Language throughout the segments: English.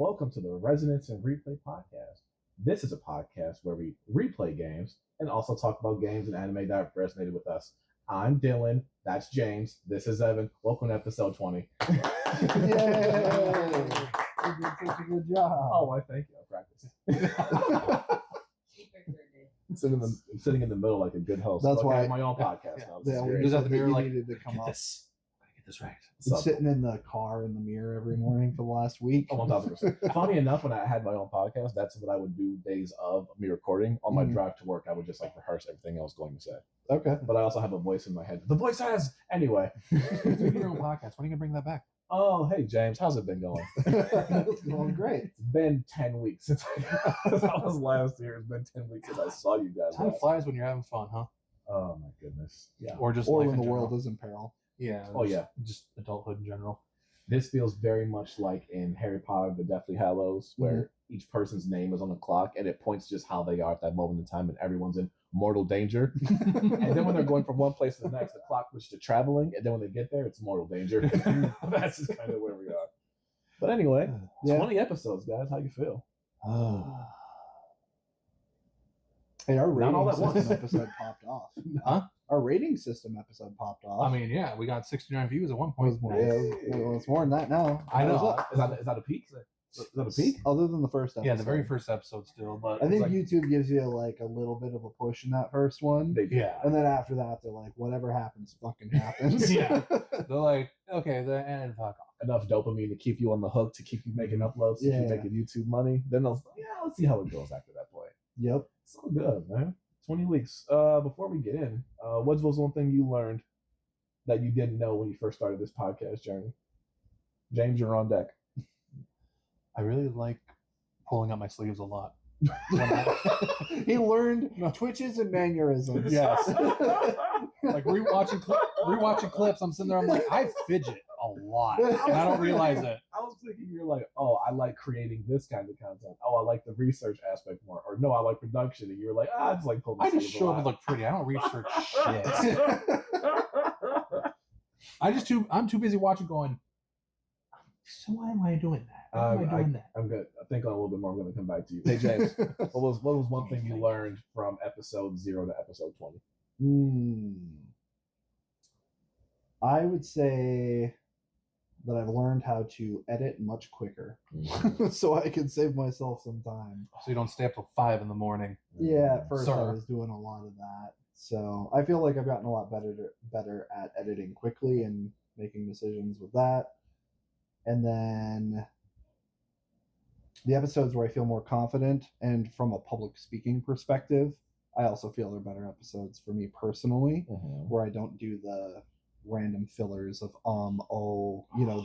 welcome to the Resonance and Replay podcast. This is a podcast where we replay games and also talk about games and anime that resonated with us. I'm Dillon, that's James, this is Evan. Welcome to episode 20. Yay! You did such a good job. Oh, I thank you. I practiced. I'm sitting in the middle like a good host. That's why I have my own podcast now. We Just have the mirror needed to come up. Get this right. Been sitting in the car in the mirror every morning for the last week. 1000%. Funny enough, when I had my own podcast, that's what I would do days of me recording. On my drive to work, I would just rehearse everything I was going to say. Okay. But I also have a voice in my head. The voice has anyway. Your own podcast. When are you gonna bring that back? Oh, hey James, how's it been going? It's going great. It's been 10 weeks since that was last year. It's been 10 weeks since I saw you guys. Time flies when you're having fun, huh? Oh my goodness. Yeah. Or when the world is in peril. Yeah. Oh yeah. Just adulthood in general. This feels very much like in Harry Potter, the Deathly Hallows, where each person's name is on the clock and it points just how they are at that moment in time, and everyone's in mortal danger. And then when they're going from one place to the next, the clock switches to traveling, and then when they get there, it's mortal danger. That's just kind of where we are. But anyway, 20 episodes, guys. How you feel? Hey, our Not all rating at once. system episode popped off. Huh? Our rating system episode popped off. I mean, yeah, we got 69 views at one point. It's more than that now. I know. Is that a peak? Is that a peak? Other than the first episode. Yeah, the very first episode still, but I think YouTube gives you a little bit of a push in that first one. yeah. And then after that, they're like, whatever happens, fucking happens. Yeah. They're like, okay, and fuck off. Enough dopamine to keep you on the hook, to keep you making uploads, to keep making YouTube money. Then they'll let's see how it goes after that point. Yep. It's all good, man. 20 weeks. Before we get in, what was one thing you learned that you didn't know when you first started this podcast journey? James, you're on deck. I really like pulling up my sleeves a lot. He learned twitches and mannerisms. Yes. Like rewatching clips, I'm sitting there, I'm like, I fidget a lot, and I don't realize it. I was thinking you're like, oh, I like creating this kind of content. Oh, I like the research aspect more. Or no, I like production. And you were like, I just like pulling I just show up and look pretty. I don't research shit. I'm too busy watching going, so why am I doing that? Why am I doing that? I'm good. I think on a little bit more, I'm going to come back to you. Hey, James, what was one thing you learned from episode 0 to episode 20? I would say that I've learned how to edit much quicker, so I can save myself some time. So you don't stay up till 5 in the morning. Yeah, at first I was doing a lot of that. So I feel like I've gotten a lot better at editing quickly and making decisions with that. And then the episodes where I feel more confident, and from a public speaking perspective, I also feel they're better episodes for me personally, where I don't do the random fillers of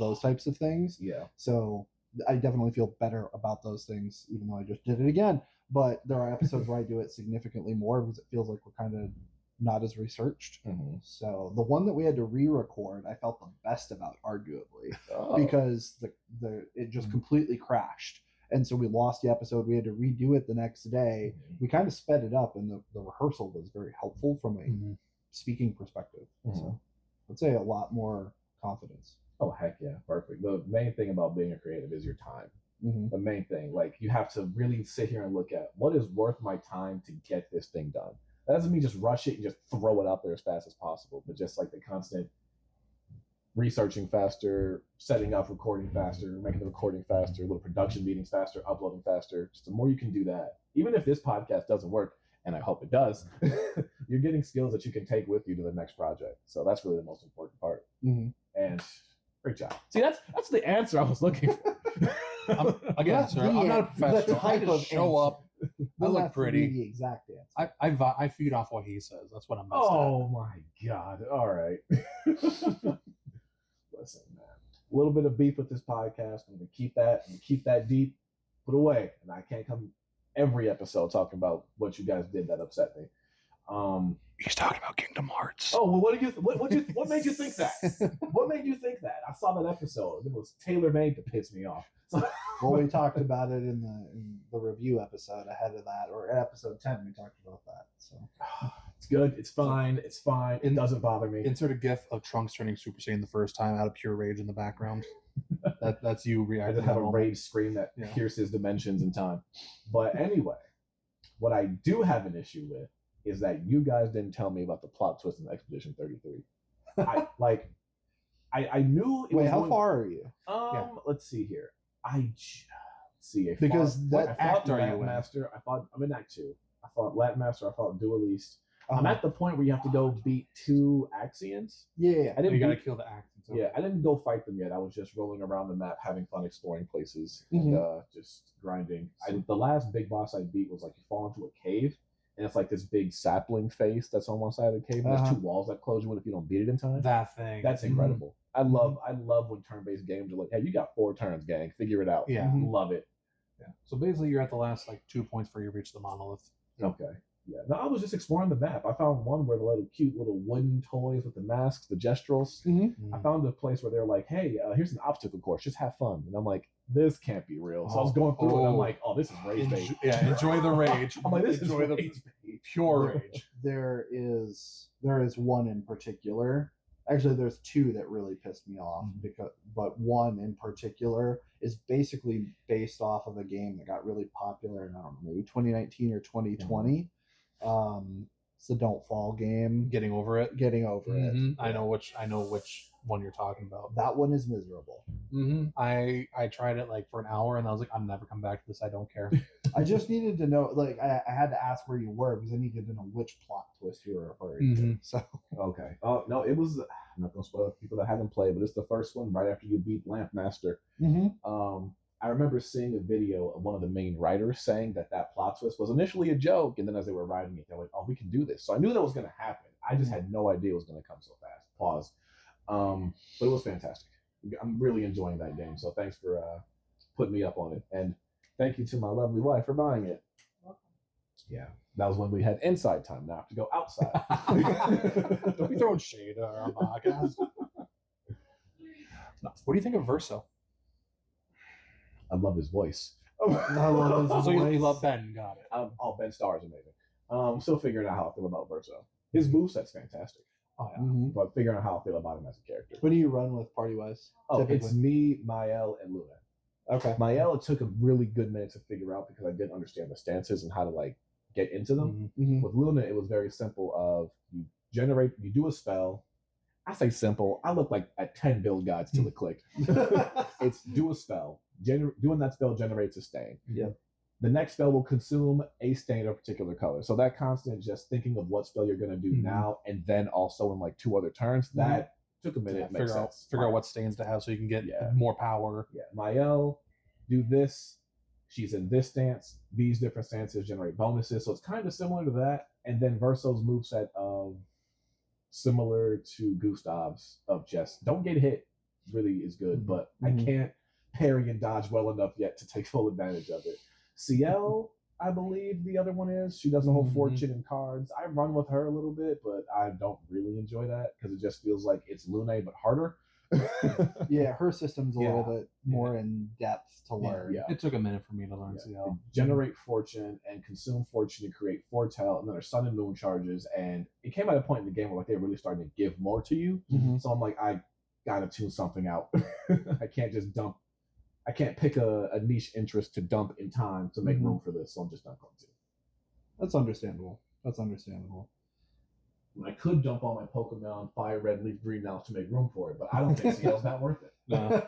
those types of things. Yeah. So I definitely feel better about those things, even though I just did it again. But there are episodes where I do it significantly more because it feels like we're kind of not as researched. So the one that we had to re-record, I felt the best about, arguably, because it just completely crashed. And so we lost the episode. We had to redo it the next day. We kind of sped it up, and the rehearsal was very helpful from a speaking perspective. So I'd say a lot more confidence. Oh, heck yeah. Perfect. The main thing about being a creative is your time. The main thing. You have to really sit here and look at what is worth my time to get this thing done. That doesn't mean just rush it and just throw it out there as fast as possible, but just the constant researching faster, setting up recording faster, making the recording faster, little production meetings faster, uploading faster. Just the more you can do that, even if this podcast doesn't work, and I hope it does, you're getting skills that you can take with you to the next project. So that's really the most important part. And great job. See, that's the answer I was looking for. I'm not a professional. I just show up. I look pretty. The exact answer. I feed off what he says. That's what I'm best Oh my God. All right. Listen, man. A little bit of beef with this podcast. I'm going to keep that deep, put away. And I can't come every episode talking about what you guys did that upset me. He's talking about Kingdom Hearts. Oh, well, what made you think that? What made you think that? I saw that episode. It was tailor-made to piss me off. Well, we talked about it in the review episode ahead of that, or episode 10, we talked about that. So it's good. It's fine. It's fine. It doesn't bother me. Insert a gif of Trunks turning Super Saiyan the first time out of pure rage in the background. That's you I reacting. just to have that a moment. rage scream that pierces dimensions and time. But anyway, what I do have an issue with is that you guys didn't tell me about the plot twist in Expedition 33. I knew it Wait, was how going, far are you? Let's see here. I act are you in? Master. I'm in Act 2. I fought Latin Master. I fought Dueliste. I'm Uh-huh. at the point where you have to go beat 2 Axians. Yeah. You gotta kill the axe. Yeah, I didn't go fight them yet. I was just rolling around the map, having fun exploring places, Mhm. and just grinding. The last big boss I beat was like you fall into a cave, and it's like this big sapling face that's on one side of the cave. And there's 2 walls that close you in if you don't beat it in time. That thing. That's incredible. I love when turn-based games are like, hey, you got 4 turns, gang. Figure it out. Yeah. Love it. Yeah. So basically, you're at the last like 2 points before you reach the monolith. Okay. Yeah. No, I was just exploring the map. I found one where the cute little wooden toys with the masks, the gestrels. Mm-hmm. I found a place where they're like, hey, here's an obstacle course. Just have fun. And I'm like, this can't be real. So I was going through it, and I'm like, oh, this is rage bait. Enjoy the rage. I'm like, this enjoy is the rage bait. pure rage. There is one in particular. Actually, there's 2 that really pissed me off, but one in particular is basically based off of a game that got really popular in, I don't know, maybe 2019 or 2020. It's the Don't Fall game. Getting over it. it. I know which one you're talking about. That one is miserable. I tried it like for an hour, and I was like, I'm never come back to this. I don't care. I just needed to know, like, I had to ask where you were because I needed to know which plot twist you were referring to. So okay. Oh no, it was. I'm not gonna spoil it for people that haven't played, but it's the first one right after you beat Lamp Master. I remember seeing a video of one of the main writers saying that plot twist was initially a joke, and then as they were writing it, they're like, "Oh, we can do this." So I knew that was going to happen. I just had no idea it was going to come so fast. Pause. But it was fantastic. I'm really enjoying that game. So thanks for putting me up on it, and thank you to my lovely wife for buying it. Yeah, that was when we had inside time. Now I have to go outside. Don't be throwing shade at our podcast. No. What do you think of Verso? I love his voice. So you love Ben, got it. Ben Starr is amazing. I'm still figuring out how I feel about Verso. His moveset's fantastic. Oh yeah. But figuring out how I feel about him as a character. What do you run with party-wise? Oh, typically? It's me, Mael, and Luna. Okay. Mael, it took a really good minute to figure out because I didn't understand the stances and how to like get into them. With Luna, it was very simple. Of you do a spell. I say simple. I look like at 10 build guides till it clicked. It's do a spell. Doing that spell generates a stain. Yeah. The next spell will consume a stain of a particular color. So that constant just thinking of what spell you're going to do now and then also in like 2 other turns, that took a minute. Figure out what stains to have so you can get more power. Yeah. Mael, do this. She's in this stance. These different stances generate bonuses. So it's kind of similar to that. And then Verso's moveset of similar to Gustav's of just don't get hit really is good, but I can't parry and dodge well enough yet to take full advantage of it. CL, I believe the other one is. She does a whole fortune and cards. I run with her a little bit, but I don't really enjoy that because it just feels like it's Lune but harder. Yeah, her system's a little bit more in depth to learn. Yeah. It took a minute for me to learn CL. Generate fortune and consume fortune to create foretell, and then there's sun and moon charges. And it came at a point in the game where like they're really starting to give more to you. So I'm like, I gotta tune something out. I can't just dump. I can't pick a niche interest to dump in time to make room for this, so I'm just not going to. That's understandable. I could dump all my Pokemon Fire Red, Leaf Green now to make room for it, but I don't think CL's not worth it. No.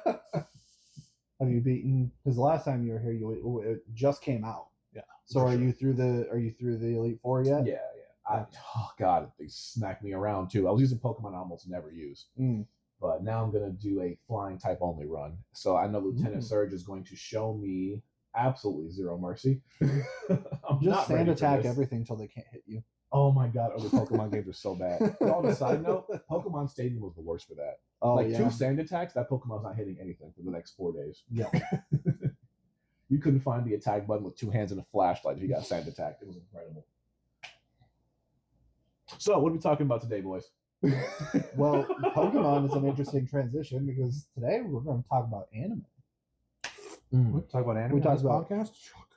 Have you beaten? Because the last time you were here, it just came out. Yeah. So are you through the Elite Four yet? Yeah. Oh god, they smacked me around too. I was using Pokemon I almost never used. But now I'm going to do a flying type only run. So I know Lieutenant Surge is going to show me absolutely zero mercy. Just stand attack everything until they can't hit you. Oh my god, other Pokemon games are so bad. On a side note, Pokemon Stadium was the worst for that. Oh, like 2 sand attacks, that Pokemon's not hitting anything for the next 4 days. Yeah. You couldn't find the attack button with 2 hands and a flashlight if you got sand attacked. It was incredible. So, what are we talking about today, boys? Well, Pokemon is an interesting transition because today we're going to talk about anime. We talk about anime. We talked about podcast.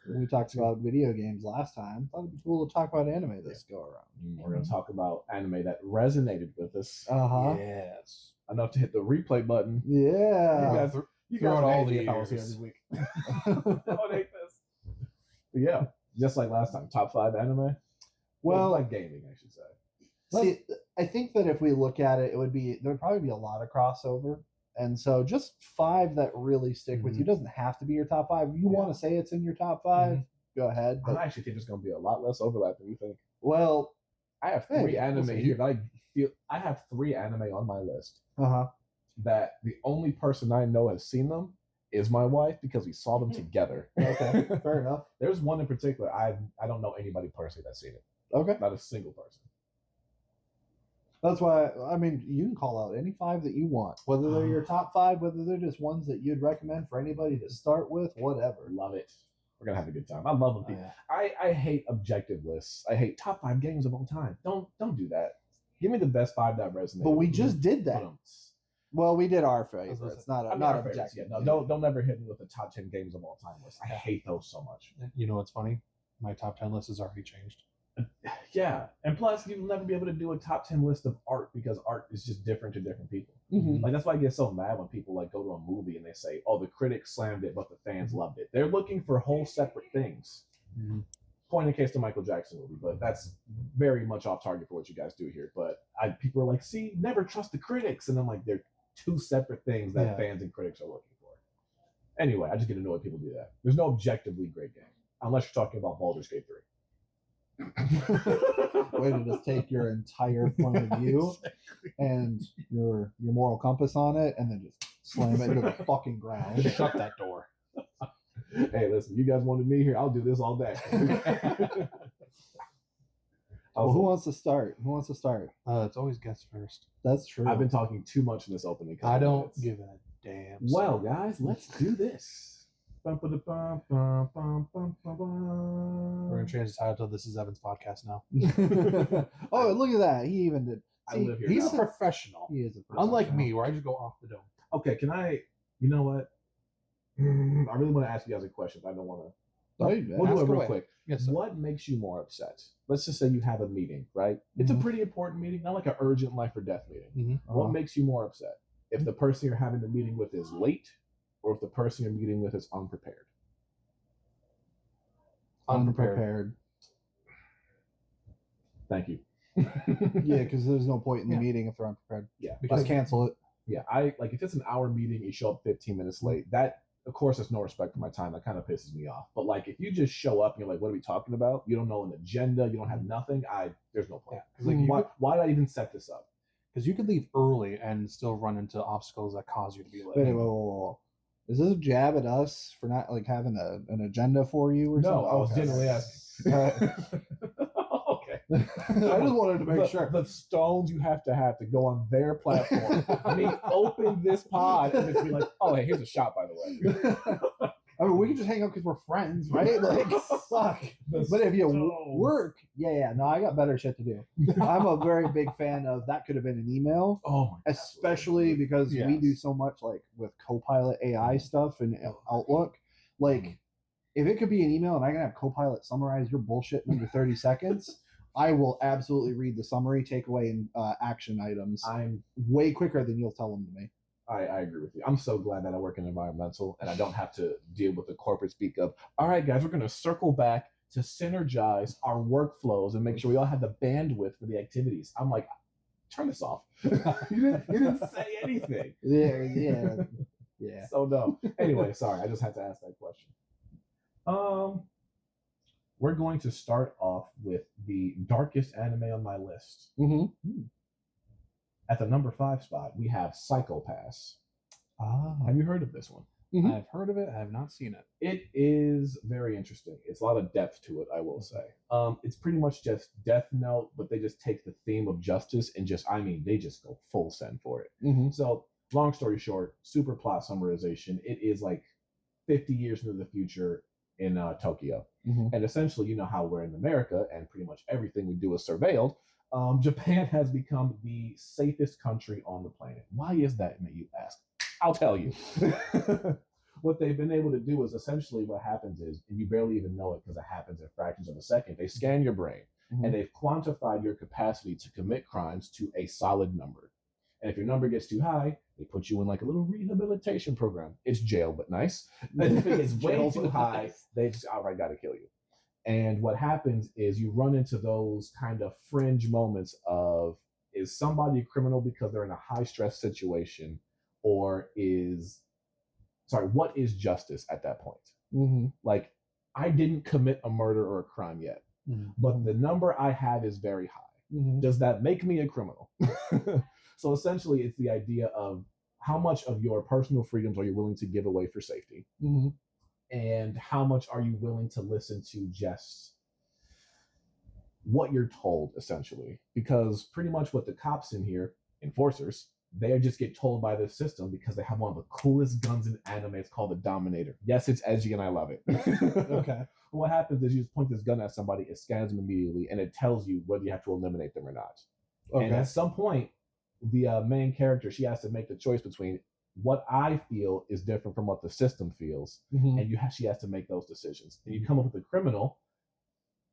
We talked about video games last time. Thought it'd be cool to talk about anime this go around. We're going to talk about anime that resonated with us. Uh-huh. Yes. Enough to hit the replay button. Yeah. You Throughout guys would all hate me the if I was here years. every week. I would hate this. But yeah, just like last time, top 5 anime. Well, like gaming, I should say. see, I think that if we look at it, there'd probably be a lot of crossover. And so just 5 that really stick with you. Doesn't have to be your top 5. If you want to say it's in your top 5, go ahead. But I actually think there's going to be a lot less overlap than you think. well, I have 3 anime we'll here that I feel. I have 3 anime on my list uh-huh. that the only person I know has seen them is my wife because we saw them together. Okay, fair enough. There's one in particular I don't know anybody personally that's seen it. Okay. Not a single person. That's why, I mean, you can call out any 5 that you want, whether they're your top 5, whether they're just ones that you'd recommend for anybody to start with, whatever. Love it. We're gonna have a good time. I love when people. I hate objective lists. I hate top 5 games of all time. Don't do that. Give me the best 5 that resonate. But we just did that. Well, we did our favorites, not objective. Yeah, no, don't ever hit me with the top 10 games of all time list. I hate those so much. You know what's funny? My top 10 list has already changed. Yeah, and plus you'll never be able to do a top 10 list of art because art is just different to different people. Mm-hmm. Like that's why I get so mad when people like go to a movie and they say, "Oh, the critics slammed it, but the fans loved it." They're looking for whole separate things. Mm-hmm. Point in case the Michael Jackson movie, but that's very much off target for what you guys do here. But people are like, "See, never trust the critics," and I'm like, they're 2 separate things that fans and critics are looking for. Anyway, I just get annoyed when people do that. There's no objectively great game unless you're talking about Baldur's Gate 3. Way to just take your entire point of view and your moral compass on it and then just slam it into the fucking ground. Shut that door. Hey, listen, you guys wanted me here. I'll do this all day. Well, who wants to start? It's always guest first. That's true. I've been talking too much in this opening. I don't give a damn. Well, guys, let's do this. We're gonna change the title. This is Evan's podcast now. Oh, look at that! He even did. I live here He's now. a professional. He is a professional. Unlike me, where I just go off the dome. Okay, can I? You know what? I really want to ask you guys a question. But I don't want to. We'll do it real quick. Yes, sir. What makes you more upset? Let's just say you have a meeting, right? It's a pretty important meeting, not like an urgent life or death meeting. Mm-hmm. What makes you more upset? If the person you're having the meeting with is late, or if the person you're meeting with is unprepared? Unprepared. Thank you. Yeah, because there's no point in the meeting if they're unprepared. Yeah, Just cancel it. Yeah, I like if it's an hour meeting, you show up 15 minutes late. That, of course, there's no respect for my time. That kind of pisses me off. But like, if you just show up and you're like, "What are we talking about?" You don't know an agenda. You don't have nothing. There's no point. Yeah, like why did I even set this up? Because you could leave early and still run into obstacles that cause you to be late. Wait, whoa. Is this a jab at us for not like having an agenda for you or something? No, I was generally asking. Okay. I just wanted to make sure. The stones you have to go on their platform. I mean, open this pod and just be like, "Oh, hey, here's a shot, by the way." I mean, we can just hang out because we're friends, right? Like, fuck. But if you work, no, I got better shit to do. I'm a very big fan of that. Could have been an email. Oh, my especially because we do so much like with Copilot AI stuff and Outlook. Like, if it could be an email and I can have Copilot summarize your bullshit in under 30 seconds, I will absolutely read the summary, takeaway, and action items. I'm way quicker than you'll tell them to me. I agree with you. I'm so glad that I work in environmental and I don't have to deal with the corporate speak of, "All right, guys, we're going to circle back to synergize our workflows and make sure we all have the bandwidth for the activities." I'm like, turn this off. You didn't say anything. Yeah. So no. Anyway, sorry. I just had to ask that question. We're going to start off with the darkest anime on my list. Mm-hmm. At the number 5 spot, we have Psycho Pass. Have you heard of this one? Mm-hmm. I've heard of it. I have not seen it. It is very interesting. It's a lot of depth to it, I will say. It's pretty much just Death Note, but they just take the theme of justice and they just go full send for it. Mm-hmm. So, long story short, super plot summarization. It is like 50 years into the future in Tokyo. Mm-hmm. And essentially, you know how we're in America and pretty much everything we do is surveilled. Japan has become the safest country on the planet. Why is that, may you ask? I'll tell you. What they've been able to do is essentially what happens is, and you barely even know it because it happens in fractions of a second, they scan your brain and they've quantified your capacity to commit crimes to a solid number. And if your number gets too high, they put you in like a little rehabilitation program. It's jail, but nice. And if it gets way too high, they just outright got to kill you. And what happens is you run into those kind of fringe moments of, is somebody a criminal because they're in a high stress situation, or what is justice at that point? Mm-hmm. Like, I didn't commit a murder or a crime yet, but the number I have is very high. Mm-hmm. Does that make me a criminal? So essentially, it's the idea of how much of your personal freedoms are you willing to give away for safety? Mm-hmm. And how much are you willing to listen to just what you're told, essentially? Because pretty much what the cops in here, enforcers, they just get told by the system because they have one of the coolest guns in anime. It's called the Dominator. Yes, it's edgy and I love it. Okay. What happens is you just point this gun at somebody, it scans them immediately, and it tells you whether you have to eliminate them or not. Okay. And at some point, the main character, she has to make the choice between what I feel is different from what the system feels, and she has to make those decisions. And you come up with a criminal,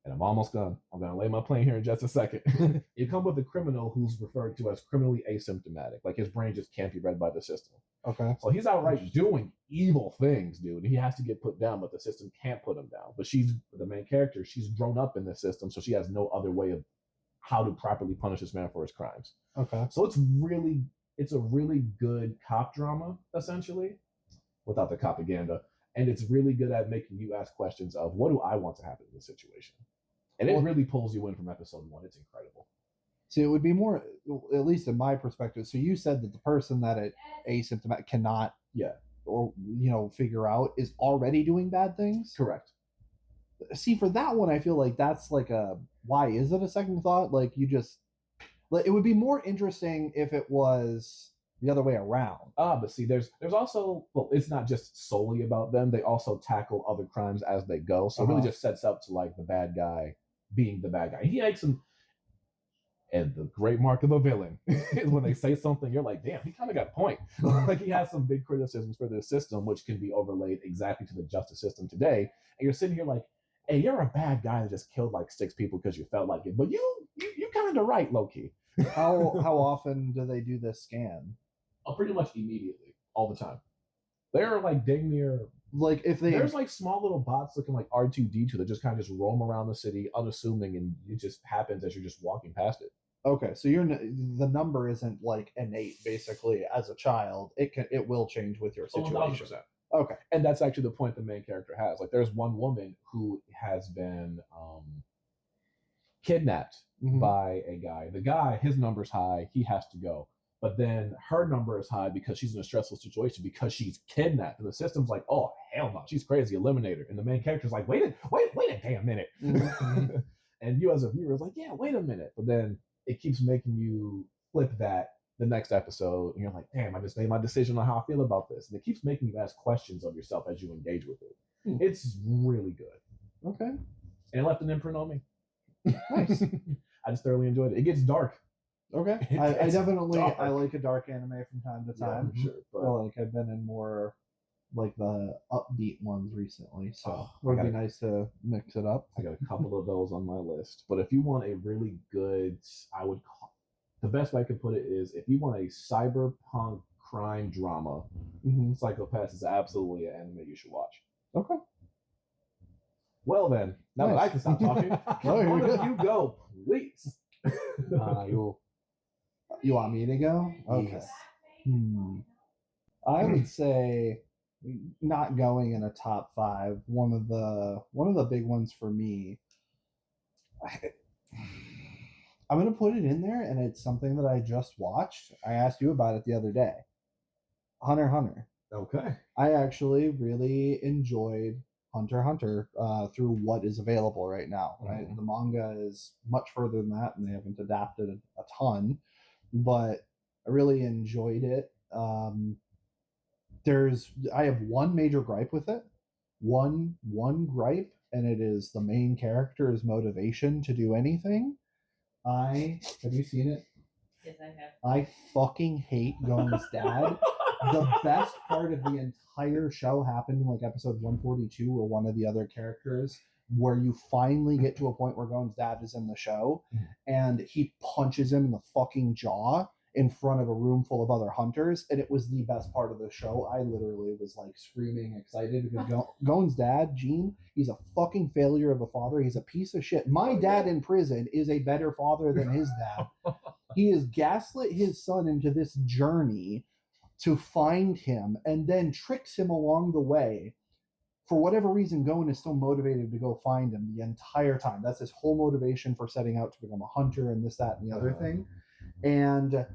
and I'm almost done. I'm going to lay my plane here in just a second. You come up with a criminal who's referred to as criminally asymptomatic. Like, his brain just can't be read by the system. Okay. So he's outright doing evil things, dude. He has to get put down, but the system can't put him down. But she's the main character. She's grown up in the system, so she has no other way of how to properly punish this man for his crimes. Okay. So it's a really good cop drama, essentially, without the propaganda. And it's really good at making you ask questions of, what do I want to happen in this situation? And it really pulls you in from episode 1. It's incredible. See, it would be more, at least in my perspective. So you said that the person that it asymptomatic cannot, or figure out is already doing bad things. Correct. See, for that one, I feel like that's like why is it a second thought? Like, it would be more interesting if it was the other way around. But see, there's also, it's not just solely about them. They also tackle other crimes as they go. So it really just sets up to like the bad guy being the bad guy. He makes him, and the great mark of the villain is when they say something, you're like, damn, he kind of got a point. Like, he has some big criticisms for the system, which can be overlaid exactly to the justice system today. And you're sitting here like, hey, you're a bad guy that just killed like 6 people because you felt like it. But you kind of right, low-key. How often do they do this scan? Pretty much immediately, all the time. They're like dang near, like, if there's like small little bots looking like R2D2 that just kind of just roam around the city unassuming, and it just happens as you're just walking past it. Okay, so the number isn't like innate. Basically, as a child, it will change with your situation. 1,000%. Okay, and that's actually the point the main character has. Like, there's one woman who has been kidnapped by a guy. The guy, his number's high. He has to go. But then her number is high because she's in a stressful situation because she's kidnapped. And the system's like, oh, hell no, she's crazy, eliminate her. And the main character's like, wait a damn minute. And you as a viewer is like, yeah, wait a minute. But then it keeps making you flip that the next episode. And you're like, damn, I just made my decision on how I feel about this. And it keeps making you ask questions of yourself as you engage with it. It's really good. Okay. And it left an imprint on me. Nice. I just thoroughly enjoyed it. It gets dark. Okay. I definitely dark. I like a dark anime from time to time. Yeah, for sure. But I feel like I've been in more like the upbeat ones recently, so it would be nice to mix it up. I got a couple of those on my list. But if you want a really good, the best way I could put it is, if you want a cyberpunk crime drama, Psychopaths is absolutely an anime you should watch. Okay. Well then, now that I can stop talking, one of you go, please. You want me to go? Okay. Yes. I would say, not going in a top 5. One of the big ones for me. I'm gonna put it in there, and it's something that I just watched. I asked you about it the other day. Hunter x Hunter. Okay. I actually really enjoyed Hunter x Hunter through what is available right now. Right, the manga is much further than that, and they haven't adapted a ton. But I really enjoyed it. I have one major gripe with it. One gripe, and it is the main character's motivation to do anything. Have you seen it? Yes, I have. I fucking hate Gon's dad. The best part of the entire show happened in like episode 142, or one of the other characters, where you finally get to a point where Gon's dad is in the show, and he punches him in the fucking jaw, in front of a room full of other hunters, and it was the best part of the show. I literally was like screaming excited because Gon's dad, Gene, he's a fucking failure of a father. He's a piece of shit. My dad in prison is a better father than his dad. He has gaslit his son into this journey to find him and then tricks him along the way. For whatever reason, Gon is still motivated to go find him the entire time. That's his whole motivation for setting out to become a hunter and this, that, and the other thing. And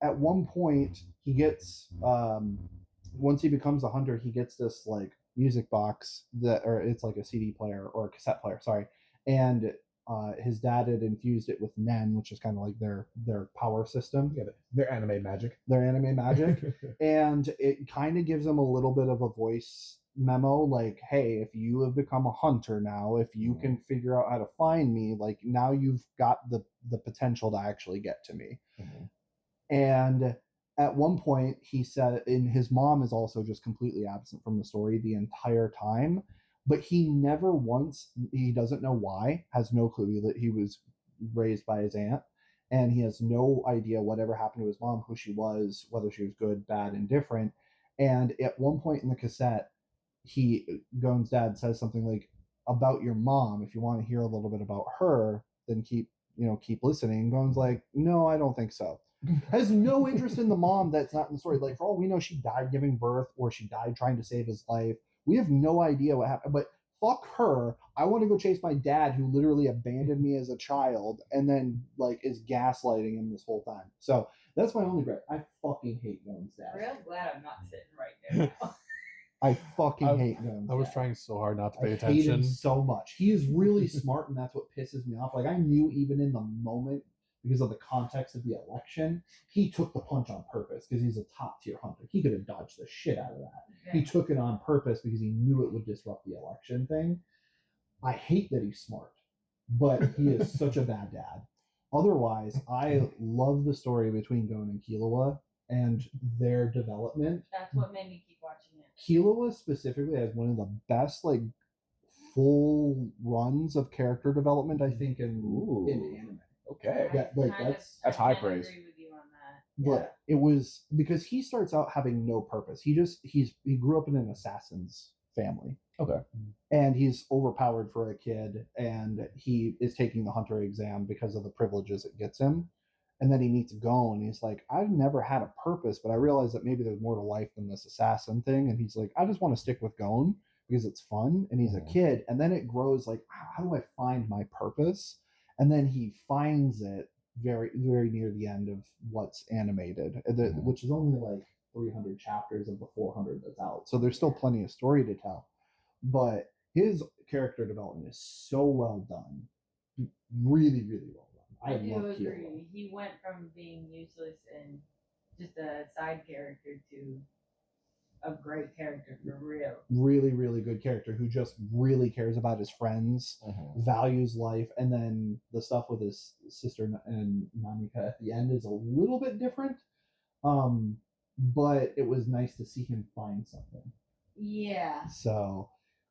at one point, he gets, once he becomes a hunter, he gets this like music box or it's like a CD player or a cassette player, sorry. And his dad had infused it with Nen, which is kind of like their power system. Yeah, their anime magic. And it kind of gives him a little bit of a voice memo, like, hey, if you have become a hunter now, if you can figure out how to find me, like now you've got the potential to actually get to me. And at one point he said, and his mom is also just completely absent from the story the entire time, but he never once, he doesn't know why, has no clue that he was raised by his aunt, and he has no idea whatever happened to his mom, who she was, whether she was good, bad, indifferent. And at one point in the cassette, Gon's dad says something like, about your mom, if you want to hear a little bit about her, then keep listening. Gon's like, no, I don't think so. Has no interest in the mom that's not in the story. Like, for all we know, she died giving birth or she died trying to save his life. We have no idea what happened, but fuck her. I want to go chase my dad, who literally abandoned me as a child and then like is gaslighting him this whole time. So that's my only gripe. I fucking hate Gon's dad. I'm real glad I'm not sitting right there now. I fucking hate Gon's I was dad. trying so hard not to pay I attention. hate him so much. He is really smart, and that's what pisses me off. Like, I knew even in the moment, because of the context of the election, he took the punch on purpose because he's a top tier hunter. He could have dodged the shit out of that. Okay. He took it on purpose because he knew it would disrupt the election thing. I hate that he's smart, but he is such a bad dad. Otherwise, I love the story between Gon and Killua and their development. That's what made me keep watching it. Killua specifically has one of the best like full runs of character development, I think, in anime. Okay. Yeah, like, that's high praise. I agree with you on that. But it was because he starts out having no purpose. He grew up in an assassin's family. Okay. And he's overpowered for a kid, and he is taking the hunter exam because of the privileges it gets him. And then he meets Gon, and he's like, I've never had a purpose, but I realized that maybe there's more to life than this assassin thing. And he's like, I just want to stick with Gon because it's fun. And he's a kid. And then it grows like, how do I find my purpose? And then he finds it very, very near the end of what's animated, which is only like 300 chapters of the 400 that's out. So there's still plenty of story to tell. But his character development is so well done. Really, really well done. I do love agree. Killua. He went from being useless and just a side character to a great character for real. Really, really good character who just really cares about his friends, values life, and then the stuff with his sister and Namika at the end is a little bit different. But it was nice to see him find something. Yeah. So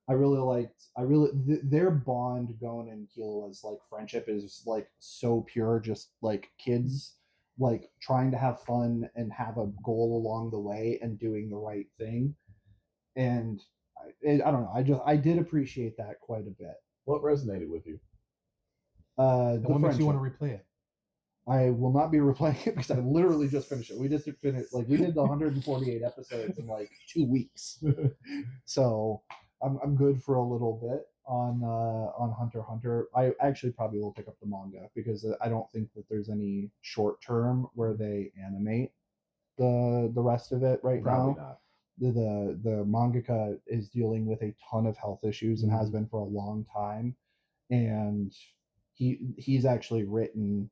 I really liked their bond, Gon and Killua's like friendship is like so pure, just like kids like trying to have fun and have a goal along the way and doing the right thing. And I don't know, I did appreciate that quite a bit. What resonated with you? What makes you want to replay it? I will not be replaying it because I literally just finished it. We just finished, like, we did the 148 episodes in like 2 weeks. So I'm good for a little bit on Hunter x Hunter. I actually probably will pick up the manga because I don't think that there's any short term where they animate the rest of it right Probably now. Not. The mangaka is dealing with a ton of health issues and has been for a long time, and he's actually written,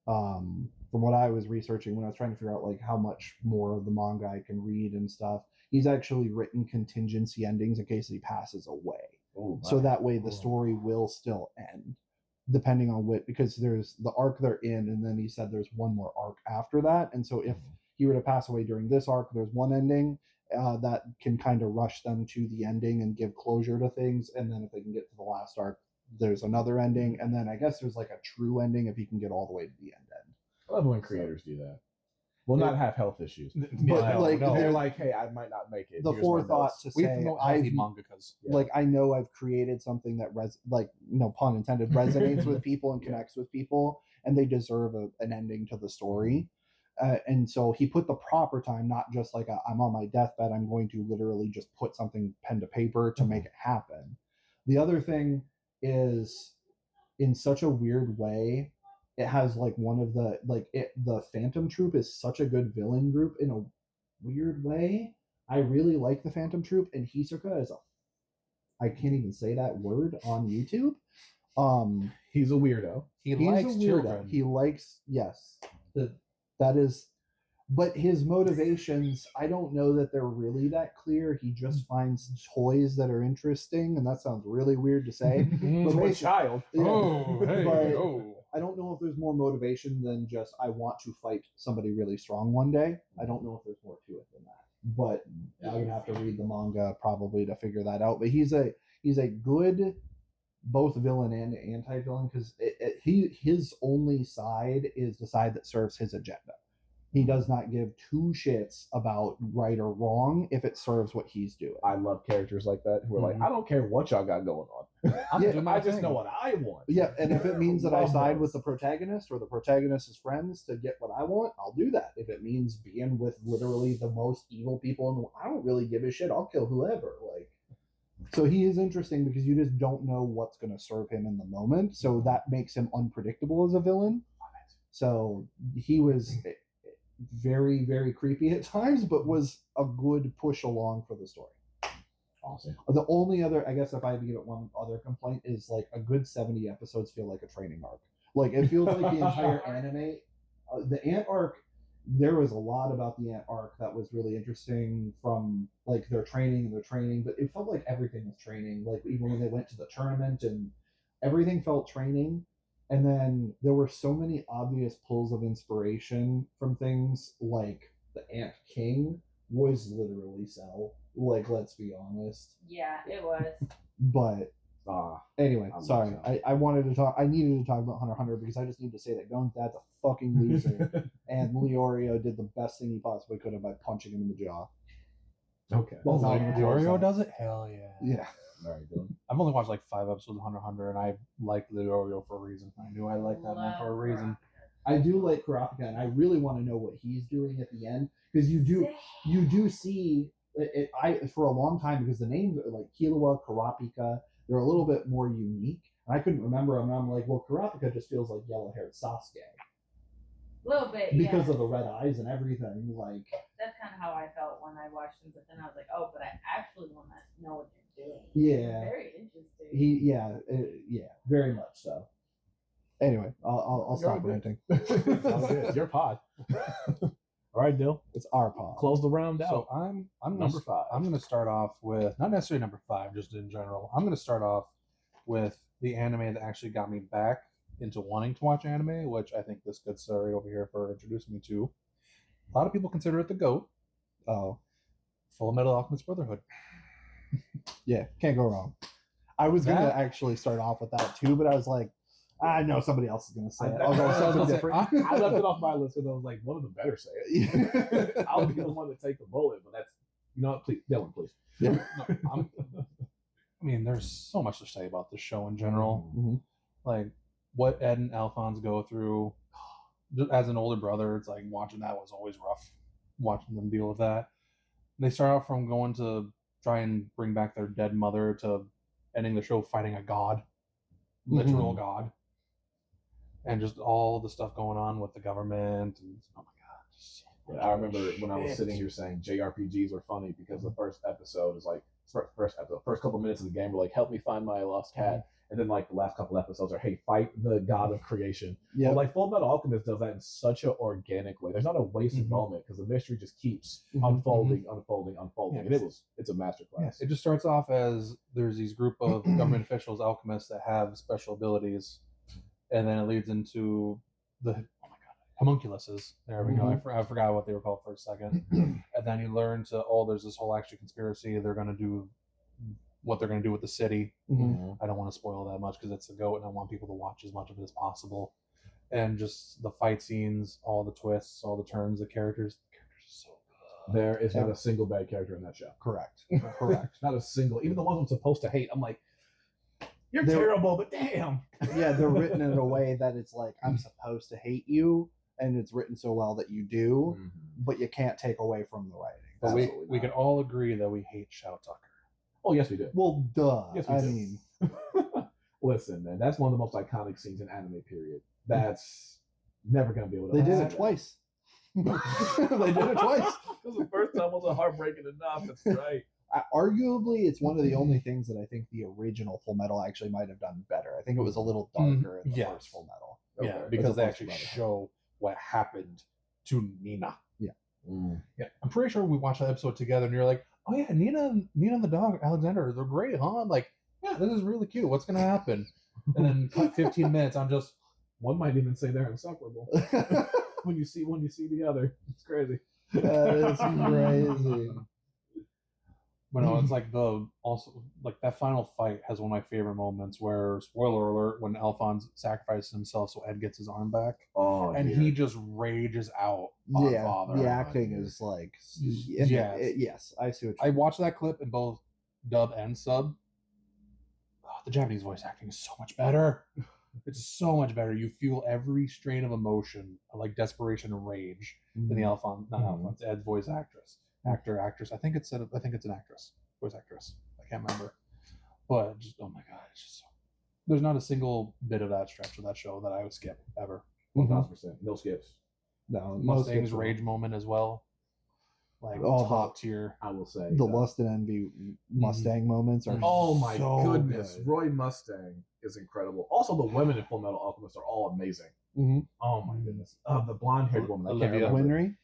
from what I was researching when I was trying to figure out like how much more of the manga I can read and stuff, he's actually written contingency endings in case he passes away. So that way the story will still end, depending on what, because there's the arc they're in, and then he said there's one more arc after that. And so if he were to pass away during this arc, there's one ending that can kind of rush them to the ending and give closure to things. And then if they can get to the last arc, there's another ending. And then I guess there's like a true ending if he can get all the way to the end. I love when creators do that. will not have health issues. But, like, they're like, hey, I might not make it. The Here's my forethought notes. to We say, promote I've healthy mangakas. like, I know I've created something that like, no pun intended, resonates with people and connects with people, and they deserve an ending to the story. And so he put the proper time, not just like I'm on my deathbed, I'm going to literally just put something pen to paper to make it happen. The other thing is, in such a weird way, it has like one of the the Phantom Troop is such a good villain group in a weird way. I really like the Phantom Troop, and Hisoka is I can't even say that word on YouTube. He's a weirdo. He likes children. He likes, yes, that is, but his motivations, I don't know that they're really that clear. He just finds toys that are interesting, and that sounds really weird to say. But a child. Yeah. Oh, hey, But oh. I don't know if there's more motivation than just I want to fight somebody really strong one day. I don't know if there's more to it than that. But I would have to read the manga probably to figure that out. But he's a good both villain and anti-villain, because his only side is the side that serves his agenda. He does not give two shits about right or wrong if it serves what he's doing. I love characters like that who are like, I don't care what y'all got going on. I just know what I want. Yeah, and if it means that I Love side those. with the protagonist or the protagonist's friends to get what I want, I'll do that. If it means being with literally the most evil people in the world, I don't really give a shit. I'll kill whoever. Like, so he is interesting because you just don't know what's going to serve him in the moment. So that makes him unpredictable as a villain. So he was very, very creepy at times, but was a good push along for the story. Awesome. The only other, I guess, if I had to give it one other complaint, is like a good 70 episodes feel like a training arc. Like, it feels like the entire anime, the Ant arc, there was a lot about the Ant arc that was really interesting, from like their training, but it felt like everything was training. Like, even when they went to the tournament, and everything felt training. And then there were so many obvious pulls of inspiration from things, like the Ant King was literally Cell. Like, let's be honest. Yeah, it was. But anyway, I'm sorry. sorry. I wanted to talk. I needed to talk about Hunter x Hunter because I just need to say that Gon's dad's a fucking loser, and Leorio did the best thing he possibly could have by punching him in the jaw. Okay. Well, Oh, like yeah. Leorio does it? Hell yeah. Yeah. All right, Dylan. I've only watched like 5 episodes of Hunter x Hunter, and I like Leorio for a reason. I knew I liked that one for a reason. I do like Kurapika, and I really want to know what he's doing at the end, because you do see it. I for a long time, because the names are like Killua, Kurapika, they're a little bit more unique, and I couldn't remember them. And I'm like, well, Kurapika just feels like yellow-haired Sasuke A little bit, because of the red eyes and everything. Like, that's kind of how I felt when I watched them, but then I was like, oh, but I actually want to know what you're doing. yeah, Very interesting. yeah, very much so. Anyway, I'll stop ranting. It's your pod. All right, Dill. It's our pod. Close the round out. So I'm Number 5. I'm going to start off with, not necessarily number 5, just in general. I'm going to start off with the anime that actually got me back into wanting to watch anime, which I think this good sir right over here for introducing me to. A lot of people consider it the GOAT. Oh, Full Metal Alchemist Brotherhood. yeah, can't go wrong. I was gonna actually start off with that too, but I was like, I know somebody else is gonna say it. I'll go something different. I left it off my list because I was like, one of them better say it. I'll be the one to take the bullet, but that's, you know what, please, Dylan, please. Yeah. No, I mean, there's so much to say about this show in general. Mm-hmm. Like, what Ed and Alphonse go through. As an older brother, it's like watching that was always rough. Watching them deal with that. They start out from going to try and bring back their dead mother to ending the show fighting a god. Literal god. And just all the stuff going on with the government. And, oh my God. Yeah, I remember when I was sitting here saying JRPGs were funny because the first episode is like, first couple minutes of the game were like, help me find my lost cat. And then like the last couple episodes are, hey, fight the god of creation. Yeah. But like Full Metal Alchemist does that in such an organic way. There's not a wasted moment because the mystery just keeps unfolding. Yeah, and it's a masterclass. Yeah, it just starts off as there's these group of government officials, alchemists, that have special abilities. And then it leads into the homunculuses. There we go. I forgot what they were called for a second. And then you learn to, there's this whole actually conspiracy. They're going to do what they're going to do with the city. I don't want to spoil that much because it's a GOAT and I want people to watch as much of it as possible. and just the fight scenes, all the twists, all the turns, the characters are so good. There is not a single bad character in that show. Correct. Not a single. Even the ones I'm supposed to hate, I'm like, you're terrible, but damn. Yeah, they're written in a way that it's like, I'm supposed to hate you, and it's written so well that you do, but you can't take away from the writing. But we can all agree that we hate Shao Tucker. Oh, yes, we do. Well, duh. Yes, we do. Listen, man, that's one of the most iconic scenes in anime, period. That's never going to be able to... They did it twice. They did it twice. Because the first time wasn't heartbreaking enough. That's right. Arguably, it's one of the only things that I think the original Full Metal actually might have done better. I think it was a little darker in the first Full Metal. Yeah, because they actually show what happened to Nina. Yeah. Yeah, I'm pretty sure we watched that episode together, and you're like, "Oh yeah, Nina and the dog Alexander, they're great, huh?" I'm like, yeah, this is really cute. What's gonna happen? And then cut 15 minutes. I'm just one might even say they're insufferable when you see the other. It's crazy. That is crazy. But no, it's like that final fight has one of my favorite moments where, spoiler alert, when Alphonse sacrifices himself so Ed gets his arm back. Oh, and he just rages out on Father. The acting is like, yes, I see what I watched that clip in both dub and sub. Oh, the Japanese voice acting is so much better. It's so much better. You feel every strain of emotion, like desperation and rage, in the Alphonse, not Alphonse, Ed's voice actress. Actress. I think it's an actress, voice actress. I can't remember, but just oh my god, it's just so. There's not a single bit of that stretch of that show that I would skip ever. 1,000%, no skips. No, Mustang's rage moment as well, like top tier. I will say the Lust and Envy Mustang moments are. Oh my goodness, good. Roy Mustang is incredible. Also, the women in Full Metal Alchemist are all amazing. Oh my goodness, the blonde-haired woman, Olivia Winry.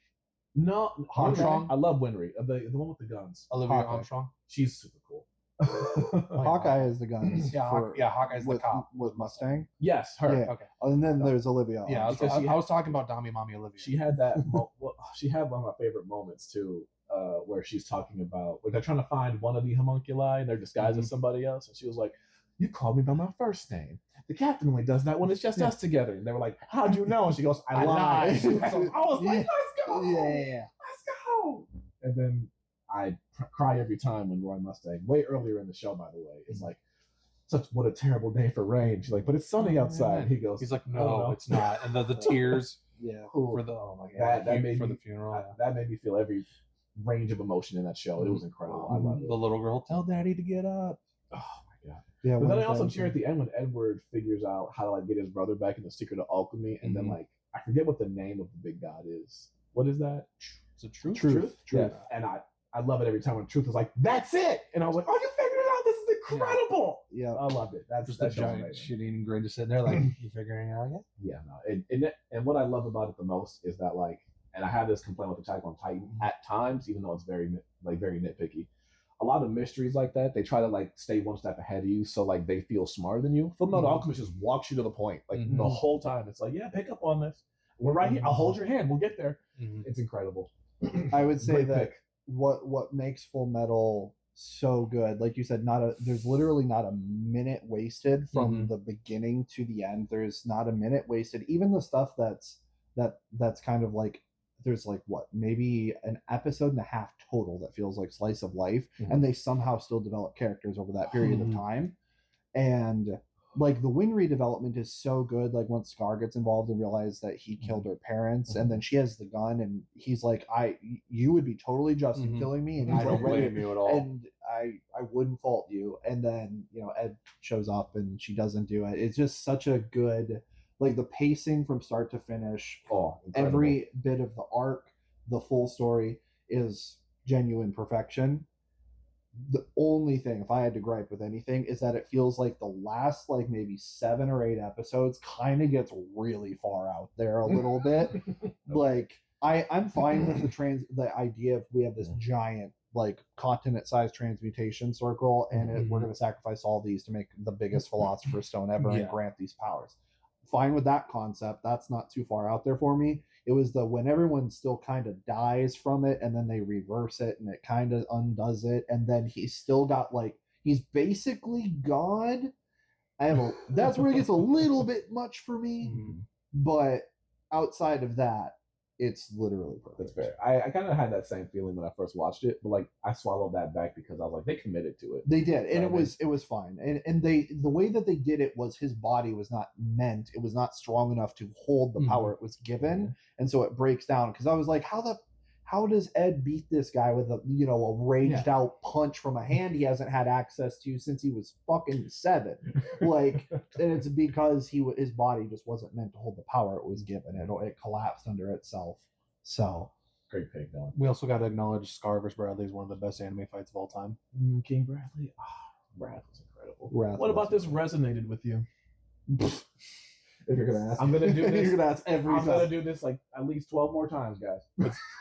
No, Armstrong. I love Winry. The one with the guns. Olivia Armstrong. She's super cool. Hawkeye is the guns. Hawkeye's with, the cop with Mustang. Yes, her. Yeah. Okay. And then there's Olivia. Yeah, I was talking about Dami Mommy Olivia. She had that. She had one of my favorite moments too, where she's talking about like they're trying to find one of the homunculi and they're disguised as somebody else, and she was like, "You called me by my first name. The captain only does that when it's just us together." And they were like, "How'd you know?" And she goes, "I lied." So I was like, "Let's go! Yeah. Let's go!" And then I cry every time when Roy Mustang, way earlier in the show, by the way, is like, what a terrible day for rain. She's like, "But it's sunny outside." He's like, "No, it's not." And the tears. Yeah. For the that made for the funeral. That made me feel every range of emotion in that show. It was incredible. I love it. The little girl, tell Daddy to get up. Oh my god. Yeah. But then I also cheer at the end when Edward figures out how to like get his brother back in the secret of alchemy, and then like I forget what the name of the big god is. What is that? Is it Truth? Truth. Yeah. And I love it every time when Truth is like, "That's it," and I was like, "Oh, you figured it out! This is incredible!" Yeah. I loved it. That's just a giant shit-eating grin just sitting there like, "You figuring it out yet?" Yeah. No. And what I love about it the most is that like, and I have this complaint with Attack on Titan at times, even though it's very nitpicky. A lot of mysteries like that, they try to like stay one step ahead of you, so like they feel smarter than you. Full Metal Alchemist just walks you to the point, like the whole time. It's like, yeah, pick up on this. We're right here. I'll hold your hand. We'll get there. It's incredible. I would say that what makes Full Metal so good, like you said, there's literally not a minute wasted from the beginning to the end. There's not a minute wasted. Even the stuff that's kind of like, there's like maybe an episode and a half total that feels like slice of life, and they somehow still develop characters over that period of time. And like the Winry development is so good. Like once Scar gets involved and realizes that he killed her parents, and then she has the gun, and he's like, you would be totally just in killing me, and I don't blame you at all, and I wouldn't fault you. And then Ed shows up and she doesn't do it. It's just such a good, like the pacing from start to finish. Every bit of the arc, the full story is genuine perfection. The only thing, if I had to gripe with anything, is that it feels like the last like maybe 7 or 8 episodes kind of gets really far out there a little bit. Like I'm fine with the idea of we have this giant like continent-sized transmutation circle, and we're going to sacrifice all these to make the biggest philosopher's stone ever and grant these powers. Fine with that concept. That's not too far out there for me. It was when everyone still kind of dies from it, and then they reverse it, and it kind of undoes it, and then he's still got like, he's basically God. That's where it gets a little bit much for me. But outside of that, it's literally That's perfect. fair. I kind of had that same feeling when I first watched it, but like I swallowed that back because I was like, they committed to it. They did, and Right. it was fine. And the way that they did it was his body was not meant, it was not strong enough to hold the power it was given, and so it breaks down. Because I was like, how does Ed beat this guy with a raged out punch from a hand he hasn't had access to since he was fucking 7? Like, and it's because his body just wasn't meant to hold the power it was given. It collapsed under itself. So Great pick, Dylan. We also got to acknowledge Scar vs. Bradley is one of the best anime fights of all time. King Bradley. Wrath was incredible. What about this resonated with you? If you're gonna ask, I'm gonna do this. You're gonna ask every I'm time. gonna do this like at least 12 more times, guys.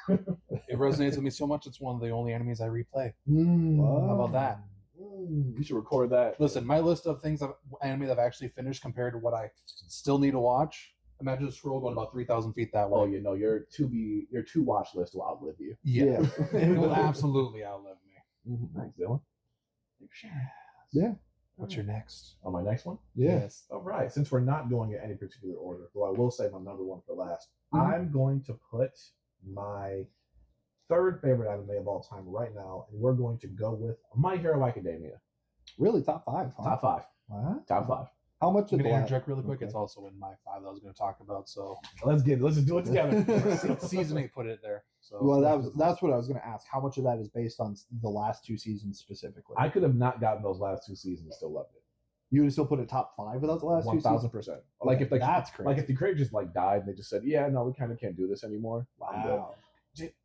It resonates with me so much. It's one of the only animes I replay. How about that? You should record that. Listen, my list of things anime that I've actually finished compared to what I still need to watch. Imagine a scroll going about 3,000 feet that way. Oh, your to watch list will outlive you. Yeah, it will absolutely outlive me. Thanks, Dylan. Yeah. What's your next? On my next one? Yes. All right. Since we're not going in any particular order, though I will say my number one for last, I'm going to put my third favorite anime of all time right now, and we're going to go with My Hero Academia. Really, top 5. Huh? Top 5. What? Top 5. How much I'm did going to the interject really quick. Okay. It's also in my 5 that I was going to talk about. So Let's just do it together. season 8 put it there. So Well, that's what I was going to ask. How much of that is based on the last 2 seasons specifically? I could have not gotten those last 2 seasons and still loved it. You would still put it top 5 without the last 2 seasons? 1,000%. Like if that's crazy. like if the creator just like died and they just said, yeah, no, we kind of can't do this anymore. I'm good. Wow.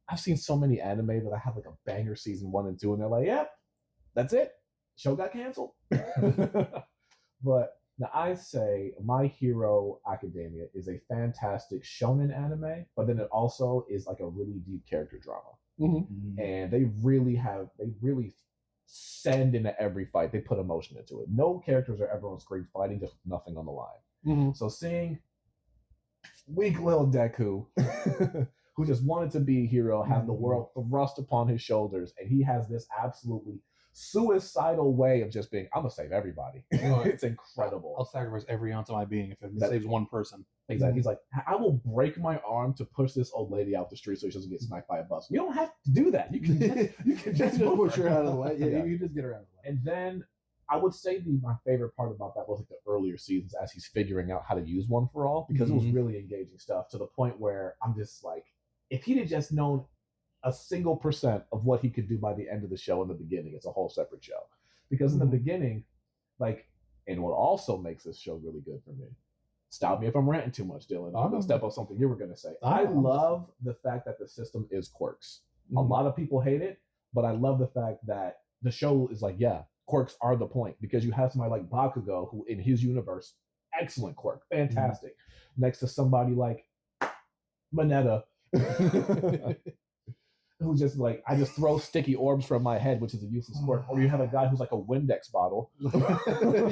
I've seen so many anime that I have like a banger season 1 and 2, and they're like, yep, that's it. Show got canceled. But now I say My Hero Academia is a fantastic shonen anime, but then it also is like a really deep character drama. Mm-hmm. And they really send into every fight. They put emotion into it. No characters are ever on screen fighting just with nothing on the line. Mm-hmm. So seeing weak little Deku, who just wanted to be a hero, have the world thrust upon his shoulders, and he has this absolutely suicidal way of just being, I'm gonna save everybody. It's incredible. I'll sacrifice every ounce of my being if it That- saves one person. Exactly. He's like, I will break my arm to push this old lady out the street so she doesn't get smacked by a bus. You don't have to do that. You can just push her out of the way. Yeah, Yeah. you just get her out of the way. And then I would say my favorite part about that was like the earlier seasons as he's figuring out how to use One for All, because it was really engaging stuff to the point where I'm just like, if he'd have just known a single % of what he could do by the end of the show in the beginning, it's a whole separate show. Because in the beginning, like, and what also makes this show really good for me, stop me if I'm ranting too much, Dylan. I'm going to step on something you were going to say. I love the fact that the system is quirks. A lot of people hate it, but I love the fact that the show is like, yeah, quirks are the point, because you have somebody like Bakugo, who in his universe, excellent quirk, fantastic, next to somebody like Mineta, who's just like, I just throw sticky orbs from my head, which is a useless quirk. Or you have a guy who's like a Windex bottle,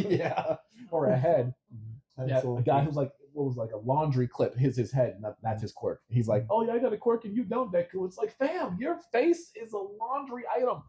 yeah, or a head. Yeah, a guy who's like, what was like a laundry clip hits his head, and that's his quirk. He's like, oh yeah, I got a quirk and you don't, Deku. It's like, fam, your face is a laundry item.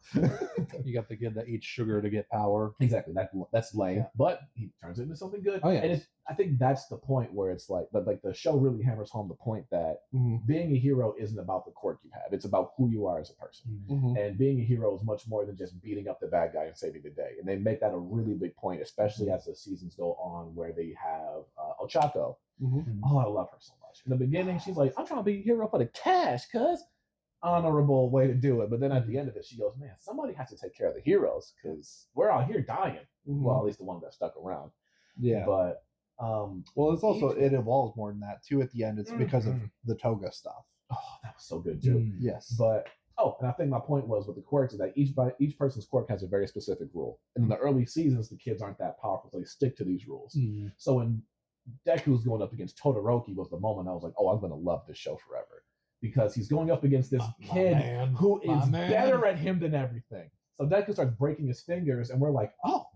You got the kid that eats sugar to get power. Exactly, that's lame, but he turns it into something good. Oh, yeah. And I think that's the point where it's like, but like the show really hammers home the point that being a hero isn't about the quirk you have; it's about who you are as a person. And being a hero is much more than just beating up the bad guy and saving the day. And they make that a really big point, especially as the seasons go on, where they have Ochako. Oh, I love her so much. In the beginning, she's like, I'm trying to be a hero for the cash, cuz. Honorable way to do it. But then at the end of it, she goes, man, somebody has to take care of the heroes, because we're out here dying. Well, at least the one that stuck around. Yeah. But well, it's also, it evolves more than that too at the end. It's because of the toga stuff. oh, that was so good too. Yes. But and I think my point was with the quirks is that each person's quirk has a very specific rule. And in the early seasons, the kids aren't that powerful, so they stick to these rules. So when Deku's going up against Todoroki was the moment I was like, oh, I'm gonna love this show forever. Because he's going up against this kid who is better at him than everything. So Deku starts breaking his fingers, and we're like, oh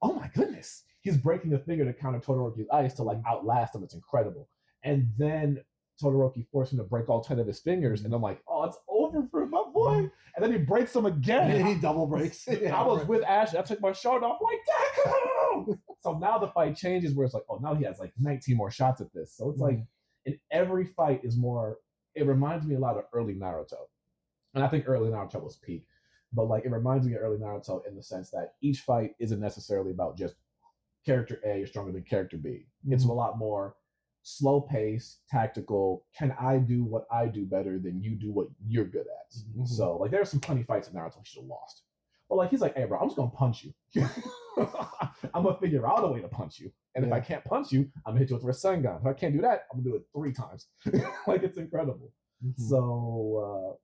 my goodness. He's breaking a finger to counter Todoroki's ice to like outlast him. It's incredible. And then Todoroki forced him to break all 10 of his fingers, and I'm like, oh, it's over for my boy. And then he breaks them again. And he double breaks. I was with Ash. I took my shirt off, like, Deku! So now the fight changes where it's like, oh, now he has like 19 more shots at this. So it's like, in every fight is more, it reminds me a lot of early Naruto. And I think early Naruto was peak. But like, it reminds me of early Naruto in the sense that each fight isn't necessarily about just character A is stronger than character B. It's a lot more slow pace, tactical. Can I do what I do better than you do what you're good at? So like, there's some funny fights in Naruto he should have lost. But like, he's like, hey bro, I'm just gonna punch you. I'm gonna figure out a way to punch you. And if I can't punch you, I'm gonna hit you with a Rasengan. If I can't do that, I'm gonna do it 3 times. Like, it's incredible. So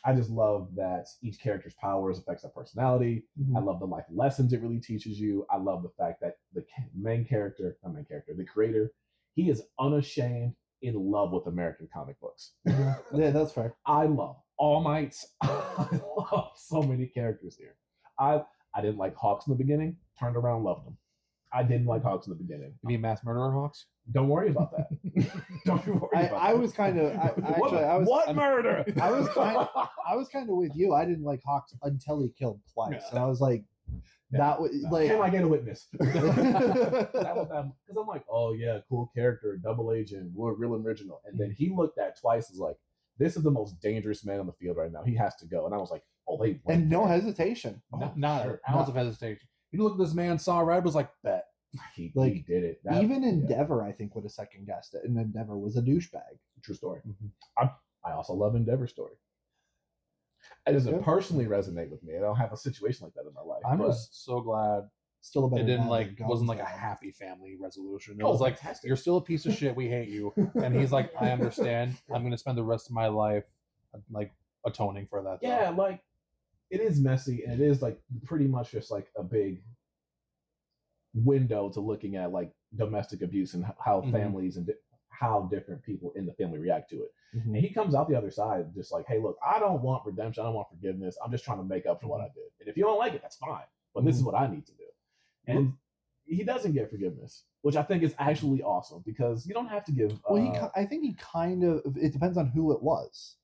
I just love that each character's powers affects their personality. I love the life lessons it really teaches you. I love the fact that the the creator, he is unashamed in love with American comic books. Yeah, that's fair. I love All Mights. I love so many characters here. I didn't like Hawks in the beginning. Turned around, loved him. I didn't like Hawks in the beginning. You mean Mass Murderer Hawks? Don't worry about that. Don't you worry about that. I was kind of murder? I was kind of with you. I didn't like Hawks until he killed twice, and I was like, that was like, can I get a witness? That was that, because I'm like, oh yeah, cool character, double agent, we're real original. And then he looked at twice, was like, this is the most dangerous man on the field right now. He has to go. And I was like, oh, they went and no there. hesitation. Not an ounce of hesitation. You look at this man, saw red, was like, bet. He Like, did it. Even Endeavor, I think, would have second guessed it, and Endeavor was a douchebag. True story. I also love Endeavor's story. It doesn't personally resonate with me. I don't have a situation like that in my life. I'm just so glad Still a better it didn't guy than wasn't like a Gonzo. happy family resolution. It was like, fantastic. you're still a piece of shit, we hate you. And he's like, I understand. I'm gonna spend the rest of my life like atoning for that. Yeah, like, it is messy, and it is like pretty much just like a big window to looking at like domestic abuse and how families and how different people in the family react to it. And he comes out the other side just like, hey, look, I don't want redemption, I don't want forgiveness, I'm just trying to make up for what I did. And if you don't like it, that's fine, but this is what I need to do. And he doesn't get forgiveness, which I think is actually awesome, because you don't have to give. Well, I think he kind of. It depends on who it was,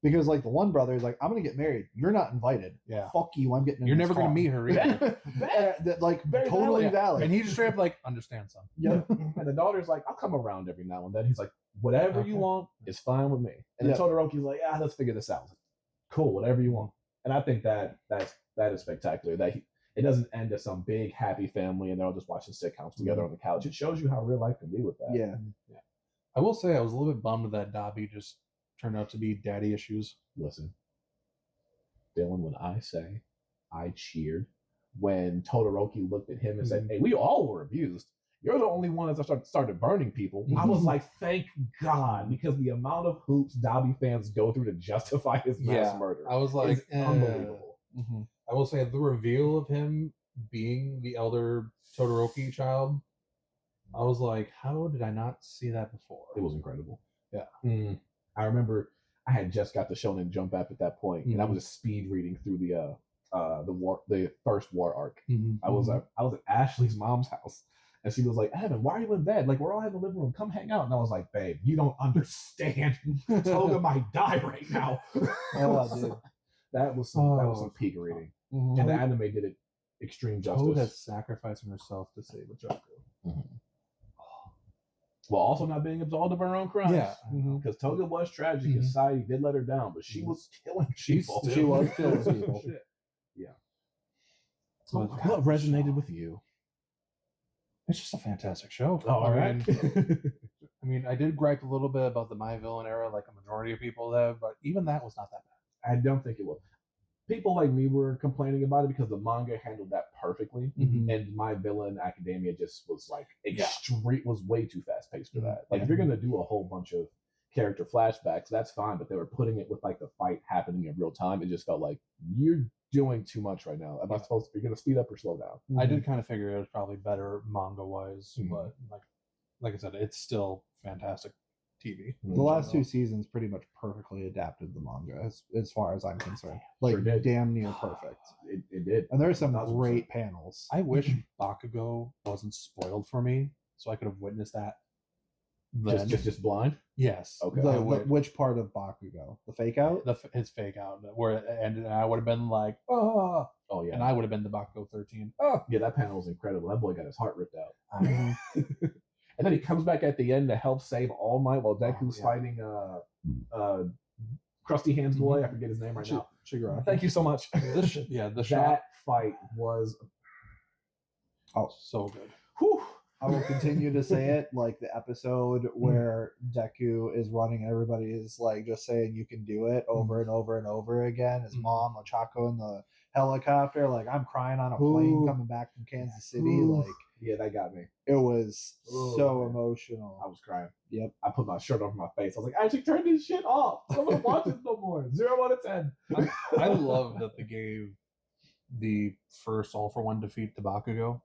because like the one brother is like, "I'm gonna get married. You're not invited. Yeah, fuck you. I'm getting. You're never gonna meet her either." That like totally valid. And he just straight up like, understand, son. Yep. And the daughter's like, I'll come around every now and then. He's like, whatever you want is fine with me. And then Todoroki's like, yeah, let's figure this out. Cool, whatever you want. And I think that is spectacular. That it doesn't end as some big happy family and they're all just watching sitcoms together on the couch. It shows you how real life can be with that. Yeah. I will say I was a little bit bummed that Dobby just turned out to be daddy issues. Listen, Dylan, when I say I cheered when Todoroki looked at him and said, hey, we all were abused. You're the only one that started burning people. I was like, thank God, because the amount of hoops Dobby fans go through to justify his mass murder. I was like, unbelievable. I will say the reveal of him being the elder Todoroki child, I was like, how did I not see that before? It was incredible. Yeah. I remember I had just got the Shonen Jump app at that point, and I was just speed reading through the first war arc. I was at Ashley's mom's house, and she was like, Evan, why are you in bed? Like, we're all in the living room. Come hang out. And I was like, babe, you don't understand. Toga might die right now. Oh, dude. That was some peak reading. And the anime did it extreme justice. Toga's sacrificing herself to save Ojoku. While also not being absolved of her own crimes. Yeah. Because Toga was tragic. Society did let her down, but she was killing people. She was killing people. Yeah. So What resonated with you? it's just a fantastic show. All right. I mean, I did gripe a little bit about the My Villain era, like a majority of people have, but even that was not that bad. I don't think it was. People like me were complaining about it because the manga handled that perfectly, and My Villain Academia just was like extreme, was way too fast paced for that. Like if you're gonna do a whole bunch of character flashbacks, that's fine, but they were putting it with like the fight happening in real time. It just felt like you're doing too much right now. Am I supposed to? You're gonna speed up or slow down? I did kind of figure it was probably better manga wise, but like I said, it's still fantastic TV. The last 2 seasons pretty much perfectly adapted the manga as far as I'm concerned. Like Sure did. damn near perfect. It did. And there's some 1000%. great panels. I wish Bakugo wasn't spoiled for me, so I could have witnessed that. then just blind. yes. Okay. Which part of Bakugo? The fake out? His fake out where it ended, and I would have been like, oh yeah, and I would have been the Bakugo 13. Oh yeah, that panel was incredible. That boy got his heart ripped out. Mhm. And then he comes back at the end to help save All Might while Deku's yeah. fighting Crusty Hands boy. I forget his name right now. Shigaraki. Thank you so much. the that shot fight was so good. whew. I will continue to say it, like the episode where Deku is running and everybody is like just saying you can do it over and over and over again. His mom, Ochako, in the helicopter, like I'm crying on a plane coming back from Kansas City. Like, yeah, that got me. it was so man. emotional. I was crying. Yep. I put my shirt over my face. I was like, I should turn this shit off. I don't want to watch this no more. 0 out of 10. I love that they gave the first All for One defeat to Bakugo.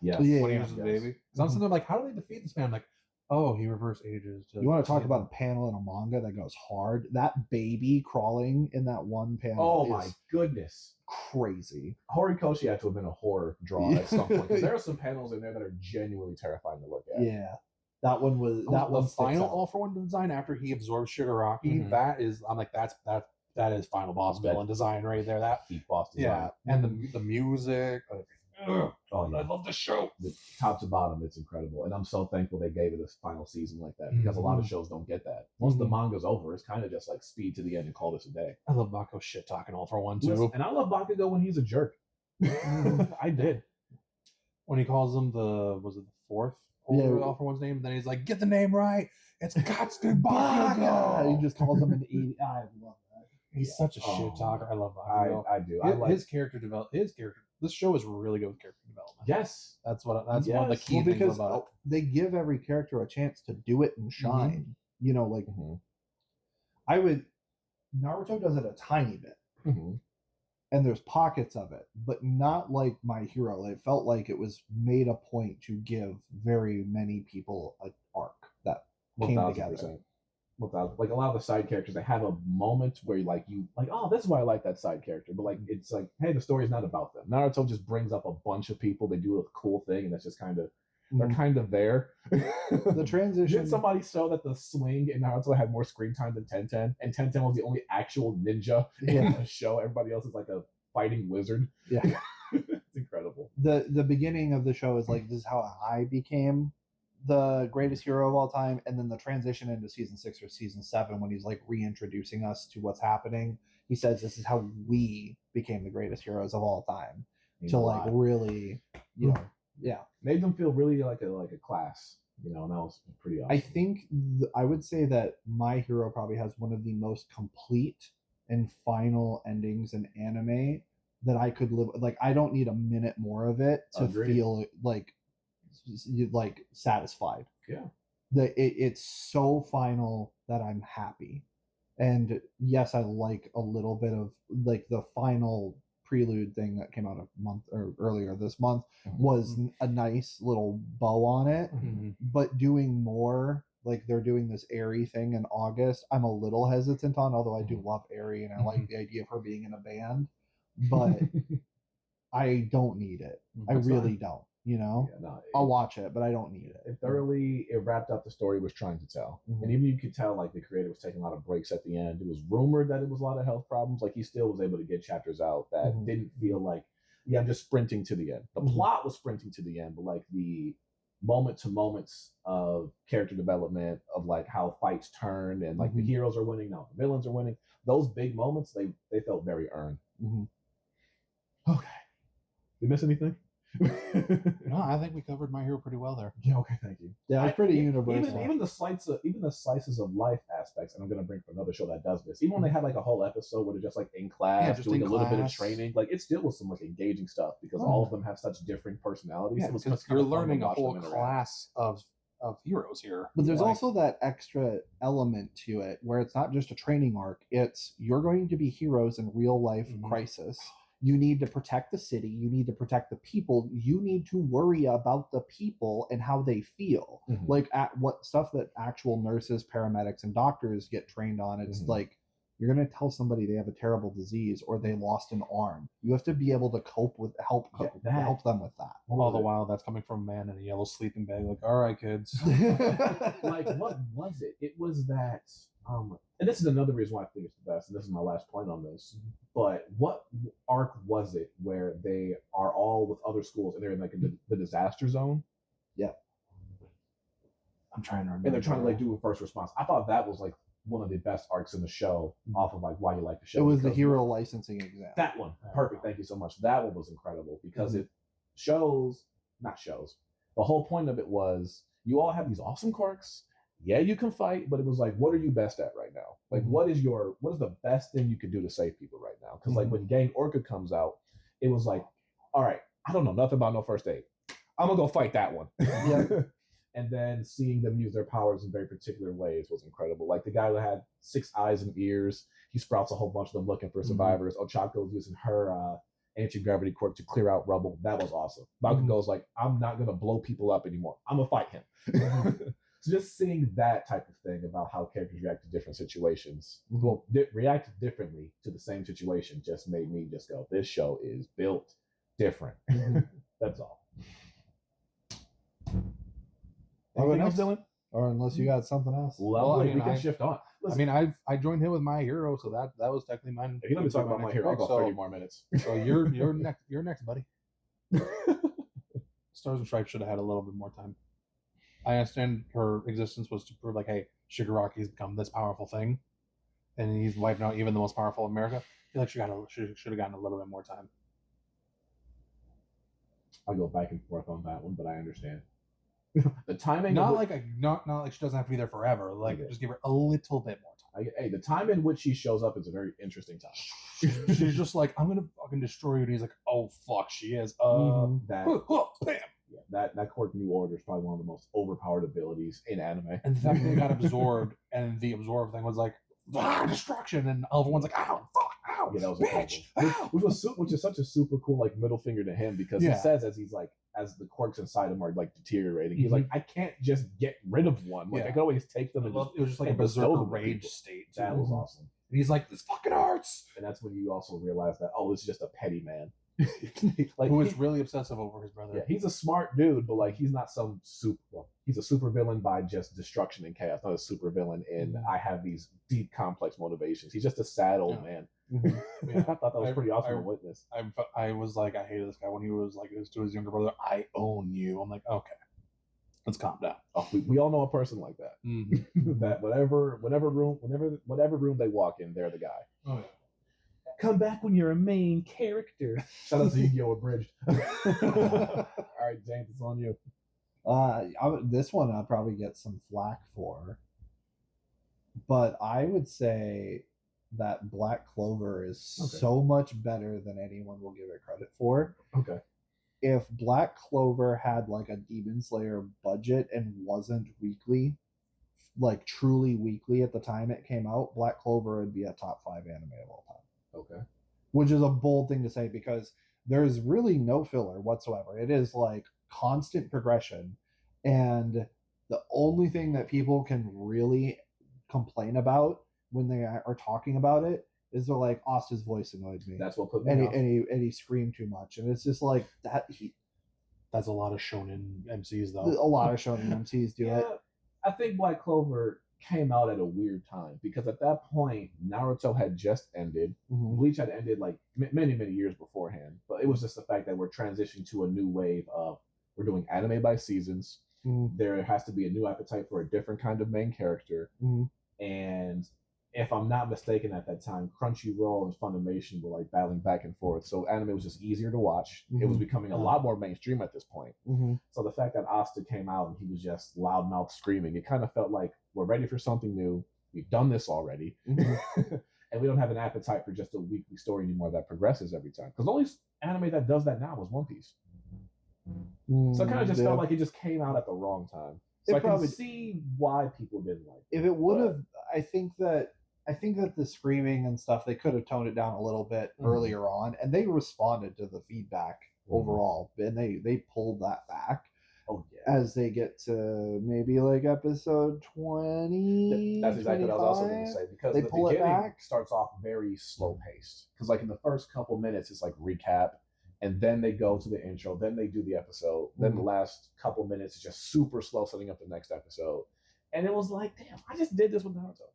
Yes. Yeah, when he yeah, was a baby. Because I'm sitting there like, how do they defeat this man? I'm like, oh, he reverse ages. You want to talk about a panel in a manga that goes hard? That baby crawling in that one panel Oh is my goodness. crazy. Horikoshi had to have been a horror draw at some point. Because there are some panels in there that are genuinely terrifying to look at. Yeah. That one was the final All for One design after he absorbs Shigaraki. That is, I'm like, that is final boss villain design right there. That Deep boss design. yeah, and the music. Oh, yeah. I love the show. Top to bottom, it's incredible. And I'm so thankful they gave it this final season like that because a lot of shows don't get that. Once the manga's over, it's kind of just like speed to the end and call this a day. I love Bakugo shit talking All for One too. Listen, and I love Bakugo when he's a jerk. I did. When he calls him was it the fourth All for One's name? And then he's like, get the name right. It's Katsuki Bakugo. He just calls him an E. I love that. He's such a shit talker. I love Bakugo. I do. His character This show is really good with character development. Yes, that's one of the key things because about it. They give every character a chance to do it and shine. You know, like Naruto does it a tiny bit, and there's pockets of it, but not like My Hero. It felt like it was made a point to give very many people an arc that came together. Like a lot of the side characters, they have a moment where you like, oh, this is why I like that side character. But like, it's like, hey, the story's not about them. Naruto just brings up a bunch of people. They do a cool thing, and that's just kind of they're kind of there. The transition. Did somebody show that the swing in Naruto had more screen time than Tenten, and Tenten was the only actual ninja in the show? Everybody else is like a fighting wizard. Yeah, it's incredible. The beginning of the show is like, this is how I became the greatest hero of all time, and then the transition into season 6 or season 7 when he's like reintroducing us to what's happening, he says this is how we became the greatest heroes of all time. To like really, made them feel really like a class, and that was pretty awesome. I think I would say that My Hero probably has one of the most complete and final endings in anime that I could live like. I don't need a minute more of it to feel like satisfied. It's so final that I'm happy. And yes, I like a little bit of like the final prelude thing that came out a month or earlier this month was a nice little bow on it. But doing more, like they're doing this Aerie thing in August, I'm a little hesitant on, although I do love Aerie and I like the idea of her being in a band, but I don't need it. I really don't. I'll watch it, but I don't need it. It wrapped up the story it was trying to tell. And even you could tell like the creator was taking a lot of breaks at the end. It was rumored that it was a lot of health problems. Like he still was able to get chapters out that didn't feel like, I'm just sprinting to the end. The plot was sprinting to the end, but like the moment to moments of character development of like how fights turned and like the heroes are winning, now the villains are winning. Those big moments, they felt very earned. Okay. Did we miss anything? No, I think we covered My Hero pretty well there. Yeah, okay, thank you. Yeah, it's pretty universal. Even the slices of life aspects, and I'm gonna bring for another show that does this. Even when they had like a whole episode where they're just like in class doing a little bit of training, like it still was some like engaging stuff because all of them have such different personalities. Yeah, because you're learning a whole class of heroes here. But there's also that extra element to it where it's not just a training arc. It's you're going to be heroes in real life crisis. You need to protect the city. You need to protect the people. You need to worry about the people and how they feel. Like at what stuff that actual nurses, paramedics, and doctors get trained on. It's like You're going to tell somebody they have a terrible disease or they lost an arm. You have to be able to help them with that. All the while, that's coming from a man in a yellow sleeping bag. Like, all right, kids. Like, what was it? It was that, and this is another reason why I think it's the best, and this is my last point on this, but what arc was it where they are all with other schools and they're in like the disaster zone? Yep. I'm trying to remember. And they're trying to like do a first response. I thought that was like one of the best arcs in the show, off of like why you like the show. It was the hero licensing exam. That one, perfect. Thank you so much. That one was incredible because it shows, not shows. The whole point of it was you all have these awesome quirks. Yeah, you can fight, but it was like, what are you best at right now? Like, what is the best thing you can do to save people right now? Because like when Gang Orca comes out, it was like, all right, I don't know nothing about no first aid. I'm gonna go fight that one. Yeah. And then seeing them use their powers in very particular ways was incredible. Like the guy who had 6 eyes and ears, he sprouts a whole bunch of them looking for survivors. Ochako's using her anti-gravity quirk to clear out rubble. That was awesome. Bakugo's like, I'm not going to blow people up anymore. I'm going to fight him. So just seeing that type of thing about how characters react to different situations, well, react differently to the same situation just made me just go, this show is built different. That's all. Anything else, Dylan? Or unless you got something else. Well, I mean, we can shift on. Listen, I mean, I joined him with My Hero, so that was technically mine. If you let me talk about My Hero, I'll go 30 more minutes. So you're next. You're next, buddy. Stars and Stripes should have had a little bit more time. I understand her existence was to prove like, hey, Shigaraki's become this powerful thing, and he's wiping out even the most powerful in America. I feel like she should have gotten a little bit more time. I'll go back and forth on that one, but I understand. The timing, not like she doesn't have to be there forever. Like just give her a little bit more time. Hey, the time in which she shows up is a very interesting time. She's just like, I'm gonna fucking destroy you, and he's like, oh fuck, she is. Bam. Yeah, that Quirk New Order is probably one of the most overpowered abilities in anime. And the fact that they got absorbed, and the absorb thing was like destruction, and everyone's like, ow, fuck, ow, yeah, that was bitch, ow. Which is such a super cool like middle finger to him because he says as the quirks inside him are like deteriorating, he's like, I can't just get rid of one. Like I can always take them. And it was just like a berserker rage state. That was awesome. And he's like, this fucking hurts. And that's when you also realize that this is just a petty man. Like who is really obsessive over his brother. Yeah, he's a smart dude, but like he's not some he's a super villain by just destruction and chaos, not a super villain in I have these deep complex motivations. He's just a sad old man. Yeah, I thought that was pretty awesome to witness. I was like, I hated this guy when he was like to his younger brother, I own you. I'm like, okay, let's calm down. Oh, we all know a person like that. That whatever room they walk in, they're the guy. Oh yeah. Come back when you're a main character. Shout out to Yu-Gi-Oh! Abridged. All right, James, it's on you. This one I'll probably get some flack for, but I would say that Black Clover is so much better than anyone will give it credit for. Okay. If Black Clover had like a Demon Slayer budget and wasn't weekly, like truly weekly at the time it came out, Black Clover would be a top 5 anime of all time. Okay. Which is a bold thing to say because there's really no filler whatsoever. It is like constant progression. And the only thing that people can really complain about when they are talking about it is they're like, Asta's voice annoyed me. That's what put me off. And he screamed too much. And it's just like that. That's a lot of shonen MCs though. A lot of shonen MCs do it. I think Black Clover came out at a weird time because at that point Naruto had just ended. Bleach had ended like many years beforehand, but it was just the fact that we're transitioning to a new wave of we're doing anime by seasons. There has to be a new appetite for a different kind of main character. And if I'm not mistaken, at that time Crunchyroll and Funimation were like battling back and forth, so anime was just easier to watch. It was becoming a lot more mainstream at this point. So the fact that Asta came out and he was just loudmouth screaming, it kind of felt like we're ready for something new. We've done this already. And we don't have an appetite for just a weekly story anymore that progresses every time. Because the only anime that does that now is One Piece. So it kind of just felt like it just came out at the wrong time. So I can see why people didn't like it. If it would have, I think that the screaming and stuff, they could have toned it down a little bit earlier on, and they responded to the feedback overall, and they pulled that back. Oh yeah. As they get to maybe like episode 20. That's exactly what I was also going to say, because They the pull it beginning back. starts off very slow paced. Because like in the first couple minutes, it's like recap, and then they go to the intro, then they do the episode, then the last couple minutes is just super slow setting up the next episode. And it was like, damn, I just did this with Naruto.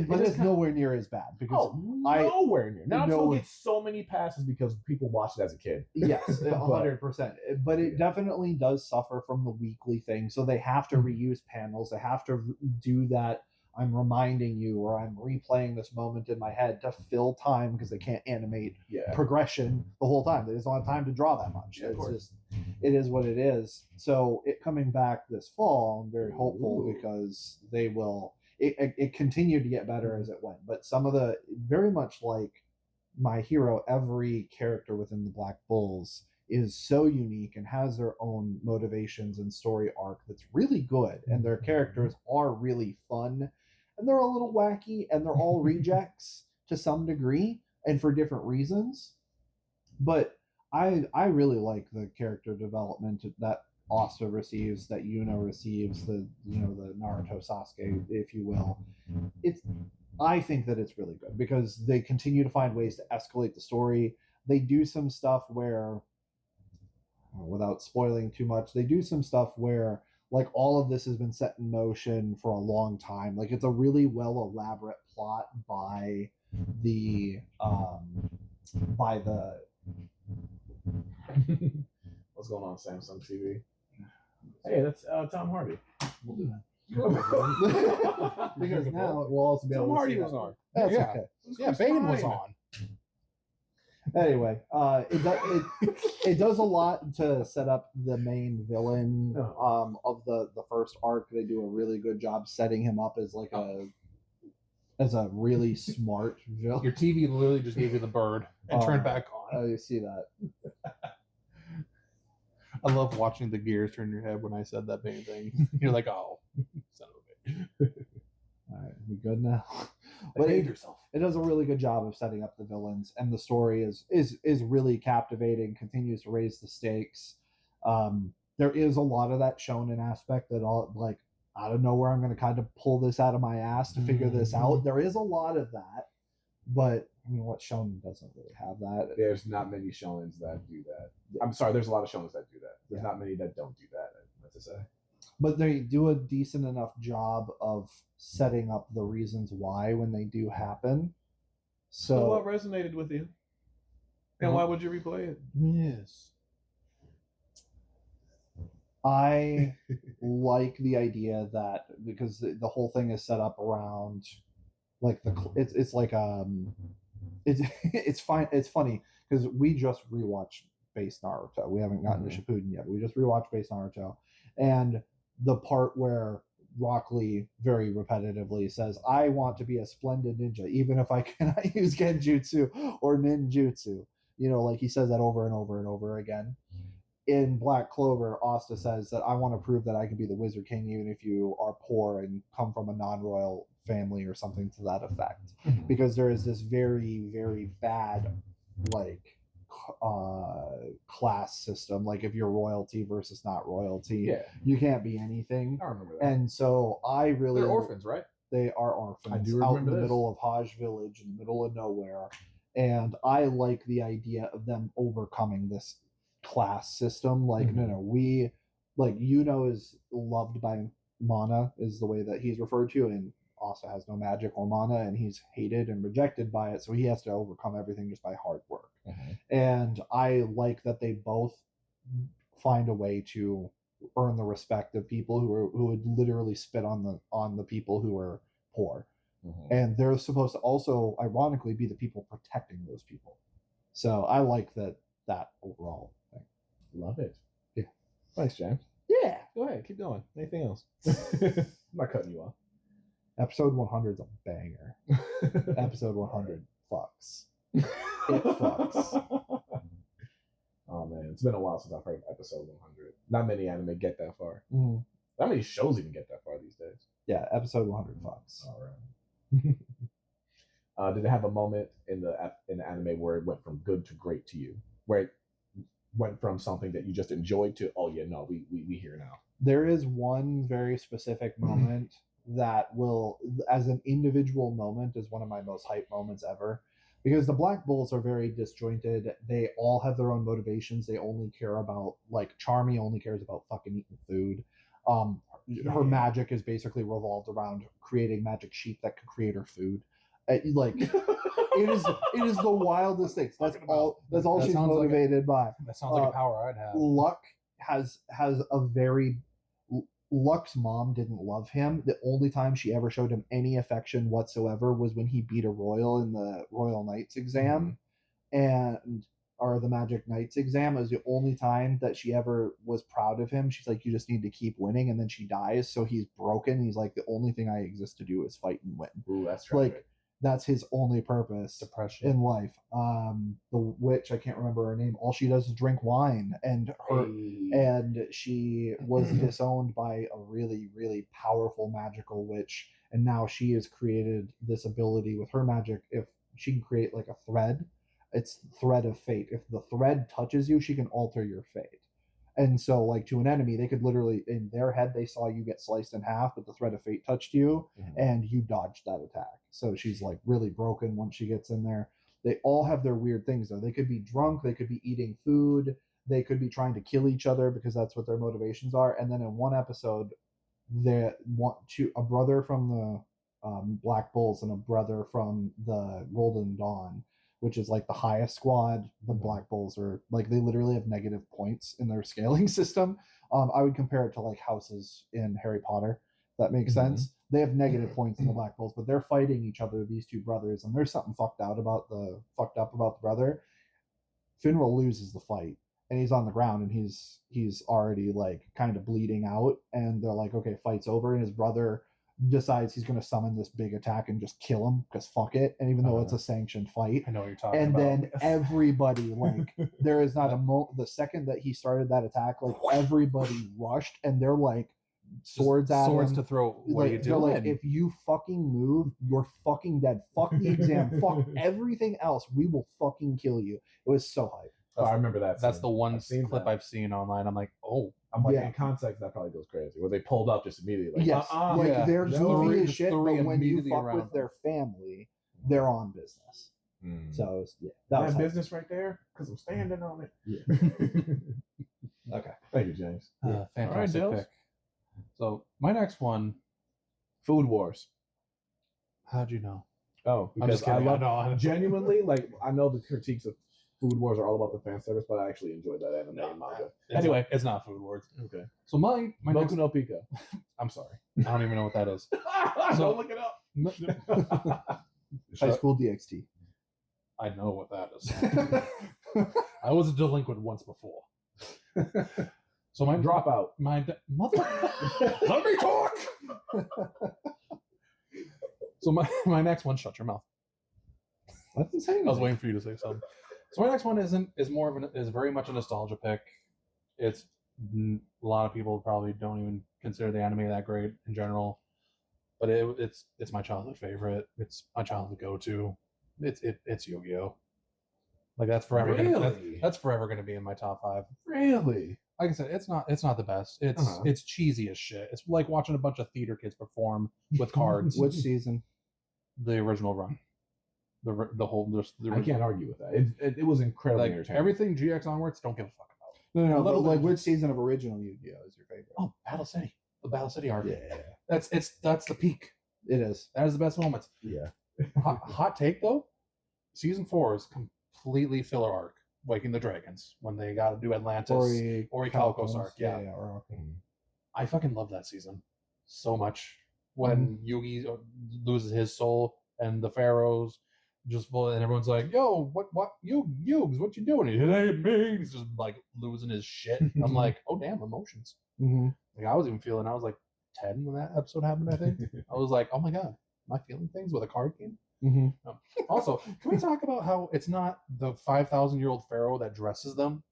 But it's nowhere near as bad because nowhere near. Naruto nowhere. gets so many passes because people watched it as a kid. Yes, 100%. But it definitely does suffer from the weekly thing. So they have to reuse panels. They have to do that. I'm reminding you, or I'm replaying this moment in my head to fill time because they can't animate progression the whole time. They just don't have time to draw that much. It's just, it is what it is. So it coming back this fall, I'm very hopeful because they will. It continued to get better as it went, but some of the very much like My Hero, every character within the Black Bulls is so unique and has their own motivations and story arc that's really good, and their characters are really fun, and they're a little wacky, and they're all rejects to some degree and for different reasons. But I really like the character development that Asta receives, that Yuna receives, the Naruto Sasuke, if you will. I think that it's really good because they continue to find ways to escalate the story. They do some stuff where, without spoiling too much, they do some stuff where like all of this has been set in motion for a long time. Like it's a really well elaborate plot by the What's going on, Samsung TV? Hey, that's Tom Hardy. We'll do that. Because now it will also be able Tom to Hardy see was that. on. That's Yeah. okay. Yeah, Bane was on. Anyway, it does a lot to set up the main villain of the first arc. They do a really good job setting him up as like a really smart villain. Your TV literally just gave you the bird and turned back on. You see that? I love watching the gears turn in your head when I said that Bane thing. You're like, oh, son of a bitch. All right, we good now? Behave yourself. It does a really good job of setting up the villains, and the story is really captivating. Continues to raise the stakes. There is a lot of that shonen aspect that all like I don't know where I'm going to kind of pull this out of my ass to figure this out. There is a lot of that, but I mean, what shonen doesn't really have that? There's not many shonens that do that. I'm sorry, there's a lot of shonens that do that. There's not many that don't do that. What to say? But they do a decent enough job of setting up the reasons why when they do happen. So what resonated with you? And why would you replay it? Yes. I like the idea that because the whole thing is set up around like it's like it's fine. It's funny because we just rewatched Base Naruto. We haven't gotten to Shippuden yet. We just rewatched Base Naruto, and the part where Rock Lee very repetitively says, "I want to be a splendid ninja, even if I cannot use genjutsu or ninjutsu." You know, like he says that over and over and over again. In Black Clover, Asta says that I want to prove that I can be the Wizard King even if you are poor and come from a non-royal family or something to that effect. Because there is this very, very bad like class system. Like if you're royalty versus not royalty, you can't be anything. I remember that. And so I really... They're orphans, right? They are orphans. I do out remember in the this. middle of Hajj village, in the middle of nowhere. And I like the idea of them overcoming this class system. Like we like Yuno is loved by Mana is the way that he's referred to, and also has no magic or mana, and he's hated and rejected by it, so he has to overcome everything just by hard work. And I like that they both find a way to earn the respect of people who would literally spit on the people who are poor. And they're supposed to also ironically be the people protecting those people. So I like that overall thing. Love it. Yeah. Thanks, James. Yeah. Go ahead, keep going. Anything else? I'm not cutting you off. Episode 100 is a banger. Episode 100 fucks. It fucks. Oh man, it's been a while since I've heard episode 100. Not many anime get that far. Mm-hmm. Not many shows even get that far these days. Yeah, episode 100 fucks. All right. Did it have a moment in the anime where it went from good to great to you? Where it went from something that you just enjoyed to, oh yeah, no, we here now. There is one very specific moment that will, as an individual moment, is one of my most hype moments ever. Because the Black Bulls are very disjointed. They all have their own motivations. They only care about, like, Charmy only cares about fucking eating food. Her magic is basically revolved around creating magic sheep that can create her food. Like, it is the wildest thing. That's all she's motivated by. That sounds like a power I'd have. Luck has a very... Luck's mom didn't love him. The only time she ever showed him any affection whatsoever was when he beat a royal in the Royal Knights exam, or the Magic Knights exam. It was the only time that she ever was proud of him. She's like, you just need to keep winning, and then she dies, so he's broken. He's like, the only thing I exist to do is fight and win. Ooh, that's tragic. Like, that's his only purpose Depression. in life. The witch, I can't remember her name. All she does is drink wine, and she was disowned by a really, really powerful magical witch, and now she has created this ability with her magic. If she can create like a thread, it's thread of fate. If the thread touches you, she can alter your fate. And so, like, to an enemy, they could literally, in their head, they saw you get sliced in half, but the thread of fate touched you, and you dodged that attack. So she's, like, really broken once she gets in there. They all have their weird things, though. They could be drunk, they could be eating food, they could be trying to kill each other because that's what their motivations are. And then in one episode, they want to a brother from the Black Bulls and a brother from the Golden Dawn, which is like the highest squad. The Black Bulls are like, they literally have negative points in their scaling system. I would compare it to like houses in Harry Potter. If that makes sense. They have negative points in the Black Bulls, but they're fighting each other, these two brothers, and there's something fucked up about the brother. Finral loses the fight, and he's on the ground, and he's already like kind of bleeding out, and they're like, okay, fight's over, and his brother decides he's going to summon this big attack and just kill him because fuck it. And even though it's a sanctioned fight, I know what you're talking and about. then everybody, like, there is not the second that he started that attack, like, everybody rushed, and they're like, swords to throw. What like, are you they're doing? like, if you fucking move, you're fucking dead. Fuck the exam. Fuck everything else. We will fucking kill you. It was so hype. Oh, I remember that. That's scene. the one I've seen clip that. I've seen online. I'm like, oh, I'm like, Yeah. in context, that probably goes crazy. Where they pulled up just immediately. Like, Yes, like, yeah. they're No, goofy as just shit, but three when you immediately fuck around with their family, they're on business. So yeah, that was that hype. business right there, because I'm standing on it. Yeah. Okay. Thank you, James. fantastic Dills. pick. So my next one. Food Wars. How'd you know? Oh, I'm just because I kidding. love genuinely, like, I know the critiques of Food Wars are all about the fan service, but I actually enjoyed that anime and manga. Anyway, it's not Food Wars. Okay. So my Boku next. no Pico. I'm sorry. I don't even know what that is. Don't look it up. High School DxT. I know what that is. I was a delinquent once before. So my Dropout. Mother. Let me talk. So my next one. Shut your mouth. That's insane. I was waiting for you to say something. So my next one is very much a nostalgia pick. It's a lot of people probably don't even consider the anime that great in general, but it's my childhood favorite. It's my childhood go-to. It's Yu-Gi-Oh. Like, that's forever. Really? That's forever gonna be in my top 5. Really? Like I said, it's not the best. It's cheesy as shit. It's like watching a bunch of theater kids perform with cards. Which season? The original run. The whole. I can't argue with that. It was incredibly Like entertaining. everything GX onwards, don't give a fuck about. No, Little but like, bit. which season of original Yu-Gi-Oh is your favorite? Oh, Battle City. The Battle City arc. Yeah, That's the peak. it is. That is the best moments. Yeah. Hot take though, season 4 is completely filler arc. Waking the Dragons when they got to do Atlantis. Ori Calico's arc. Yeah. I fucking love that season so much. When Yugi loses his soul and the pharaohs just full, and everyone's like, "Yo, what, Yugs, what you doing?" It ain't me. He's just like losing his shit. I'm like, oh damn, emotions. Mm-hmm. Like, I was even feeling. I was like 10 when that episode happened. I think I was like, oh my god, am I feeling things with a card game? Mm-hmm. Also, can we talk about how it's not the 5,000-year-old pharaoh that dresses them?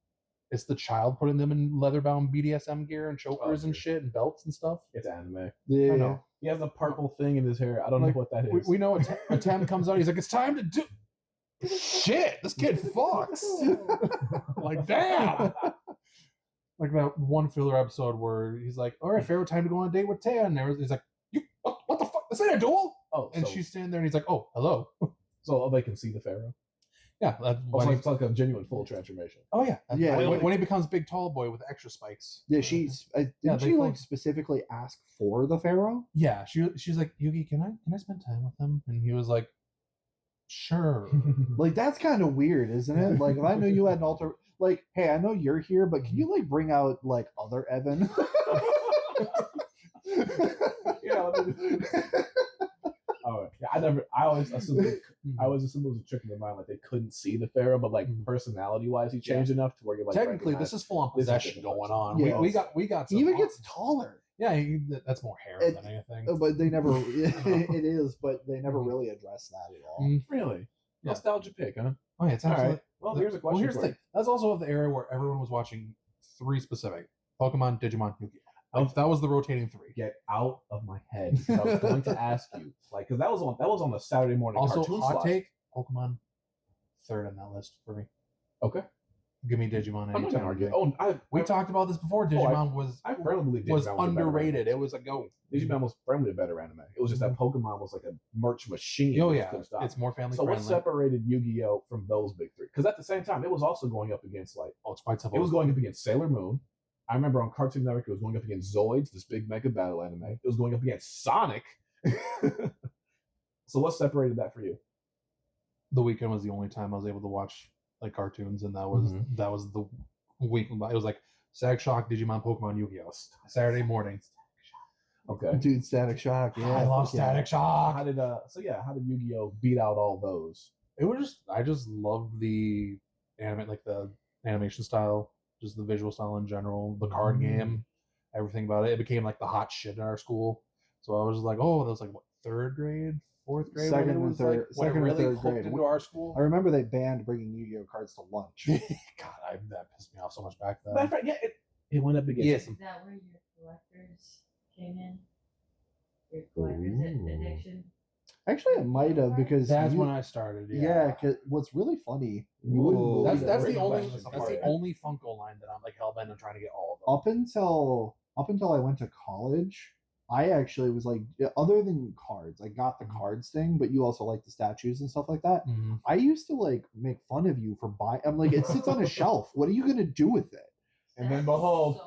It's the child putting them in leather-bound BDSM gear and chokers and shit and belts and stuff. It's anime. Yeah. I know. He has a purple thing in his hair. I don't know what that is. We know a Tem comes out. He's like, it's time to do. Shit, this kid fucks. Like, damn. Like that one filler episode where he's like, all right, Pharaoh, time to go on a date with Taya. And he's like, what I said a duel. Oh, And so, she's standing there, and he's like, "Oh, hello." so they can see the pharaoh. Yeah, that's Oh, it's like a genuine full transformation. oh yeah, Yeah, When he becomes big tall boy with extra spikes. Yeah, she's didn't they she like full- specifically ask for the pharaoh? Yeah, she's like, Yugi, can I spend time with him? And he was like, sure. Like that's kind of weird, isn't it? Like if I knew you had an alter, like, hey, I know you're here, but can you like bring out like other Evan? Yeah. Oh, yeah, I always assumed it was a trick in their mind, like they couldn't see the pharaoh, but like personality wise, he changed enough to where you're like Technically, recognize- this is full on this is possession different going person. on. Yeah. We got He some even gets taller. yeah, that's more hair It- than anything. But they never. It is, but they never really address that at all. Really Yeah. nostalgia pick, huh? Oh yeah, it's All absolutely. right. Well, here's a question. Well, here's the for thing. That's also of the era where everyone was watching 3 specific: Pokemon, Digimon, Yu-Gi-Oh. Like, that was the rotating 3. Get out of my head. I was going to ask you, like, because that was on the Saturday morning Also, cartoon hot slot. take: Pokemon, 3rd on that list for me. Okay, Give me Digimon I'm not anytime. gonna argue. Oh, We talked about this before. Digimon was I firmly believe was Digimon was a better underrated. It was like, oh, anime. Digimon was firmly a better anime. It was just that Pokemon was like a merch machine. oh that yeah, just couldn't stop. it's more family So what friendly. separated Yu-Gi-Oh from those big three? Because at the same time, it was also going up against like Oh, it's quite simple. it was going up against Sailor Moon. I remember on Cartoon Network, it was going up against Zoids, this big mega battle anime. It was going up against Sonic. So what separated that for you? The weekend was the only time I was able to watch like cartoons, and that was the week. It was like Static Shock, Digimon, Pokemon, Yu-Gi-Oh. Saturday morning. Okay. Dude, Static Shock. Yeah, I love yeah. Static Shock. How did Yu-Gi-Oh beat out all those? It was I just loved the the animation style, just the visual style in general, the card game, everything about it. It became like the hot shit in our school. So I was like, oh, that was like what, 3rd grade, 4th grade, Second when it and was third- like when it second or really third hooked grade. into our school. I remember they banned bringing Yu-Gi-Oh cards to lunch. God, that pissed me off so much back then. Matter of fact, yeah, it went up against. Yes. Is that where your collectors came in? Your collector's addiction? Actually, it might have because That's you- when I started. Yeah, 'cause what's really funny, you wouldn't Ooh. believe That's it. the only That's that's the only Funko line that I'm like hellbent on trying to get all of them. Up until I went to college, I actually was like, other than cards, I got the cards thing, but you also like the statues and stuff like that. Mm-hmm. I used to like make fun of you for buying. I'm like, it sits on a shelf. What are you gonna do with it? And then behold,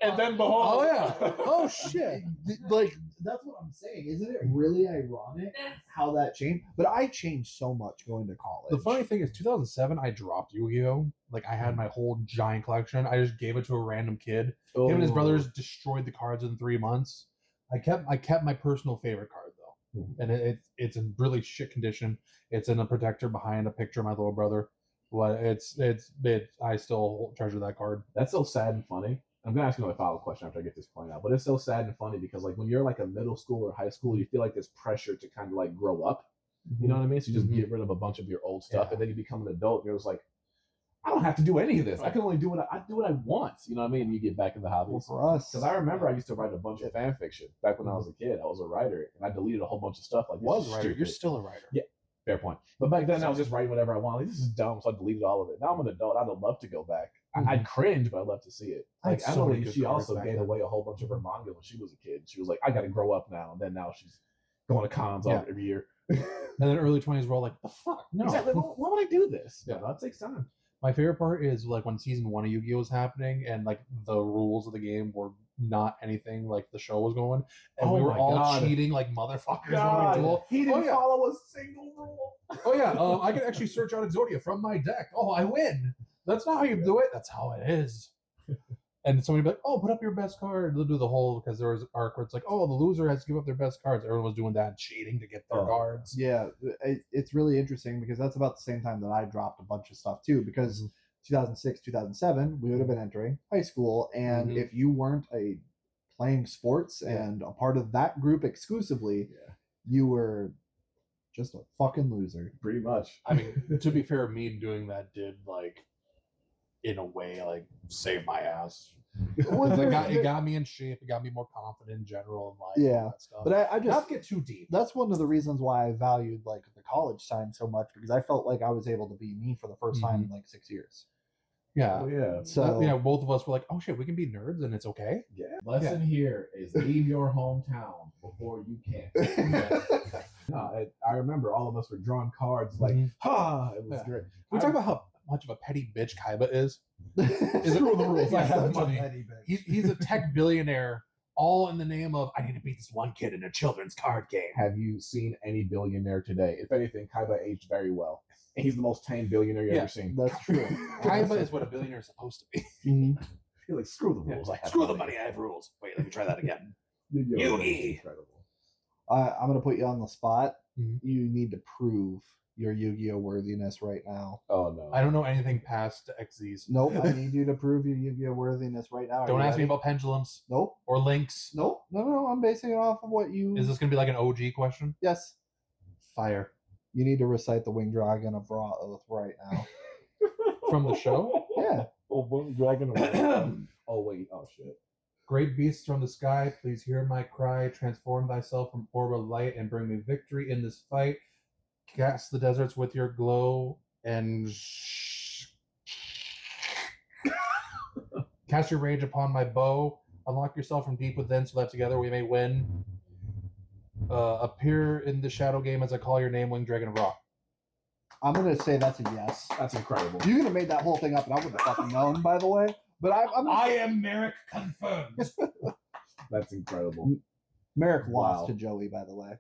and then behold. Oh yeah. Oh shit. Like that's what I'm saying. Isn't it really ironic how that changed? But I changed so much going to college. The funny thing is, 2007, I dropped Yu-Gi-Oh. Like I had my whole giant collection. I just gave it to a random kid. Him and his brothers destroyed the cards in 3 months. I kept my personal favorite card though, and it's in really shit condition. It's in a protector behind a picture of my little brother. But I still treasure that card. That's so sad and funny. I'm gonna ask you another follow-up question after I get this point out. But it's so sad and funny because like when you're like a middle school or high school, you feel like this pressure to kind of like grow up. You know what I mean? So you just get rid of a bunch of your old stuff, and then you become an adult. And you're just like, I don't have to do any of this. I can only do what I want. You know what I mean? And you get back in the hobby. Well, for us, Because I remember I used to write a bunch of fan fiction back when I was a kid. I was a writer, and I deleted a whole bunch of stuff. Like this is stupid. You're still a writer. Yeah. Fair point. But back then, I was just writing whatever I wanted. Like, this is dumb, so I deleted all of it. Now I'm an adult. I'd love to go back. I'd cringe, but I'd love to see it. Like, I had so many Emily, good she cards also back gave then. away a whole bunch of her manga when she was a kid. She was like, I got to grow up now. And then now she's going to cons every year. And then early 20s, we're all like, the fuck? No. Exactly. Why would I do this? Yeah. That takes time. My favorite part is like when season 1 of Yu-Gi-Oh was happening and like the rules of the game were not anything like the show was going, and Oh we were my all God. cheating like motherfuckers when we duel. He didn't Oh, yeah. follow a single rule. Oh yeah, I can actually search out Exodia from my deck. Oh, I win. That's not how you do it. That's how it is. And somebody be like, "Oh, put up your best card." They'll do the whole because there was an arc where it's like, "Oh, the loser has to give up their best cards." Everyone was doing that, cheating to get their Oh. cards. yeah, it's really interesting because that's about the same time that I dropped a bunch of stuff too. Because 2006, 2007, we would have been entering high school, and Mhm. if you weren't playing sports and a part of that group exclusively, you were just a fucking loser. Pretty much. I mean, to be fair, me doing that did like, in a way, like save my ass. Well, It got me in shape. It got me more confident in general in life. Yeah, all that stuff. But I just not get too deep. that's one of the reasons why I valued like the college time so much because I felt like I was able to be me for the first time in like 6 years. Yeah. Oh, yeah. So you know, both of us were like, oh shit, we can be nerds and it's okay. Yeah. Lesson here is leave your hometown before you can. I remember all of us were drawing cards like, ha! It was great. We talk about how much of a petty bitch Kaiba is. Screw the rules. I Yeah, have such a money. petty bitch. He's a tech billionaire, all in the name of I need to beat this one kid in a children's card game. Have you seen any billionaire today? If anything, Kaiba aged very well. And he's the most tame billionaire you've ever seen. That's true. Kaiba is what a billionaire is supposed to be. Mhm. He's like, screw the rules. I have Screw the money, I have rules. Wait, let me try that again. Yugi. Incredible. I'm going to put you on the spot. Mhm. You need to prove your Yu-Gi-Oh worthiness right now. Oh, no. I don't know anything past XZs. Nope, I need you to prove your Yu-Gi-Oh worthiness right now. Are Don't you ask me ready? about pendulums Nope, or links. nope, no. I'm basing it off of what you. Is this going to be like an OG question? Yes. Fire. You need to recite the Winged Dragon of Ra right now. From the show? Yeah. Oh, Dragon. Oh, wait. Oh, shit. Great beasts from the sky, please hear my cry. Transform thyself from orb of light and bring me victory in this fight. Cast the deserts with your glow and cast your rage upon my bow. Unlock yourself from deep within so that together we may win. Appear in the shadow game as I call your name, Winged Dragon of Ra. I'm going to say that's a yes. That's incredible. You could have made that whole thing up and I wouldn't have fucking known, by the way. But I'm I am Merrick confirmed. That's incredible. Merrick lost Wow. to Joey, by the way.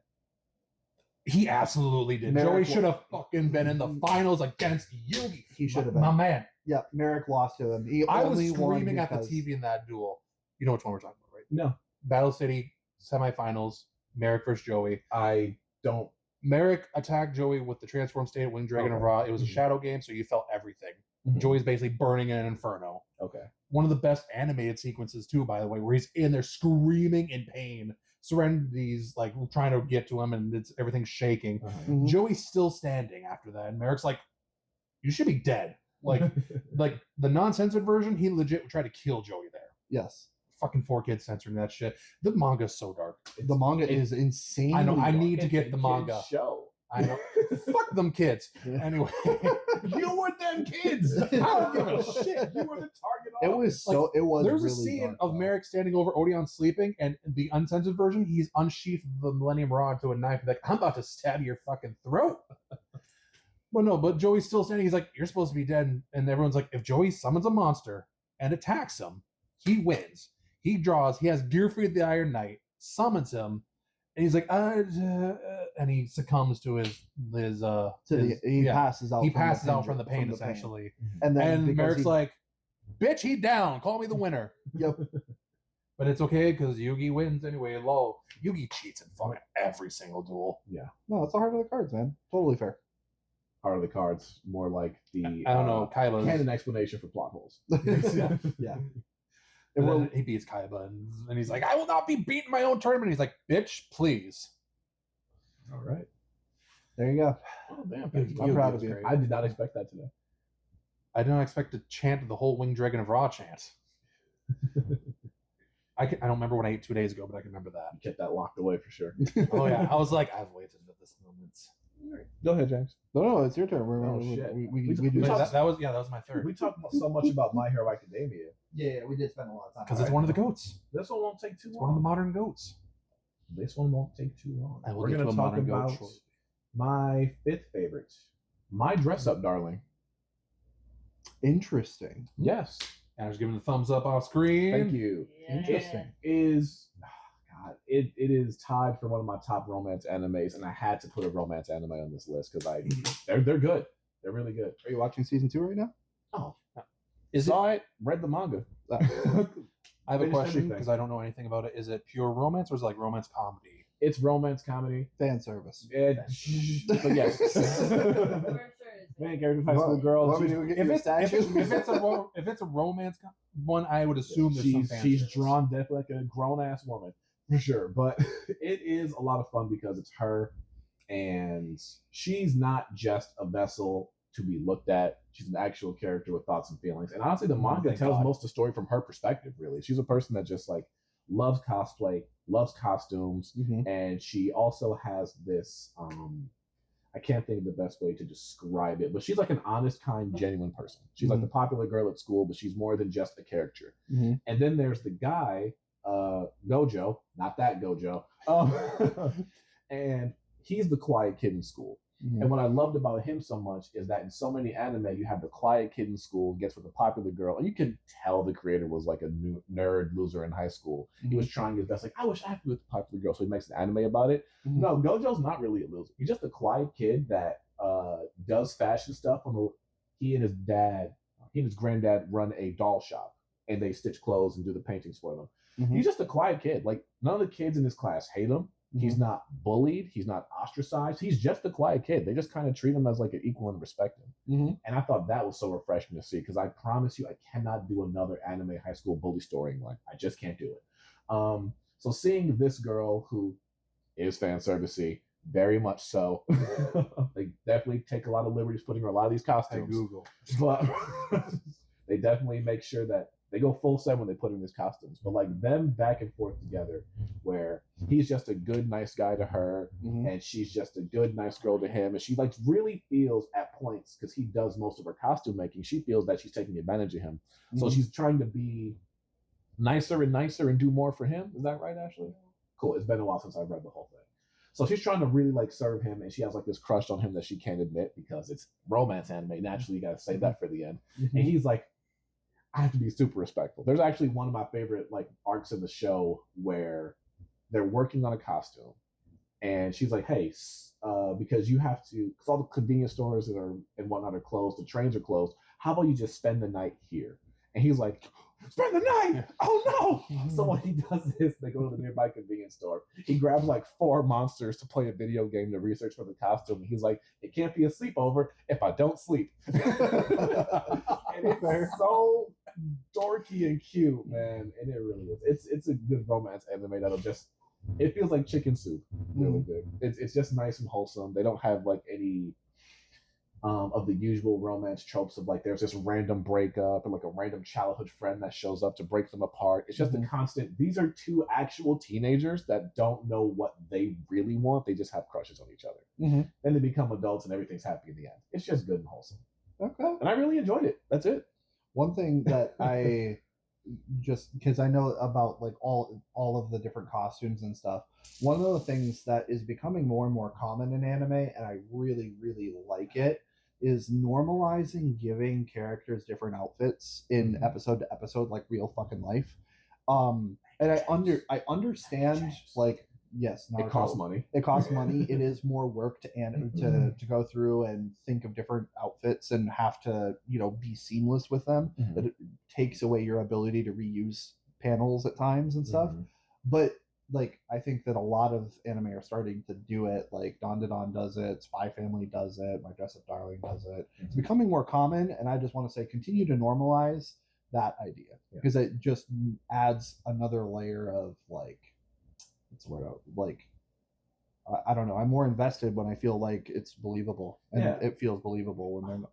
He absolutely did. Merrick Joey should have fucking been in the finals against Yugi. He should have My been. man. Yeah, Merrick lost to him. He I was only won screaming at the because- TV in that duel. You know which one we're talking about, right? No, Battle City semifinals. Merrick versus Joey. I don't. Merrick attacked Joey with the transform state Winged Dragon of Okay. Ra. It was a Mhm. shadow game, so you felt everything. Mhm. Joey's basically burning in an inferno. Okay. One of the best animated sequences too, by the way, where he's in there screaming in pain. Serenity's like trying to get to him, and it's everything's shaking. Mhm. Joey's still standing after that, and Merrick's like, "You should be dead." Like, like the non-censored version, he legit tried to kill Joey there. Yes. Fucking 4Kids censoring that shit. The manga's so dark. The manga is insane. I know. I need to It's get a the kid's manga. show. I know. Fuck them kids. Yeah. Anyway, You were them kids. I don't give a shit. You were the target. It was so. It was. there's really a scene dark, of though. Merrick standing over Odeon sleeping, and the uncensored version, he's unsheathed the Millennium Rod to a knife. Like, I'm about to stab your fucking throat. But Joey's still standing. He's like, you're supposed to be dead. And everyone's like, if Joey summons a monster and attacks him, he wins. He draws. He has Gearfried the Iron Knight, summons him, and he's like, and he succumbs to He passes out. He from passes the out from the pain, essentially. And then And because Merrick's he- like, bitch, he down. Call me the winner. Yep. But it's okay because Yugi wins anyway. Lol. Yugi cheats in fucking every single duel. No, it's the heart of the cards, man. Totally fair. Heart of the cards, more like the I don't know. Kaiba's. canon explanation for plot holes. Yeah. Yeah. And Well- then he beats Kaiba, and he's like, I will not be beaten my own tournament. He's like, bitch, please. All right. There you go. Oh damn! Yugi I'm proud was of you. great. I did not expect that today. I didn't expect to chant the whole Winged Dragon of Ra chant. I don't remember what I ate 2 days ago, but I can remember that. You kept that locked away for sure. Oh yeah, I was like, I've waited for this moment. Go ahead, James. No, it's your turn. Oh, shit. We We do But this. that was my third We talked so much about My Hero Academia. Yeah, we did spend a lot of time. because it's one of the goats. This one won't take too It's one of the long. modern goats. This one won't take too long. I will We're get gonna to a talk modern goat about shortly. my fifth favorite, My Dress Up Darling. Interesting. Yes. And I was giving the thumbs up off screen. Thank you. Interesting. It is tied for one of my top romance animes, and I had to put a romance anime on this list because they're good. They're really good. Are you watching season 2 right now? Oh, Is it? saw it, read the manga. I have a Finished question everything. because I don't know anything about it. Is it pure romance or is it like romance comedy? It's romance comedy. Fan service. But yes. Main character, high school girl. Want me to get you a statue? If it's a romance one, I would assume there's some fan she's service. drawn definitely like a grown ass woman for sure. But it is a lot of fun because it's her, and she's not just a vessel to be looked at. She's an actual character with thoughts and feelings. And honestly, the manga Thank tells God. most of the story from her perspective. Really, she's a person that just like loves cosplay, loves costumes, Mhm. and she also has this I can't think of the best way to describe it, but she's like an honest, kind, genuine person. She's like the popular girl at school, but she's more than just a character. And then there's the guy, Gojo, not that Gojo, and he's the quiet kid in school. And what I loved about him so much is that in so many anime, you have the quiet kid in school gets with the popular girl, and you can tell the creator was like a new nerd loser in high school. He was trying his best, like, I wish I could be with the popular girl, so he makes an anime about it. No, Gojo's not really a loser. He's just a quiet kid that does fashion stuff. He and his granddad run a doll shop, and they stitch clothes and do the paintings for them. He's just a quiet kid. Like, none of the kids in his class hate him. He's not bullied. He's not ostracized. He's just a quiet kid. They just kind of treat him as like an equal and respect him. And I thought that was so refreshing to see, because I promise you, I cannot do another anime high school bully story in life. I just can't do it. So seeing this girl who is fan servicey, very much so. They definitely take a lot of liberties putting her in a lot of these costumes. Google. But they definitely make sure that they go full send when they put in these costumes. But like them back and forth together, where he's just a good, nice guy to her, and she's just a good, nice girl to him. And she like really feels at points, because he does most of her costume making, she feels that she's taking advantage of him. So she's trying to be nicer and nicer and do more for him. Is that right, Ashley? Cool. It's been a while since I've read the whole thing. So she's trying to really like serve him, and she has like this crush on him that she can't admit because it's romance anime. Naturally, you gotta save that for the end. And he's like, I have to be super respectful. There's actually one of my favorite like arcs in the show where they're working on a costume, and she's like, hey, because you have to, because all the convenience stores that are and whatnot are closed, the trains are closed, how about you just spend the night here? And he's like, spend the night? Oh no! So what he does is they go to the nearby convenience store. He grabs like 4 monsters to play a video game to research for the costume. And he's like, it can't be a sleepover if I don't sleep. And it's so dorky and cute, man. And it really is. It's a good romance anime that'll just, it feels like chicken soup. Really good. It's just nice and wholesome. They don't have like any of the usual romance tropes of like there's this random breakup or like a random childhood friend that shows up to break them apart. It's just a constant, these are 2 actual teenagers that don't know what they really want. They just have crushes on each other. Then they become adults and everything's happy in the end. It's just good and wholesome. Okay. And I really enjoyed it. That's it. One thing that I just, because I know about like all of the different costumes and stuff, one of the things that is becoming more and more common in anime, and I really, really like it, is normalizing giving characters different outfits in episode to episode, like real fucking life. And I understand, like, yes, it costs money. It costs money. It is more work to go through and think of different outfits and have to, you know, be seamless with them. That it takes away your ability to reuse panels at times and stuff. But like, I think that a lot of anime are starting to do it. Like Don does it, Spy Family does it, My Dress Up Darling does it. It's becoming more common, and I just want to say continue to normalize that idea, because it just adds another layer of like, what's the word, like, I don't know, I'm more invested when I feel like it's believable, and it feels believable when they're not.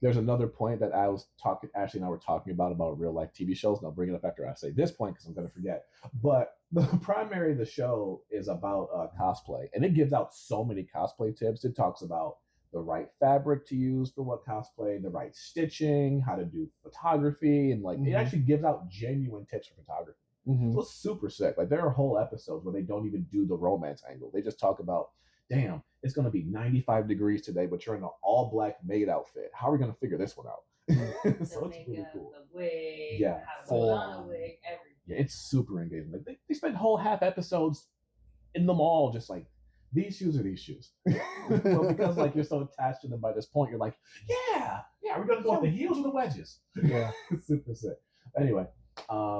There's another point that Ashley and I were talking about real life TV shows, and I'll bring it up after I say this point because I'm going to forget. But the primary of the show is about cosplay, and it gives out so many cosplay tips. It talks about the right fabric to use for what cosplay, the right stitching, how to do photography, and like it actually gives out genuine tips for photography. So it's super sick. Like there are whole episodes where they don't even do the romance angle. They just talk about, damn, it's going to be 95 degrees today, but you're in an all black maid outfit. How are we going to figure this one out? So it's really cool. The wig, Yeah, how to put on a wig, everything. Yeah, it's super engaging. Like they spend whole half episodes in the mall just like, these shoes are these shoes. Well, because like you're so attached to them by this point, you're like, yeah, we're going to go with the heels or the wedges. Yeah, it's super sick. Anyway,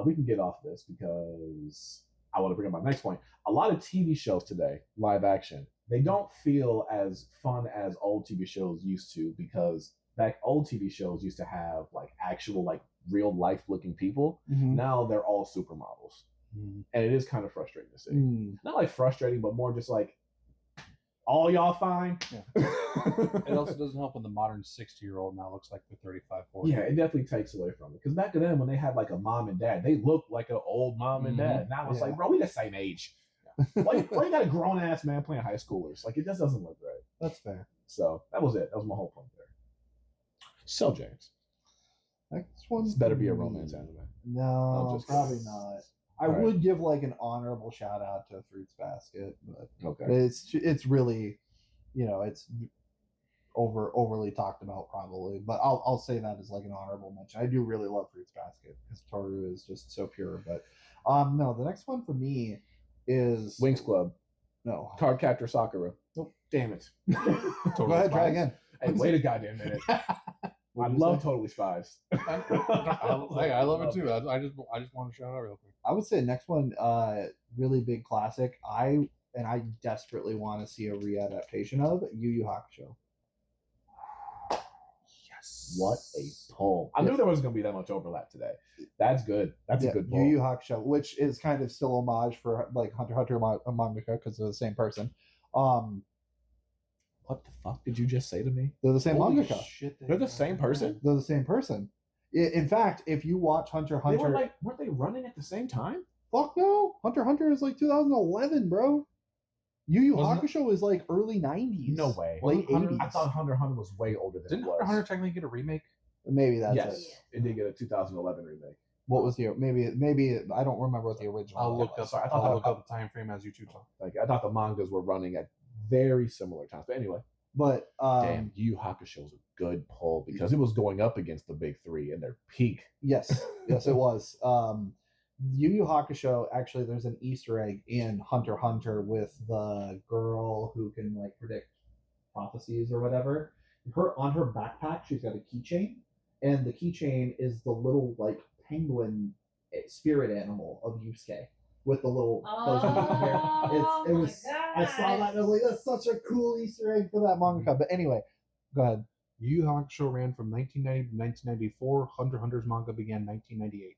we can get off this because I want to bring up my next point. A lot of TV shows today, live action, they don't feel as fun as old TV shows used to, because back old TV shows used to have like actual like real life looking people. Now they're all supermodels. And it is kind of frustrating to see. Not like frustrating, but more just like, all y'all fine? It also doesn't help when the modern 60-year-old now looks like they're 35, 40. Yeah, it definitely takes away from it. Because back then, when they had like a mom and dad, they looked like an old mom and dad. Now it's like, bro, we the same age. Why you got a grown ass man playing high schoolers? Like, it just doesn't look right. That's fair. So that was it. That was my whole point there. So James, Next one. this better be a romance anime. No, just probably kidding. not. I All right. would give like an honorable shout out to Fruits Basket, but Okay. it's really, it's overly talked about probably, but I'll say that as like an honorable mention. I do really love Fruits Basket because Toru is just so pure. But no, the next one for me is Wings Club. No. Card Captor Sakura. Oh, damn it. Go ahead, try again. Hey, wait a goddamn minute. I love Totally Spies. I love it too. I just want to shout out real quick. I would say next one, really big classic. I desperately want to see a readaptation of Yu Yu Hakusho. Yes. What a pull. I knew there was going to be that much overlap today. That's good. That's a good pull. Yu Yu Hakusho, which is kind of still homage for like Hunter x Hunter mangaka because they're the same person. What the fuck did you just say to me? They're the same Holy mangaka. shit, They're the same person? They're the same person. In fact, if you watch Hunter x Hunter, weren't they running at the same time? fuck no, Hunter x Hunter is like 2011, bro. Yu Yu Hakusho is like early 90s. No way. Late 80s. I thought Hunter x Hunter was way older than Didn't it was. Hunter x Hunter technically get a remake? Maybe that's Yes, it. it did get a 2011 remake. What was the maybe I don't remember what the original. I'll one look was. up. I'll look up the time frame as you two talk. Like I thought the mangas were running at very similar times. But anyway, But damn, Yu Yu Hakusho is a good pull because it was going up against the big three in their peak. yes, it was. Yu Yu Hakusho, actually, there's an Easter egg in Hunter x Hunter with the girl who can like predict prophecies or whatever. On her backpack, she's got a keychain, and the keychain is the little like penguin spirit animal of Yusuke with the little. It was. I saw that and I was like, that's such a cool Easter egg for that manga. But anyway, go ahead. Yu Yu Hakusho ran from 1990 to 1994. Hunter x Hunter's manga began 1998.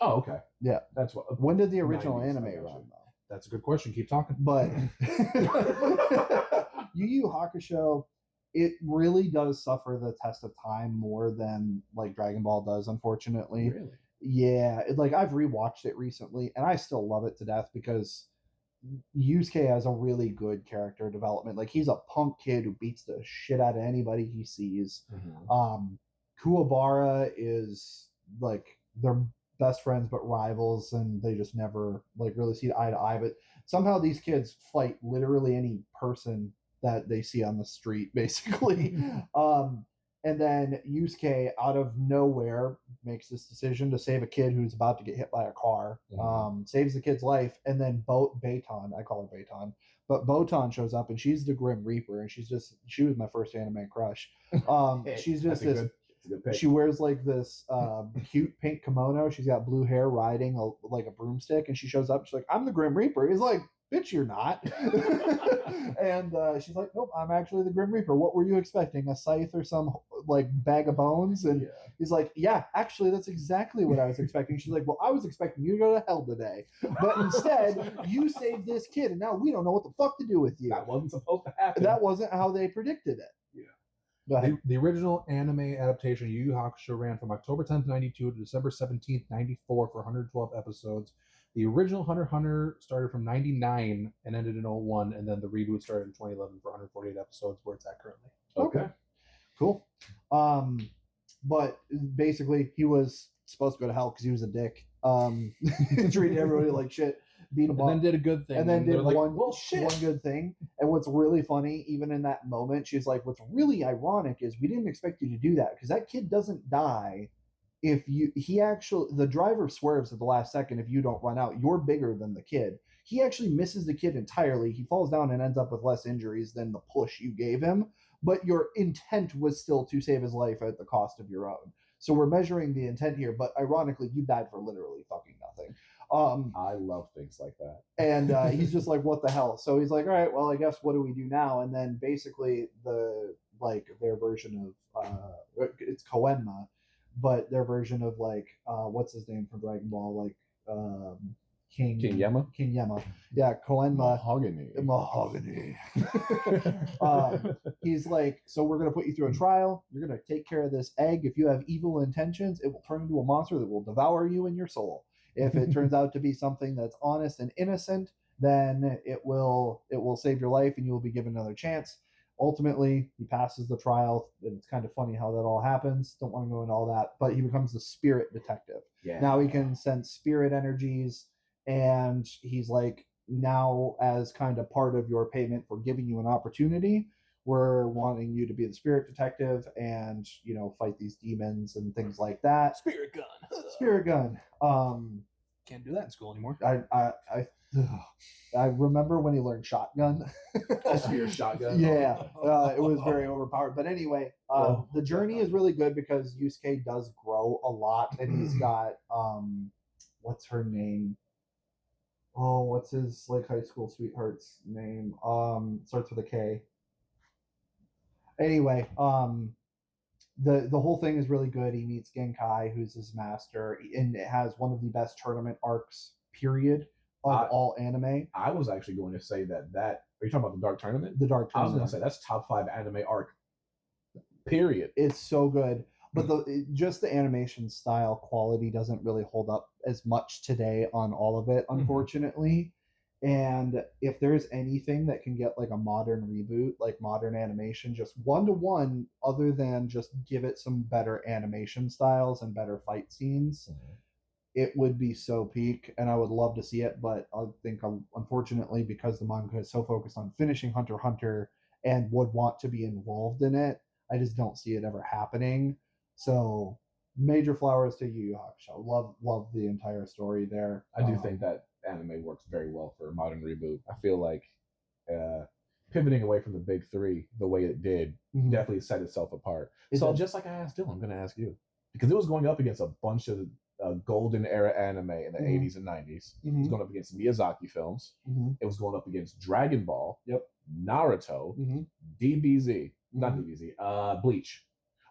Oh, okay. Yeah, That's what. when did the original 90s, anime I got run you. though? That's a good question. Keep talking. But Yu Yu Hakusho, it really does suffer the test of time more than like Dragon Ball does, unfortunately. Really? Yeah, like I've rewatched it recently, and I still love it to death because Yusuke has a really good character development. Like he's a punk kid who beats the shit out of anybody he sees. Mm-hmm. Kuwabara is like they're best friends but rivals, and they just never like really see eye to eye. But somehow these kids fight literally any person that they see on the street, basically. And then Yusuke, out of nowhere, makes this decision to save a kid who's about to get hit by a car. Saves the kid's life, and then Baton, I call her Baton, but Botan shows up, and she's the Grim Reaper, and she was my first anime crush. She's just this. She wears like this cute pink kimono. She's got blue hair, riding like a broomstick, and she shows up. She's like, "I'm the Grim Reaper." He's like, "Bitch, you're not." And she's like, "Nope, I'm actually the Grim Reaper. What were you expecting? A scythe or some like bag of bones?" And he's like, "Yeah, actually, that's exactly what I was expecting." She's like, "Well, I was expecting you to go to hell today, but instead, you saved this kid, and now we don't know what the fuck to do with you." That wasn't supposed to happen. That wasn't how they predicted it. The original anime adaptation Yu Yu Hakusho ran from October 10th, 92 to December 17th, 94 for 112 episodes. The original Hunter x Hunter started from 99 and ended in 01, and then the reboot started in 2011 for 148 episodes, where it's at currently. Okay. Cool. But basically, he was supposed to go to hell because he was a dick. Treated everybody like shit. Beat him up. And then did a good thing. And then did like, one good thing. And what's really funny, even in that moment, she's like, what's really ironic is we didn't expect you to do that because that kid doesn't die if the driver swerves at the last second if you don't run out. You're bigger than the kid. He actually misses the kid entirely. He falls down and ends up with less injuries than the push you gave him. But your intent was still to save his life at the cost of your own. So we're measuring the intent here, but ironically, you died for literally fucking nothing. I love things like that. And he's just like, what the hell? So he's like, all right, well, I guess what do we do now? And then basically their version of it's Koenma, but their version of like what's his name from Dragon Ball, like King Yema. Yeah, Koenma. Mahogany. He's like, so we're gonna put you through a trial. You're gonna take care of this egg. If you have evil intentions, it will turn into a monster that will devour you and your soul. If it turns out to be something that's honest and innocent, then it will save your life and you will be given another chance. Ultimately, he passes the trial, and it's kind of funny how that all happens. Don't want to go into all that, but he becomes the spirit detective. Yeah. Now he can sense spirit energies, and he's like, now as kind of part of your payment for giving you an opportunity, we're wanting you to be the spirit detective and, you know, fight these demons and things like that. Spirit gun. Spirit gun. Can't do that in school anymore. I remember when he learned shotgun. Spirit shotgun. Yeah, it was very overpowered. But anyway, the journey is really good because Yusuke does grow a lot, and he's got what's her name? Oh, what's his like high school sweetheart's name? Starts with a K. Anyway, the whole thing is really good. He meets Genkai, who's his master, and it has one of the best tournament arcs, period, of all anime. I was actually going to say that. Are you talking about the Dark Tournament? The Dark I was Tournament. going to say that's top 5 anime arc, period. It's so good. But just the animation style quality doesn't really hold up as much today on all of it, unfortunately. And if there's anything that can get like a modern reboot, like modern animation, just 1-to-1, other than just give it some better animation styles and better fight scenes, it would be so peak, and I would love to see it. But I think, unfortunately, because the manga is so focused on finishing Hunter x Hunter and would want to be involved in it, I just don't see it ever happening. So major flowers to Yu Yu Hakusho. Love the entire story there. I do think that anime works very well for a modern reboot. I feel like pivoting away from the big 3 the way it did definitely set itself apart. Just like I asked Dillon, I'm going to ask you, because it was going up against a bunch of golden era anime in the 80s and 90s. It was going up against Miyazaki films. It was going up against Dragon Ball. Yep. Naruto. DBZ. Not DBZ. Bleach.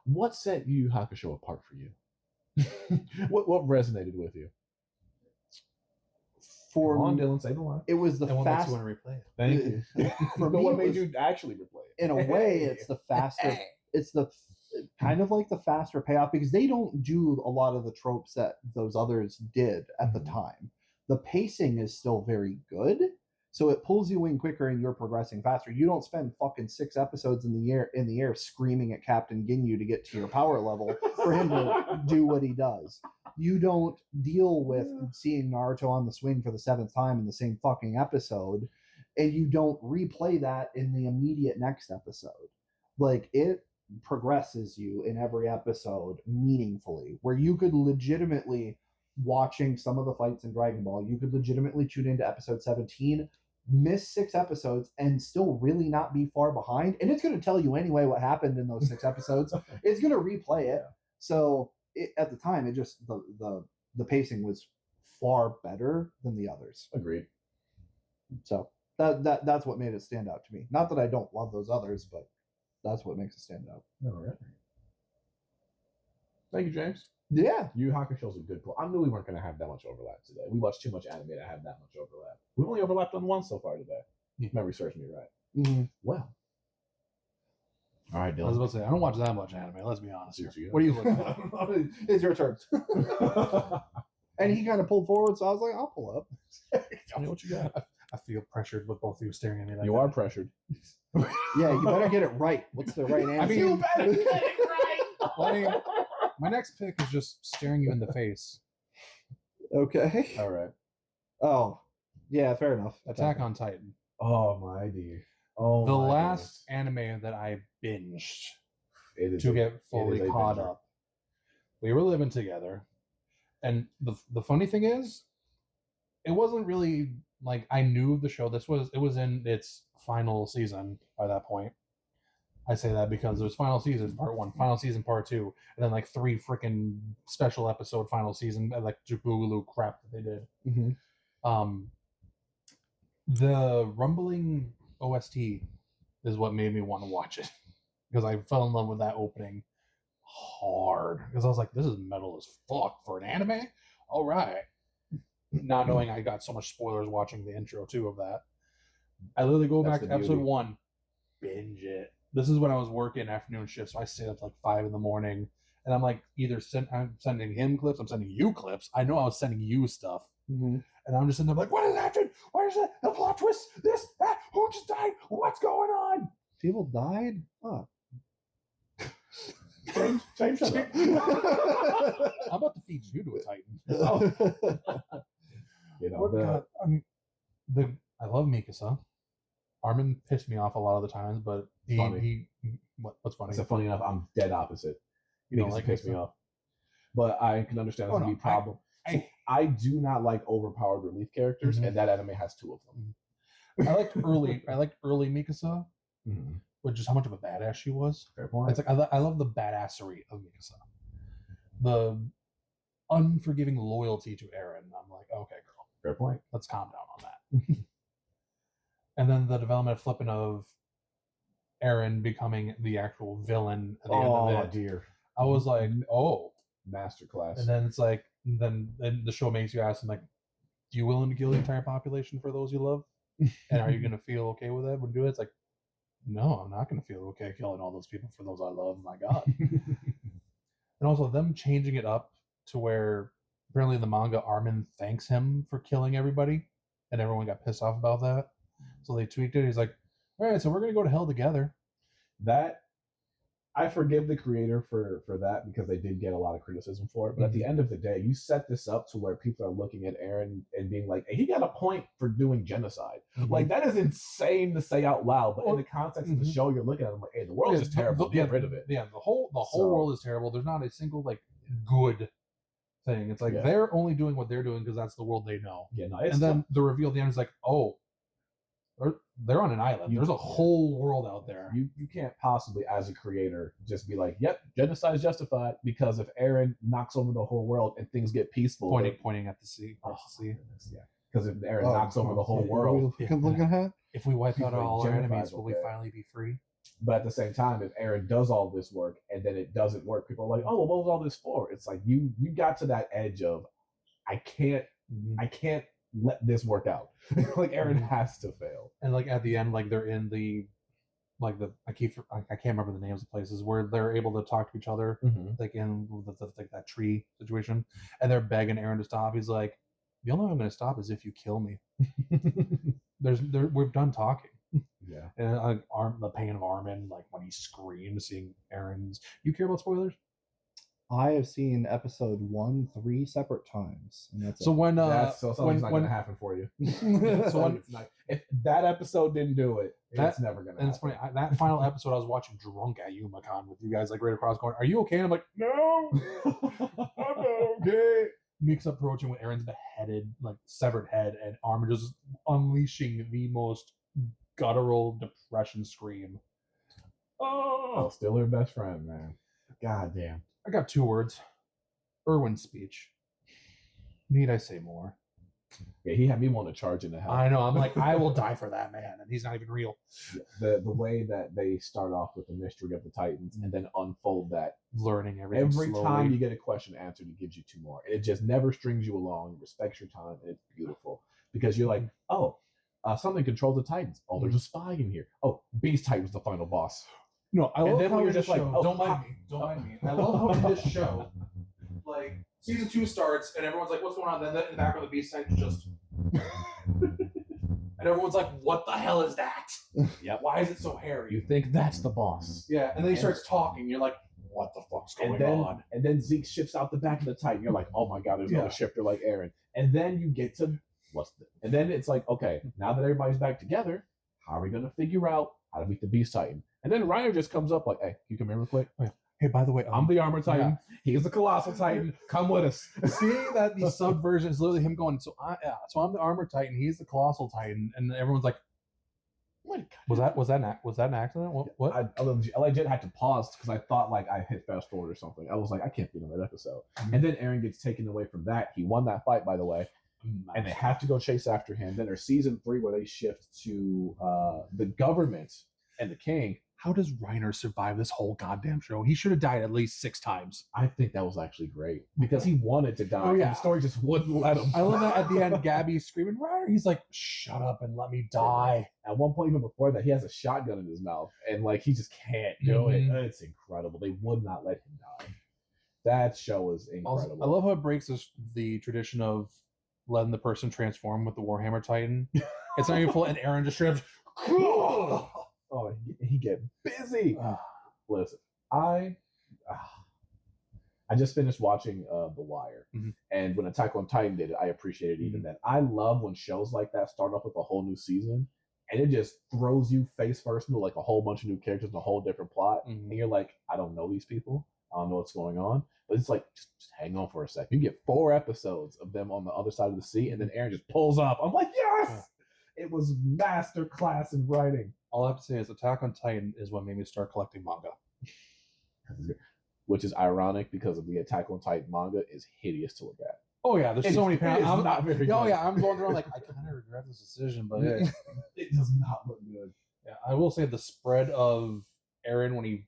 What set Yu Yu Hakusho apart for you? What resonated with you? For Come on, Dillon, say the line. it was the fast. You want to replay it. Thank you. For me, what it made was- you actually replay it? in a way, it's the faster. It's the kind of like the faster payoff, because they don't do a lot of the tropes that those others did at the time. The pacing is still very good, so it pulls you in quicker and you're progressing faster. You don't spend fucking 6 episodes in the air screaming at Captain Ginyu to get to your power level for him to do what he does. You don't deal with seeing Naruto on the swing for the 7th time in the same fucking episode, and you don't replay that in the immediate next episode. Like, it progresses you in every episode meaningfully, where you could legitimately, watching some of the fights in Dragon Ball, you could legitimately tune into episode 17, miss 6 episodes, and still really not be far behind. And it's going to tell you anyway what happened in those 6 episodes. It's going to replay it. So at the time, it just the pacing was far better than the others. Agreed. So that's what made it stand out to me. Not that I don't love those others, but that's what makes it stand out. All right. Thank you, James. Yeah. Yu Yu Hakusho's a good pull. I knew we weren't going to have that much overlap today. We watched too much anime to have that much overlap. We've only overlapped on one so far today. If memory serves me right. Well. All right, I was Dillon. about to say, I don't watch that much anime. Let's be honest here. What you What are you looking at? It's your turn. And he kind of pulled forward, so I was like, I'll pull up. Tell me what you got. I feel pressured with both of you staring at me. Like You that. are pressured. Yeah, you better get it right. What's the right answer? I mean, You better get it right. Like, my next pick is just staring you in the face. Okay. All right. Oh, yeah, fair enough. Attack on Titan. Oh, my dear. Oh, The my last anime that I binged goodness. to get fully it is a caught binger. up. We were living together, and the funny thing is, it wasn't really like I knew the show. It was in its final season by that point. I say that because it was final season part 1, final season part 2, and then like 3 freaking special episode final season like Boogaloo crap that they did. Mm-hmm. The rumbling OST is what made me want to watch it, because I fell in love with that opening hard, because I was like, this is metal as fuck for an anime. All right. Not knowing I got so much spoilers watching the intro too of that. I literally go That's back the to episode beauty. 1, binge it. This is when I was working afternoon shifts, so I stayed up like 5 in the morning, and I'm like, I'm sending him clips, I'm sending you clips. I know I was sending you stuff, and I'm just sitting there like, what is happening? What is it? The plot twist? This? That? Who just died? What's going on? People died? Oh. James, shut up. I'm about to feed you to a Titan. You know, What God, I mean, I love Mikasa. Armin pissed me off a lot of the times, but what's funny? so funny enough, I'm dead opposite. You don't Because like it pissed me off. But I can understand that's Oh, a no, big problem. I do not like overpowered relief characters, and that anime has 2 of them. I liked early Mikasa, but just how much of a badass she was. Fair point. It's like I love the badassery of Mikasa, the unforgiving loyalty to Eren. I'm like, okay, girl, fair point. Let's calm down on that. And then the development flipping of Eren becoming the actual villain at the end of it. Dear. I was like, oh, masterclass. And then it's like, then the show makes you ask them like, do you willing to kill the entire population for those you love? And are you gonna feel okay with that when you do it? It's like, no, I'm not gonna feel okay killing all those people for those I love. My God. And also them changing it up to where apparently in the manga Armin thanks him for killing everybody, and everyone got pissed off about that. So they tweaked it. He's like, all right, so we're gonna go to hell together. That I forgive the creator for that because they did get a lot of criticism for it. But at the end of the day, you set this up to where people are looking at Eren and being like, hey, he got a point for doing genocide. Like, that is insane to say out loud. But in the context of the show, you're looking at them like, hey, the world is terrible. Get rid of it. Yeah, the whole world is terrible. There's not a single like good thing. It's like they're only doing what they're doing because that's the world they know. Yeah, no, and then the reveal at the end is like, oh, they're on an island. There's a whole world out there. You can't possibly, as a creator, just be like, yep, genocide is justified, because if Eren knocks over the whole world and things get peaceful. Pointing at the sea. Yeah. Because if Eren knocks over the whole world. If we wipe out all our enemies, will we finally be free? But at the same time, if Eren does all this work and then it doesn't work, people are like, oh, well, what was all this for? It's like you got to that edge of, I can't let this work out. Like, Eren has to fail. And like at the end, like they're in the I can't remember the names of places where they're able to talk to each other, like in like that tree situation, and they're begging Eren to stop. He's like, the only way I'm going to stop is if you kill me. We've done talking. Yeah. And the pain of Armin, like when he screamed seeing Eren's. You care about spoilers? I have seen episode 1 3 separate times, and that's so when that's not going to happen for you. So if that episode didn't do it, it's never going to happen. And it's funny, that final episode I was watching drunk at YumaCon with you guys, like right across, going, "Are you okay?" And I'm like, "No, I'm okay." Mix approaching with Eren's beheaded, like severed head, and Armin just unleashing the most guttural depression scream. Oh, still her best friend, man. God damn. I got 2 words. Irwin's speech. Need I say more? Yeah, he had me want to charge into hell. I know. I'm like, I will die for that man, and he's not even real. The way that they start off with the mystery of the Titans and then unfold that, learning everything every slowly. time you get a question answered, it gives you 2 more. It just never strings you along. It respects your time, and it's beautiful because you're like, oh, something controls the Titans. Oh, there's a spy in here. Oh, Beast Titan's the final boss. No, I love how you're just like, don't mind me. I love how in this show, like, season 2 starts and everyone's like, what's going on? Then in the back of the Beast Titan's just, and everyone's like, what the hell is that? Yep. Why is it so hairy? You think that's the boss. Yeah, and then he starts talking. You're like, what the fuck's going on? And then Zeke shifts out the back of the Titan. You're like, oh my god, there's another shifter like Eren. And then you get to and then it's like, okay, now that everybody's back together, how are we gonna figure out how to beat the Beast Titan? And then Reiner just comes up like, hey, you come here real quick. Hey, by the way, I'm the Armor Titan. Yeah. He's the Colossal Titan. Come with us. Seeing that the subversion is literally him going, so I'm the Armor Titan. He's the Colossal Titan, and everyone's like, was that an accident? What? I legit had to pause because I thought like I hit fast forward or something. I was like, I can't be in that episode. And then Eren gets taken away from that. He won that fight, by the way. And they have to go chase after him. Then there's season 3 where they shift to the government and the king. How does Reiner survive this whole goddamn show? He should have died at least 6 times. I think that was actually great because he wanted to die. Oh, yeah. And the story just wouldn't let him. I love that at the end, Gabby's screaming, Reiner. He's like, shut up and let me die. At one point, even before that, he has a shotgun in his mouth and like he just can't do it. It's incredible. They would not let him die. That show is incredible. Also, I love how it breaks the tradition of letting the person transform with the Warhammer Titan. It's not even full, and Eren just straight up. Oh, he get busy. Listen, I just finished watching The Wire, and when Attack on Titan did it, I appreciated even then. I love when shows like that start off with a whole new season, and it just throws you face first into like a whole bunch of new characters and a whole different plot, and you're like, I don't know these people, I don't know what's going on, but it's like just hang on for a second. You get 4 episodes of them on the other side of the sea, and then Aaron just pulls up. I'm like, yes, it was master class in writing. All I have to say is Attack on Titan is what made me start collecting manga. Which is ironic because of the Attack on Titan manga is hideous to look at. Oh yeah, there's so many panels. I'm not very good. Oh yeah, I'm going around like I kind of regret this decision, but hey. It does not look good. Yeah, I will say the spread of Eren when he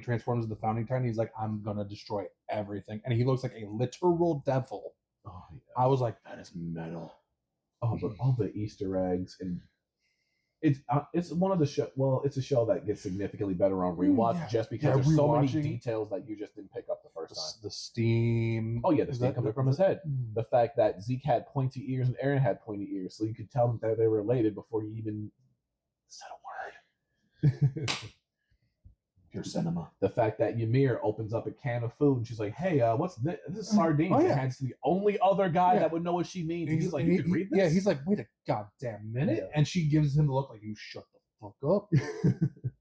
transforms into the Founding Titan, he's like, I'm gonna destroy everything, and he looks like a literal devil. Oh yeah. I was like, that is metal. Oh, but all the Easter eggs, and it's one of the show. Well, it's a show that gets significantly better on rewatch just because there's so many details that you just didn't pick up the first time. The steam. Oh yeah, the steam coming from his head. The fact that Zeke had pointy ears and Eren had pointy ears, so you could tell that they were related before you even said a word. Pure cinema. The fact that Ymir opens up a can of food and she's like, "Hey, what's this? This is sardines." And hands to the only other guy that would know what she means. And he's like, "You can read this?" Yeah, he's like, "Wait a goddamn minute!" And she gives him the look like, "You shut the fuck up!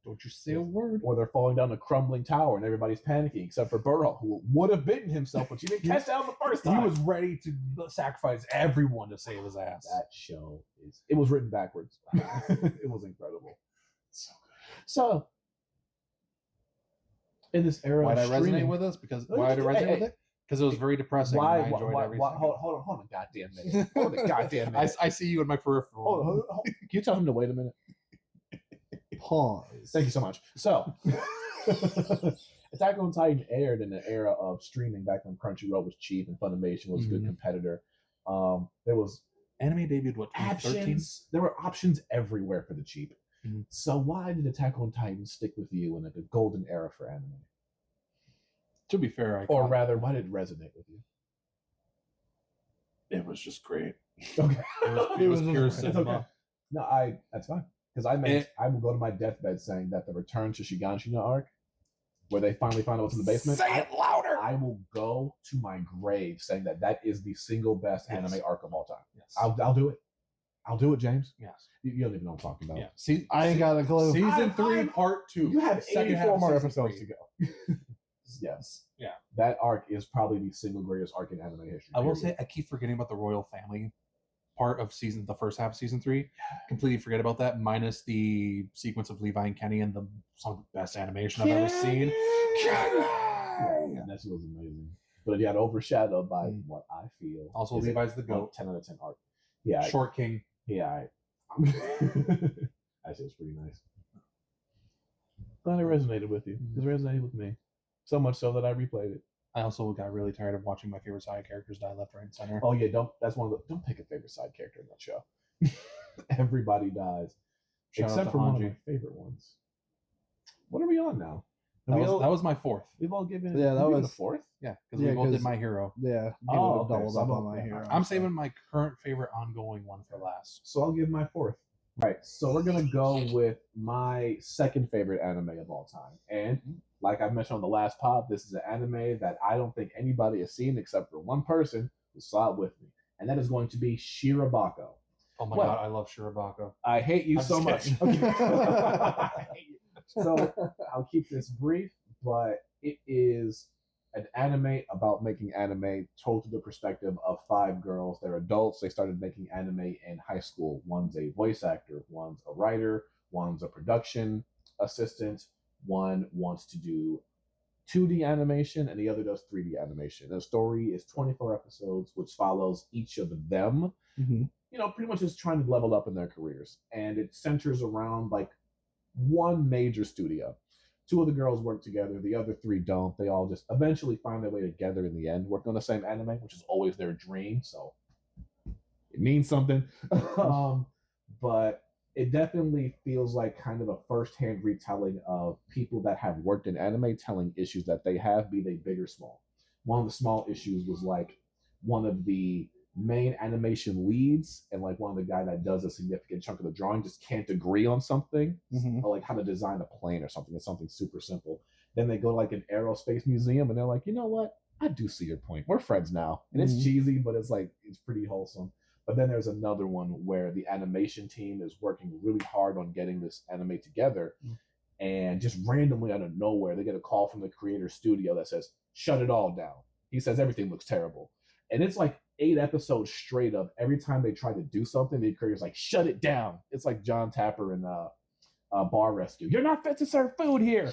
Don't you say a word." Or they're falling down a crumbling tower and everybody's panicking except for Burrow, who would have bitten himself, but she didn't catch down the first time. He was ready to sacrifice everyone to save his ass. That show it was written backwards. It was incredible. So good. So in this era, why did I resonate with us? Because why did I resonate with it? Because it was very depressing. Why? And I enjoyed everything. Hold on, goddamn minute. Hold on, goddamn minute. I see you in my peripheral. Hold. Can you tell him to wait a minute? Pause. Thank you so much. So, Attack on Titan aired in the era of streaming back when Crunchyroll was cheap and Funimation was a good competitor. There was anime debuted what, 2013? There were options everywhere for the cheap. So why did Attack on Titan stick with you in like a golden era for anime? To be fair, why did it resonate with you? It was just great. Okay, it was pure cinema. Okay. No, that's fine because I will go to my deathbed saying that the return to Shiganshina arc, where they finally find out what's in the basement. Say it louder. I will go to my grave saying that is the single best anime arc of all time. Yes. I'll do it. I'll do it, James. Yes. You don't even know what I'm talking about. Yeah. See, I ain't got a clue. Season 3, part 2. You have Second 84 more half of episodes season to go. Yes. Yeah. That arc is probably the single greatest arc in anime history. I will say I keep forgetting about the royal family part of the first half of season 3. Completely forget about that, minus the sequence of Levi and Kenny and some of the best animation I've ever seen. Kenny! Yeah, that shit was amazing. But it got overshadowed by what I feel. Also, Levi's the GOAT. 10 out of 10 arc. Yeah. Short King. Yeah. That shit was pretty nice. Glad it resonated with you. It resonated with me. So much so that I replayed it. I also got really tired of watching my favorite side characters die left, right, and center. Oh yeah, don't pick a favorite side character in that show. Everybody dies. Except for one of my favorite ones. What are we on now? That was my 4th. We've all given that was the 4th? Yeah, because we both did My Hero. Yeah. Doubled up on My Hero. I'm saving my current favorite ongoing one for last. So I'll give my 4th. Right. So we're gonna go with my second favorite anime of all time. And like I mentioned on the last pod, this is an anime that I don't think anybody has seen except for one person who saw it with me. And that is going to be Shirobako. Oh my god, I love Shirobako. I hate you so much. Okay. I hate you. So I'll keep this brief, but it is an anime about making anime told through the perspective of 5 girls. They're adults. They started making anime in high school. One's a voice actor, one's a writer, one's a production assistant, one wants to do 2D animation, and the other does 3D animation. The story is 24 episodes, which follows each of them. Pretty much just trying to level up in their careers. And it centers around like one major studio. 2 of the girls work together, the other 3 don't. They all just eventually find their way together in the end, working on the same anime, which is always their dream, so it means something. But it definitely feels like kind of a first-hand retelling of people that have worked in anime telling issues that they have, be they big or small. One of the small issues was like one of the main animation leads and like one of the guy that does a significant chunk of the drawing just can't agree on something, or like how to design a plane or something. It's something super simple. Then they go to like an aerospace museum and they're like, you know what? I do see your point. We're friends now. And it's cheesy, but it's like, it's pretty wholesome. But then there's another one where the animation team is working really hard on getting this anime together. And just randomly out of nowhere, they get a call from the creator studio that says, shut it all down. He says, everything looks terrible. And it's like 8 episodes straight of every time they try to do something, the creator's like, shut it down. It's like John Tapper in Bar Rescue. You're not fit to serve food here.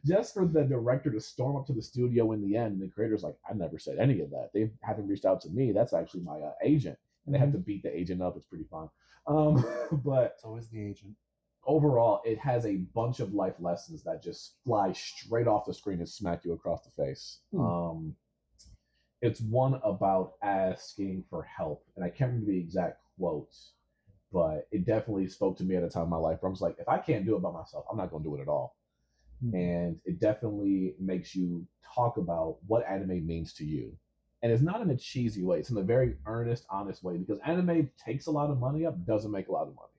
Just for the director to storm up to the studio in the end, and the creator's like, I never said any of that. They haven't reached out to me. That's actually my agent. And they have to beat the agent up. It's pretty fun. But it's always the agent. Overall, it has a bunch of life lessons that just fly straight off the screen and smack you across the face. It's one about asking for help. And I can't remember the exact quotes, but it definitely spoke to me at a time in my life where I was like, if I can't do it by myself, I'm not going to do it at all. And it definitely makes you talk about what anime means to you. And it's not in a cheesy way. It's in a very earnest, honest way, because anime takes a lot of money up, doesn't make a lot of money.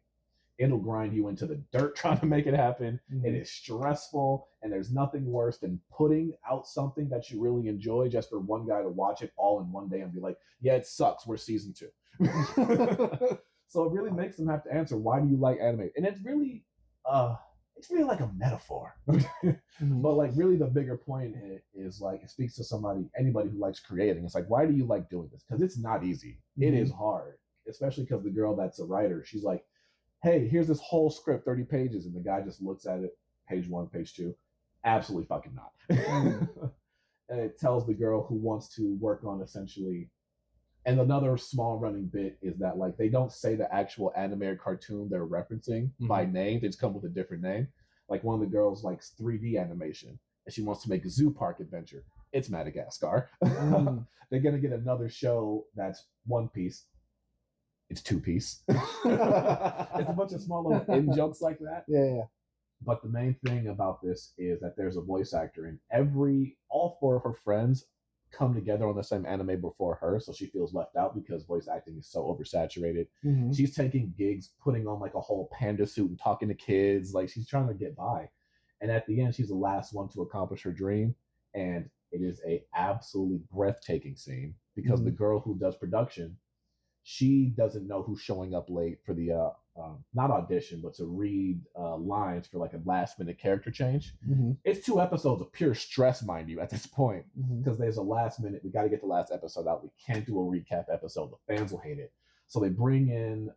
It'll grind you into the dirt trying to make it happen. It is stressful, and there's nothing worse than putting out something that you really enjoy just for one guy to watch it all in one day and be like, yeah, it sucks. We're season 2. So it really makes them have to answer, why do you like anime? And it's really like a metaphor. But like really the bigger point is like, it speaks to anybody who likes creating. It's like, why do you like doing this? Because it's not easy. It is hard, especially because the girl that's a writer, she's like, hey, here's this whole script, 30 pages. And the guy just looks at it, page 1, page 2. Absolutely fucking not. And it tells the girl who wants to work on essentially. And another small running bit is that like they don't say the actual anime or cartoon they're referencing by name. They just come with a different name. Like one of the girls likes 3D animation and she wants to make a zoo park adventure. It's Madagascar. They're going to get another show that's One Piece. It's 2 piece. It's a bunch of small little in jokes like that. Yeah. But the main thing about this is that there's a voice actor, and all 4 of her friends come together on the same anime before her, so she feels left out because voice acting is so oversaturated. She's taking gigs, putting on like a whole panda suit and talking to kids. Like she's trying to get by. And at the end, she's the last one to accomplish her dream. And it is a absolutely breathtaking scene because the girl who does production, she doesn't know who's showing up late for the not audition, but to read lines for like a last minute character change. It's 2 episodes of pure stress, mind you, at this point, because there's a last minute. We got to get the last episode out. We can't do a recap episode. The fans will hate it. So they bring in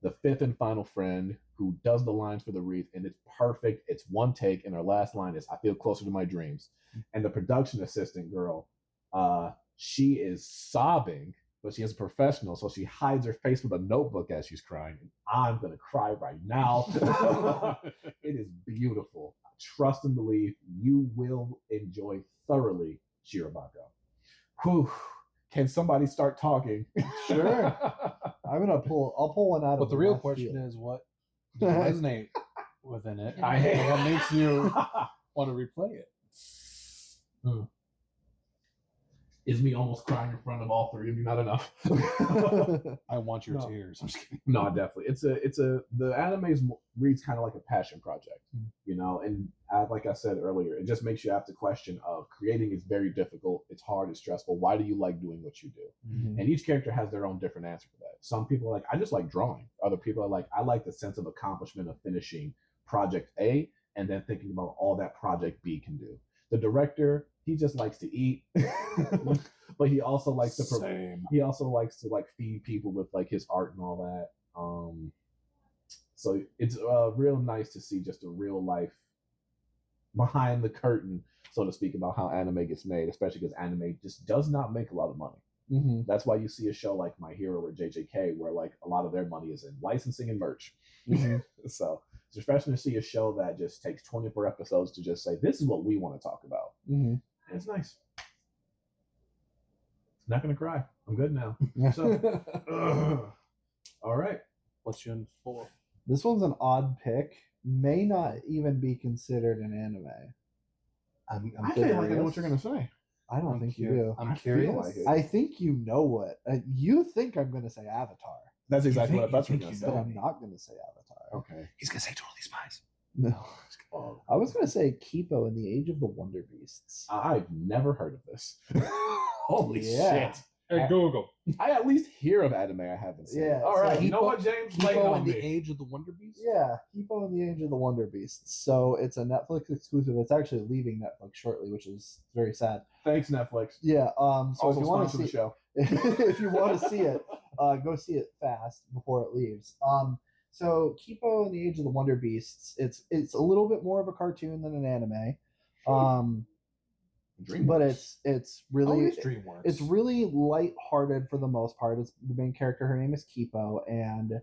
the 5th and final friend who does the lines for the read, and it's perfect. It's one take, and her last line is, I feel closer to my dreams. And the production assistant girl, she is sobbing, but she is a professional, so she hides her face with a notebook as she's crying. And I'm going to cry right now. It is beautiful. Trust and believe you will enjoy thoroughly Shirobako. Whew. Can somebody start talking? Sure. I'll pull one out. But the real question is, what resonate within it? What makes you want to replay it? Is me almost crying in front of all 3 of you not enough? I want your tears. I'm just kidding. No, definitely. The anime reads kind of like a passion project, you know, and like I said earlier, it just makes you have to question of creating is very difficult. It's hard, it's stressful. Why do you like doing what you do? And each character has their own different answer for that. Some people are like, I just like drawing. Other people are like, I like the sense of accomplishment of finishing project A and then thinking about all that project B can do. The director, he just likes to eat, but he also likes to like feed people with like his art and all that. So it's real nice to see just a real life behind the curtain, so to speak, about how anime gets made, especially because anime just does not make a lot of money. That's why you see a show like My Hero or JJK, where like a lot of their money is in licensing and merch. So it's refreshing to see a show that just takes 24 episodes to just say, this is what we want to talk about. And it's nice. Not going to cry. I'm good now. So, all right. What's you in for? This one's an odd pick. May not even be considered an anime. I feel like I know what you're going to say. I don't think you do. I'm I curious. feel like it. I think you know what. You think I'm going to say Avatar, That's exactly think- what I thought you you were going think to but say. I'm not going to say Avatar. Okay. He's gonna say Totally Spies. No. Oh, I was going to say Kipo in the Age of the Wonder Beasts. I've never heard of this. Holy Yeah. shit. Hey, Google. I at least hear of anime I haven't seen. Yeah, All so right. You know Kipo- what, James? Lay it Kipo on in the me. Age of the Wonder Beast. Yeah, Kipo in the Age of the Wonder Beasts. So it's a Netflix exclusive. It's actually leaving Netflix shortly, which is very sad. Thanks, Netflix. Yeah. So Also if you want to sponsor the see, show. if you want to see it, go see it fast before it leaves. So Kipo in the Age of the Wonder Beasts. It's a little bit more of a cartoon than an anime. But it's really it's DreamWorks. it's really lighthearted for the most part. It's the main character. Her name is Kipo, and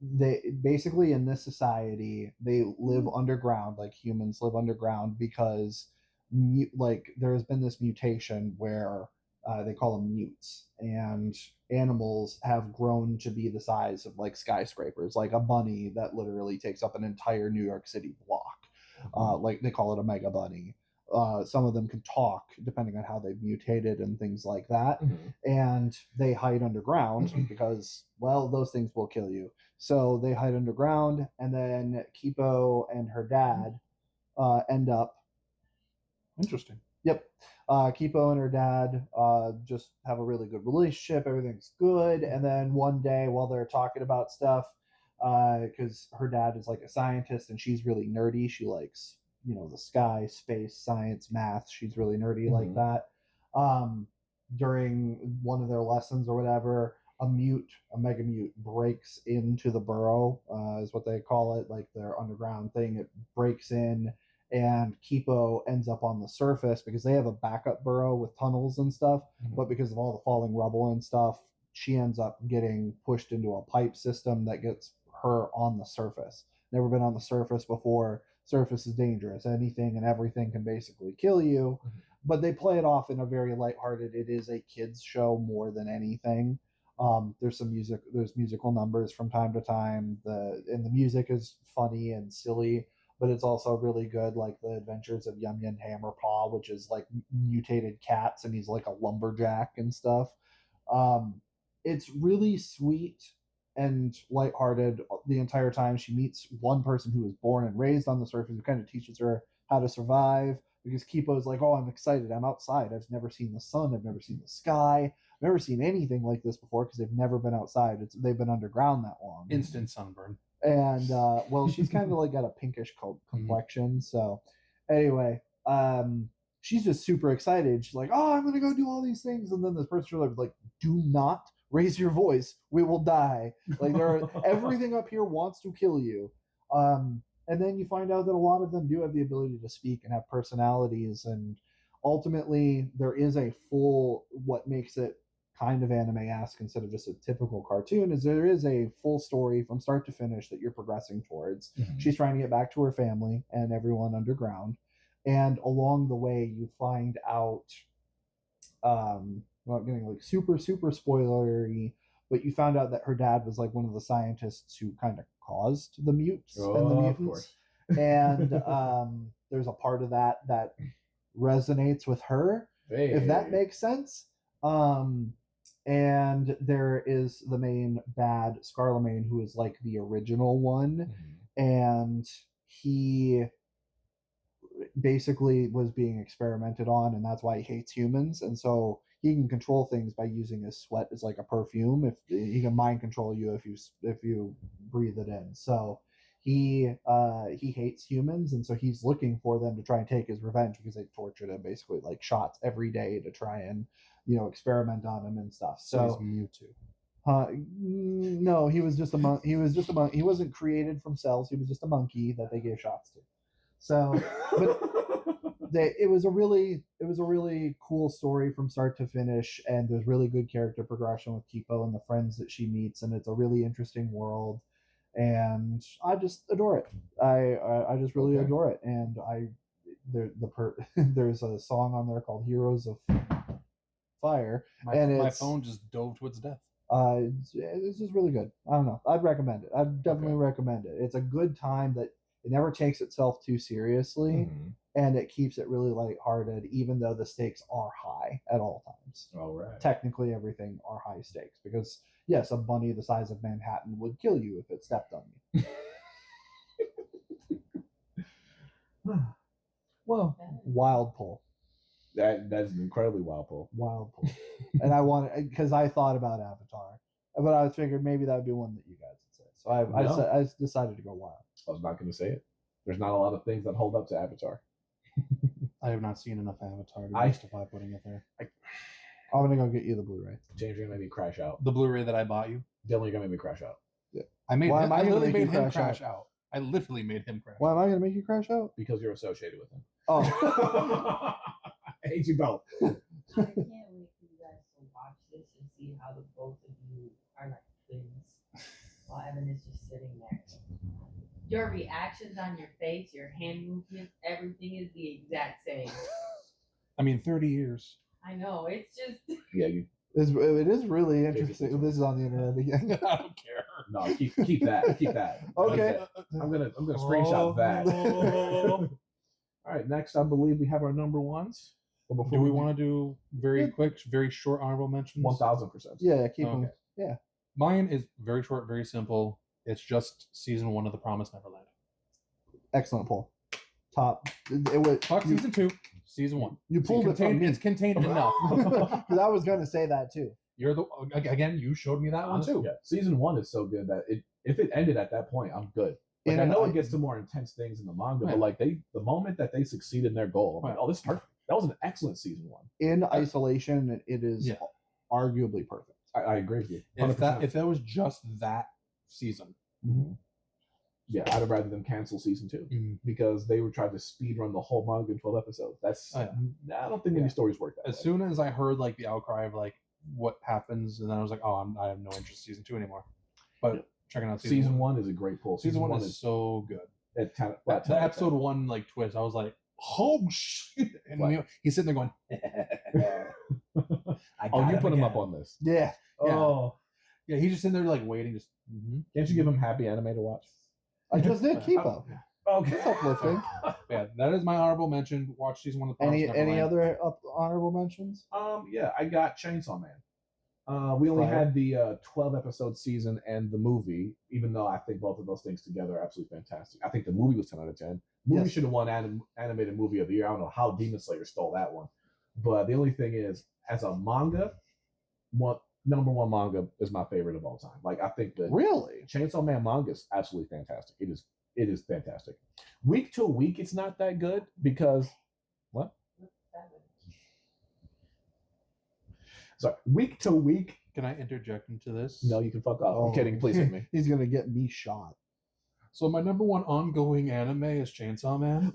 they basically in this society they live underground, like humans live underground, because like there has been this mutation where they call them mutes, and animals have grown to be the size of like skyscrapers, like a bunny that literally takes up an entire New York City block. Like they call it a mega bunny. Some of them can talk depending on how they've mutated and things like that. And they hide underground because, well, those things will kill you. So they hide underground, and then Kipo and her dad end up. Interesting. Yep. Kipo and her dad just have a really good relationship. Everything's good. And then one day while they're talking about stuff, because her dad is like a scientist and she's really nerdy. She likes, the sky, space, science, math. She's really nerdy like that. During one of their lessons or whatever, a mega mute breaks into the burrow, is what they call it, like their underground thing. It breaks in, and Kipo ends up on the surface because they have a backup burrow with tunnels and stuff. But because of all the falling rubble and stuff, she ends up getting pushed into a pipe system that gets her on the surface. Never been on the surface before. Surface is dangerous. Anything and everything can basically kill you. But they play it off in a very lighthearted. It is a kids show more than anything. There's some music. There's musical numbers from time to time. The music is funny and silly, but it's also really good. Like the Adventures of Yum Yum Hammerpaw, which is like mutated cats, and he's like a lumberjack and stuff. It's really sweet and lighthearted the entire time. She meets one person who was born and raised on the surface, who kind of teaches her how to survive, because Kipo's like, oh, I'm excited. I'm outside. I've never seen the sun. I've never seen the sky. I've never seen anything like this before because they've never been outside. They've been underground that long. Instant sunburn. And, well, she's kind of like got a pinkish complexion. So anyway, she's just super excited. She's like, oh, I'm going to go do all these things. And then this person like, do not raise your voice, we will die. Like everything up here wants to kill you. And then you find out that a lot of them do have the ability to speak and have personalities, and ultimately there is a full, what makes it kind of anime-esque instead of just a typical cartoon, is there is a full story from start to finish that you're progressing towards. She's trying to get back to her family and everyone underground, and along the way you find out, without getting like super spoilery, but you found out that her dad was like one of the scientists who kind of caused the mutes and the mutants. Of course. And there's a part of that resonates with her, if that makes sense. And there is the main bad, Scarlemagne, who is like the original one, and he basically was being experimented on, and that's why he hates humans. And so he can control things by using his sweat as like a perfume. If he can mind control you if you breathe it in. So he hates humans, and so he's looking for them to try and take his revenge, because they tortured him basically like shots every day to try and experiment on him and stuff. So he's Mewtwo. No, he was just a monk. He wasn't created from cells. He was just a monkey that they gave shots to. So, but it was a really cool story from start to finish, and there's really good character progression with Kipo and the friends that she meets, and it's a really interesting world, and I just adore it. I just really adore it, and there's a song on there called "Heroes of Fire," My phone just dove to its death. It's just really good. I don't know. I'd recommend it. I'd definitely recommend it. It's a good time that It never takes itself too seriously, and it keeps it really lighthearted, even though the stakes are high at all times. All right. Technically, everything are high stakes because, yes, a bunny the size of Manhattan would kill you if it stepped on you. Well, wild pull. That's an incredibly wild pull. Wild pull. And I wanted, because I thought about Avatar, but I figured maybe that would be one that you guys would say. So I decided to go wild. I was not going to say it. There's not a lot of things that hold up to Avatar. I have not seen enough Avatar to justify putting it there. I'm going to go get you the Blu-ray. James, you're going to make me crash out. The Blu-ray that I bought you. Dylan, you're going to make me crash out. Yeah. I literally made him crash out. I literally made him crash. Why am I going to make you crash out? Because you're associated with him. Oh. I hate you both. I can't wait for you guys to watch this and see how the both of you are like twins while Evan is just sitting there. Your reactions on your face, your hand movements, everything is the exact same. I mean, 30 years. I know, it's just... Yeah, it is really interesting. This is on the internet again. I don't care. No, keep that. Keep that. Okay. I'm gonna screenshot that. All right, next I believe we have our number ones. But do we want to do very quick, very short honorable mentions? 1000%. Yeah, keep them. Okay. Yeah. Mine is very short, very simple. It's just season 1 of The Promised Neverland. Excellent pull. Top. It was Season 2, season 1. You pulled it from me. It's contained enough. Because I was going to say that too. You're again. You showed me that one too. Yeah. Season 1 is so good that if it ended at that point, I'm good. Like, I know it gets to more intense things in the manga, but like the moment that they succeed in their goal, I'm like, oh, this is perfect. That was an excellent season 1. In isolation, it is arguably perfect. I agree with you. 100%. If that was just that season, yeah, I'd have rather them cancel season 2 because they were trying to speed run the whole manga in 12 episodes. That's I don't think any stories work that way. As soon as I heard like the outcry of like what happens, and then I was like, oh, I have no interest in season 2 anymore. But checking out season 1 is a great pull. Season 1 is so good. The episode 1 like twist, I was like, oh shit! And he's sitting there going, you put him up on this. Yeah. Oh. Yeah, he's just sitting there like waiting. Just Can't you give him happy anime to watch? I just did keep up. Okay. That's uplifting. Yeah, that is my honorable mention. Watch season 1 of the Promised Any Neverland. other honorable mentions? Yeah, I got Chainsaw Man. We only had the 12 episode season and the movie, even though I think both of those things together are absolutely fantastic. I think the movie was 10 out of 10. Movie should have won animated movie of the year. I don't know how Demon Slayer stole that one. But the only thing is, as a manga, number 1 manga is my favorite of all time. Like, I think that Chainsaw Man manga is absolutely fantastic. It is fantastic. Week to week, it's not that good because what? Sorry, week to week. Can I interject into this? No, you can fuck off. I'm kidding. Please hit me. He's gonna get me shot. So my number 1 ongoing anime is Chainsaw Man.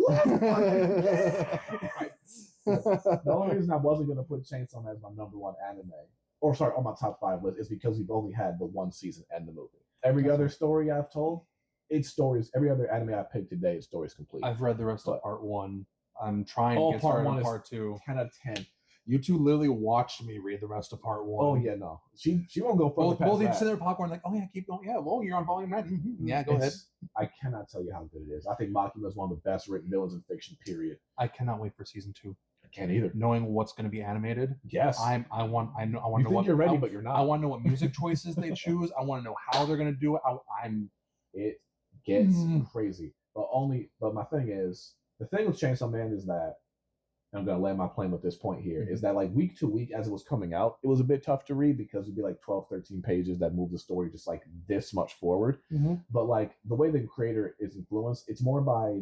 The only reason I wasn't going to put Chainsaw Man as my number 1 anime, or sorry, on my top 5 list, is because we've only had the 1 season and the movie. Every other story I've told, it's stories. Every other anime I picked today is stories complete. I've read the rest of part 1. I'm trying to get started on part 2. 10 out of 10. You two literally watched me read the rest of part 1. Oh yeah, no, she won't go further past both that. Both sit there popcorn like, oh yeah, keep going. Yeah, well, you're on volume 9. Mm-hmm. Yeah, go ahead. I cannot tell you how good it is. I think Makima is one of the best written villains in fiction. Period. I cannot wait for season 2. I can't either. Knowing what's going to be animated. Yes. I want you to know think what you're ready, but you're not. I want to know what music choices they choose. I want to know how they're going to do it. It gets crazy. But my thing is, the thing with Chainsaw Man is that, and I'm going to land my plane with this point here, is that like week to week as it was coming out, it was a bit tough to read because it'd be like 12, 13 pages that move the story just like this much forward. But like the way the creator is influenced, it's more by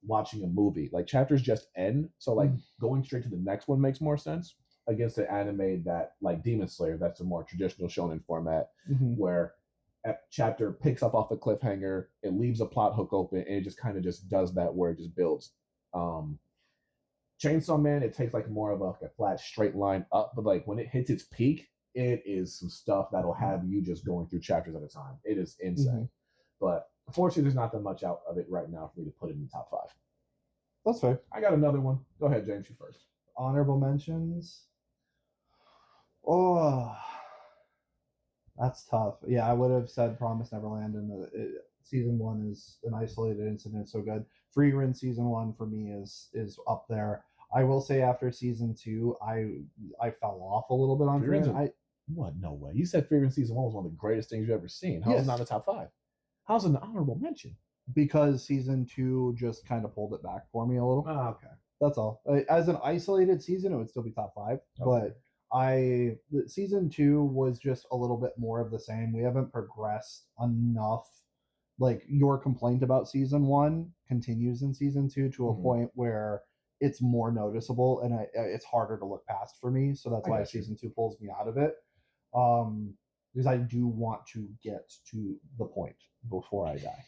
watching a movie. Like chapters just end. So like going straight to the next one makes more sense against an anime that like Demon Slayer, that's a more traditional shonen format where a chapter picks up off a cliffhanger, it leaves a plot hook open, and it just kind of just does that where it just builds. Chainsaw Man, it takes like more of a flat straight line up, but like when it hits its peak, it is some stuff that'll have you just going through chapters at a time. It is insane. But unfortunately, there's not that much out of it right now for me to put it in the top 5. That's fair. I got another one. Go ahead, James, you first. Honorable mentions. Oh, that's tough. Yeah, I would have said Promised Neverland, and season 1 is an isolated incident, so good. Freerin season 1 for me is up there. I will say after season 2, I fell off a little bit on Freerin. What? No way. You said Freerin season 1 was one of the greatest things you've ever seen. How's it not in the top 5? How's it an honorable mention? Because season 2 just kind of pulled it back for me a little. Oh, okay. That's all. As an isolated season, it would still be top 5. Okay. But season 2 was just a little bit more of the same. We haven't progressed enough. Like, your complaint about season 1 continues in season 2 to a point where it's more noticeable and it's harder to look past for me. So that's why season 2 pulls me out of it. Because I do want to get to the point before I die.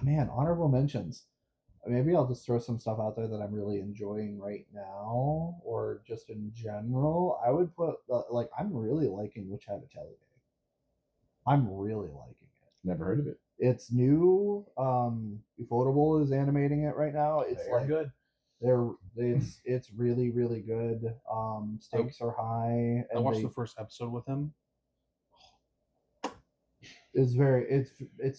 Man, honorable mentions. Maybe I'll just throw some stuff out there that I'm really enjoying right now, or just in general. I would put I'm really liking Witch Hat Atelier. I'm really liking it. Never heard of it. It's new. Ufotable is animating it right now. It's good. It's really, really good. Stakes are high. I watched the first episode with him. It's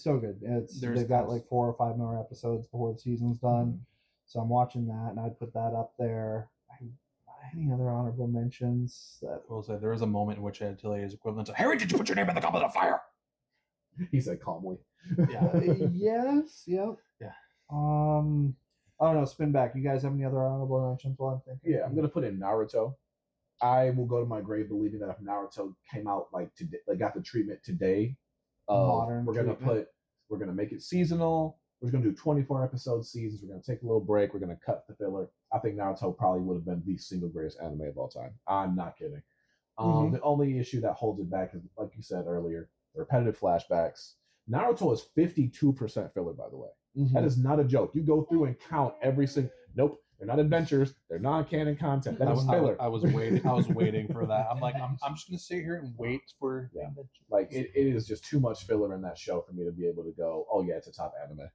so good. They've got like 4 or 5 more episodes before the season's done. So I'm watching that, and I'd put that up there. Any other honorable mentions? I will say there is a moment in which Atelier is equivalent to Harry. Did you put your name in the goblet of fire? He said calmly. Yeah. Yes. Yep. Yeah. I don't know. Spin back. You guys have any other honorable mentions while I'm thinking? Yeah, I'm gonna put in Naruto. I will go to my grave believing that if Naruto came out like today, like got the treatment today, modern we're gonna make it seasonal. We're gonna do 24 episode seasons. We're gonna take a little break. We're gonna cut the filler. I think Naruto probably would have been the single greatest anime of all time. I'm not kidding. The only issue that holds it back is, like you said earlier, the repetitive flashbacks. Naruto is 52% filler, by the way. That is not a joke. You go through and count every single. Nope, they're not adventures. They're non-canon content. That is filler. I was waiting for that. I'm like, I'm just gonna sit here and wait for. Yeah. Like it is just too much filler in that show for me to be able to go, oh yeah, it's a top anime.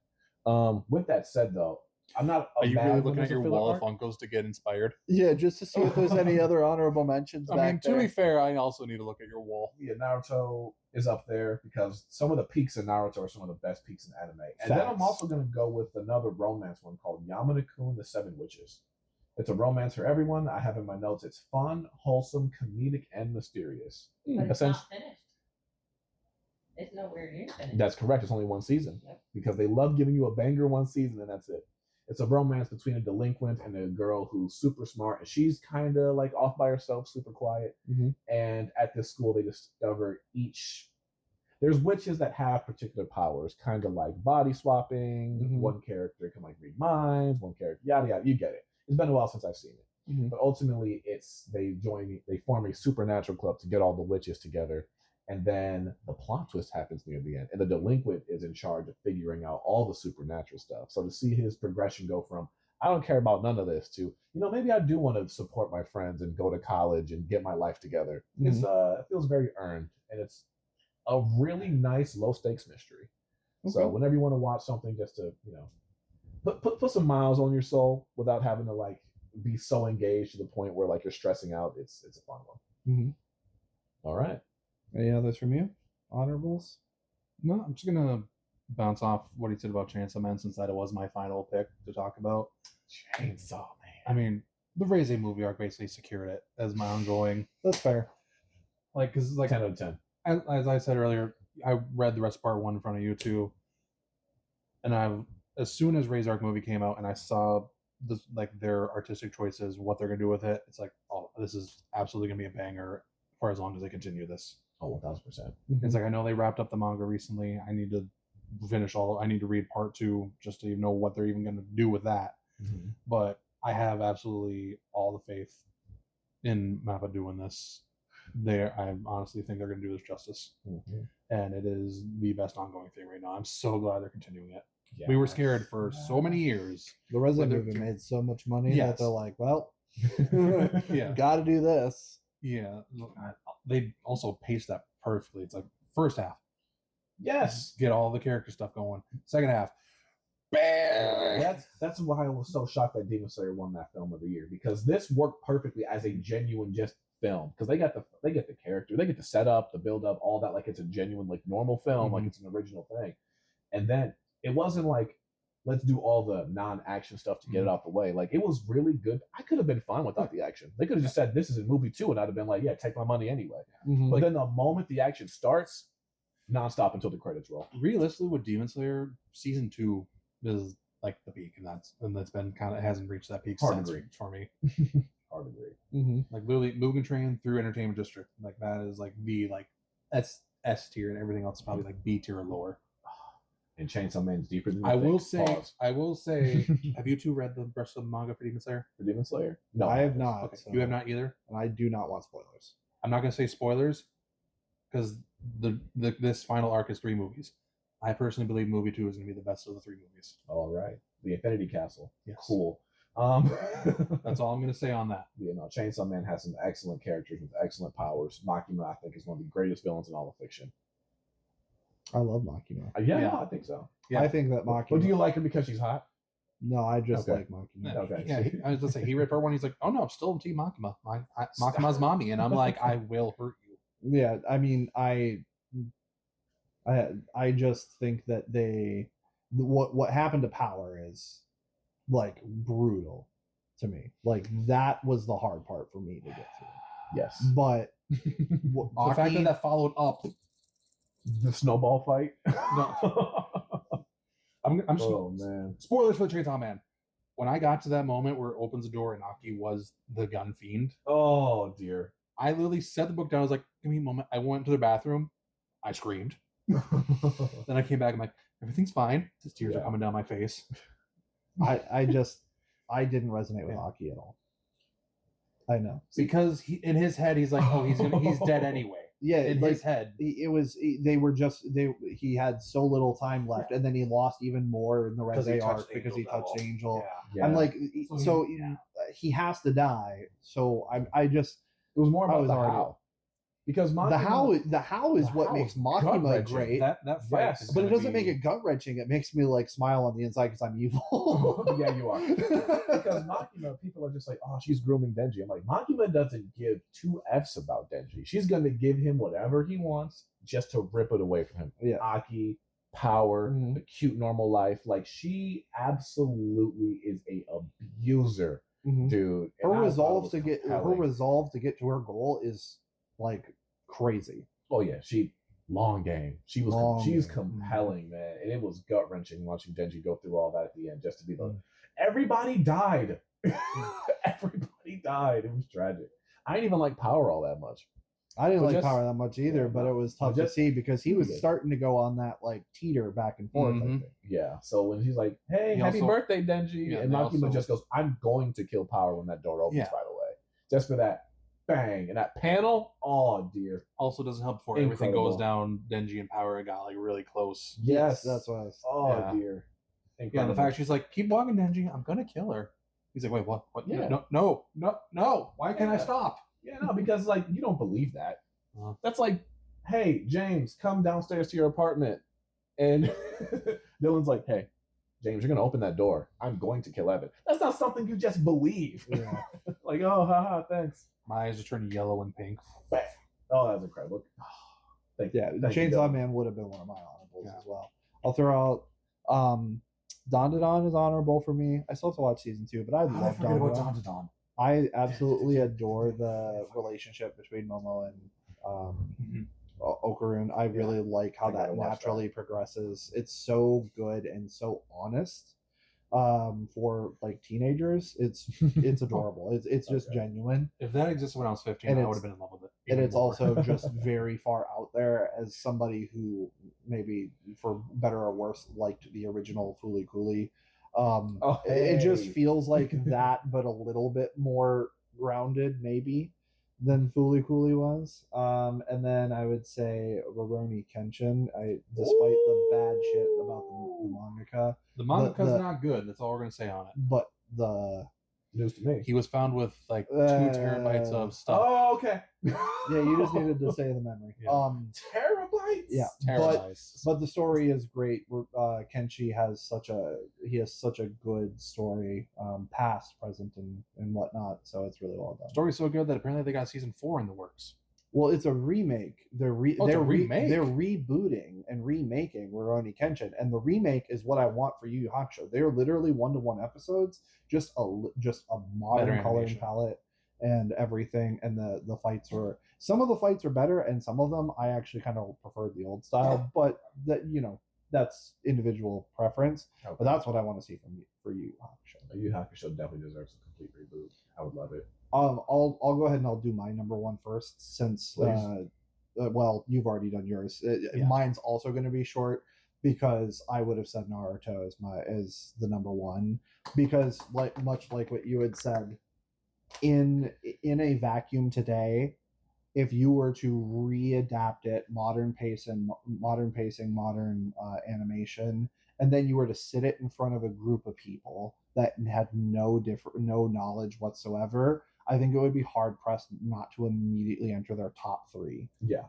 With that said, though, I'm not. Are you really looking at your wall of Funkos to get inspired? Yeah, just to see if there's any other honorable mentions. I mean, to be fair, I also need to look at your wall. Yeah, Naruto is up there because some of the peaks in Naruto are some of the best peaks in anime. And then I'm also going to go with another romance one called Yamada-kun the Seven Witches. It's a romance for everyone. I have in my notes. It's fun, wholesome, comedic, and mysterious. But it's not finished. It's nowhere near finished. That's correct. It's only one season because they love giving you a banger one season and that's it. It's a romance between a delinquent and a girl who's super smart, and she's kind of like off by herself, super quiet. And at this school, they discover there's witches that have particular powers, kind of like body swapping. One character can like read minds, one character, yada yada. You get it. It's been a while since I've seen it, but ultimately, they form a supernatural club to get all the witches together. And then the plot twist happens near the end. And the delinquent is in charge of figuring out all the supernatural stuff. So to see his progression go from, I don't care about none of this, to, maybe I do want to support my friends and go to college and get my life together. It feels very earned. And it's a really nice low-stakes mystery. So whenever you want to watch something just to, put some miles on your soul without having to, like, be so engaged to the point where, like, you're stressing out, it's a fun one. All right. Any others from you? Honorables? No, I'm just gonna bounce off what he said about Chainsaw Man since that was my final pick to talk about. Chainsaw Man. I mean, the Reze movie arc basically secured it as my ongoing. That's fair. Like, because like 10 out of 10. As I said earlier, I read the rest of part 1 in front of you too, and as soon as Reze arc movie came out and I saw this, like their artistic choices, what they're gonna do with it, it's like, oh, this is absolutely gonna be a banger for as long as they continue this. Oh, 1,000%. It's like, I know they wrapped up the manga recently. I need to I need to read part 2 just to know what they're even going to do with that. But I have absolutely all the faith in Mappa doing this. I honestly think they're going to do this justice. And it is the best ongoing thing right now. I'm so glad they're continuing it. We were scared for so many years. The Resident movie made so much money that they're like, well, got to do this. Yeah, they also paced that perfectly. It's like first half, yes, get all the character stuff going. Second half, bam. That's why I was so shocked that Demon Slayer won that film of the year, because this worked perfectly as a genuine just film, because they get the character, they get the setup, the build up, all that, like it's a genuine like normal film, like it's an original thing. And then it wasn't like, let's do all the non-action stuff to get it out the way. Like, it was really good. I could have been fine without the action. They could have just said, this is a movie too, and I'd have been like, yeah, take my money anyway. But then the moment the action starts, nonstop until the credits roll. Realistically, with Demon Slayer, season 2 is like the peak, and that's been kind of hasn't reached that peak since for me. Hard to agree. Like literally, Mugen Train through Entertainment District, like that is like that's S tier, and everything else is probably like B tier or lower. And Chainsaw Man's deeper than you I think. will say, have you two read the rest of the manga for Demon Slayer? For Demon Slayer? No, I have not. Okay, So, you have not either. and I do not want spoilers. I'm not going to say spoilers because this final arc is 3 movies. I personally believe movie 2 is going to be the best of the 3 movies. All right. The Infinity Castle. Yes. Cool. That's all I'm going to say on that. You know, Chainsaw Man has some excellent characters with excellent powers. Makima, I think, is one of the greatest villains in all of fiction. I love Makima. Yeah, Yeah. No, I think so. Yeah. I think that Makima. But do you like her because she's hot? No, I just Okay. like Makima. Okay. Yeah, I was going to say, he read part 1, he's like, oh no, I'm still in Team Makima. Makima's mommy. And I'm like, I will hurt you. Yeah, I mean, I just think that what happened to Power is like brutal to me. Like, that was the hard part for me to get through. Yes. But The fact that followed up. The snowball fight? No. I'm just, Oh, man. spoilers for the Chainsaw Man. When I got to that moment where it opens the door and Aki was the gun fiend, Oh, dear. I literally set the book down. I was like, give me a moment. I went to the bathroom. I screamed. Then I came back. I'm like, everything's fine. His tears are coming down my face. I didn't resonate with Aki at all. I know. Because in his head, he's like, oh, he's dead anyway. Yeah, In like, his head. He had so little time left, and then he lost even more in the Red Day arc because he touched Angel. Yeah. I'm like, so he has to die. So it was more about was the already- how. Because the how is what makes Makima gut-wrenching. great. That fight. Yes. is But it gonna doesn't be- make it gut wrenching. It makes me like smile on the inside because I'm evil. Yeah, you are. Because Makima, people are just like, oh, she's grooming Denji. I'm like, Makima doesn't give 2 F's about Denji. She's going to give him whatever he wants just to rip it away from him. Yeah. Aki, power, Mhm. the cute normal life. Like, she absolutely is a abuser, Mhm. dude. Her And I thought it resolve was to get to her goal is like crazy. Oh yeah, long game. She's Game. compelling, man, and it was gut wrenching watching Denji go through all that at the end, just to be like, everybody died. Everybody died. It was tragic. I didn't even like Power all that much. I didn't But like just- Power that much either, yeah, but no. it was tough But to just- see because he was Yeah. starting to go on that like teeter back and forth. I Mhm. think. Yeah. So when he's like, "Hey, He happy also- birthday, Denji," Yeah, and they Makima also- just goes, "I'm going to kill Power when that door opens." Yeah. By the way, just for that bang and that panel. Oh dear. Also doesn't help before everything Incredible. goes down. Denji and Power got like really close. Yes, that's what I was. Oh Yeah. dear. Yeah, Incredible. the fact she's like, keep walking, Denji. I'm gonna kill her. He's like, wait, what? What? Yeah. No. Why can't I Yeah. stop? Yeah, no, because like you don't believe that. Uh-huh. That's like, hey, James, come downstairs to your apartment, and Dillon's like, hey, James, you're gonna open that door. I'm going to kill Evan. That's not something you just believe. Yeah. Like, oh, haha, thanks. My eyes are turning yellow and pink. Bang. Oh, that was incredible. Thank you. Yeah, Thank you, Chainsaw Dillon. Man would have been one of my honorables Yeah. as well. I'll throw out Don is honorable for me. I still have to watch season 2, but I love Don. I absolutely adore the relationship between Momo and Okarun. I really like how I gotta that watch naturally progresses. It's so good and so honest for like teenagers. It's adorable. It's just Okay. genuine. If that existed when I was 15, And I it's- would have been in love with it. And even it's more. also just very far out there as somebody who maybe for better or worse liked the original Fooly Cooly. Oh, It just hey. feels like that, but a little bit more grounded maybe than Fooly Cooly was. And then I would say Rurouni Kenshin. Despite the bad shit about the mangaka, the mangaka's the- not good. That's all we're gonna say on it. but the News to me. He was found with like 2 terabytes of stuff. Oh, okay. yeah, you just needed to say the memory. Yeah. Terabytes? fights. Yeah, Terrorize. but the story is great. Kenshi has such a good story, past, present, and whatnot. So it's really well done. Story's so good that apparently they got season 4 in the works. Well, it's a remake. They're it's a remake? They're rebooting and remaking Rurouni Kenshin, and the remake is what I want for Yu Yu Hakusho. They're literally 1-to-1 episodes, just a modern coloring palette and everything, and the fights were, some of the fights are better, and some of them I actually kind of preferred the old style, but that, that's individual preference. Okay. But that's what I want to see for Yu Yu Hakusho. Yu Yu Hakusho definitely deserves a complete reboot. I would love it. I'll go ahead and I'll do my number one first, since well, you've already done yours. Mine's also going to be short, because I would have said Naruto as the number one, because much like what you had said, in a vacuum today, if you were to readapt it, modern pacing, modern animation, and then you were to sit it in front of a group of people that had no knowledge whatsoever, I think it would be hard pressed not to immediately enter their top 3. Yeah,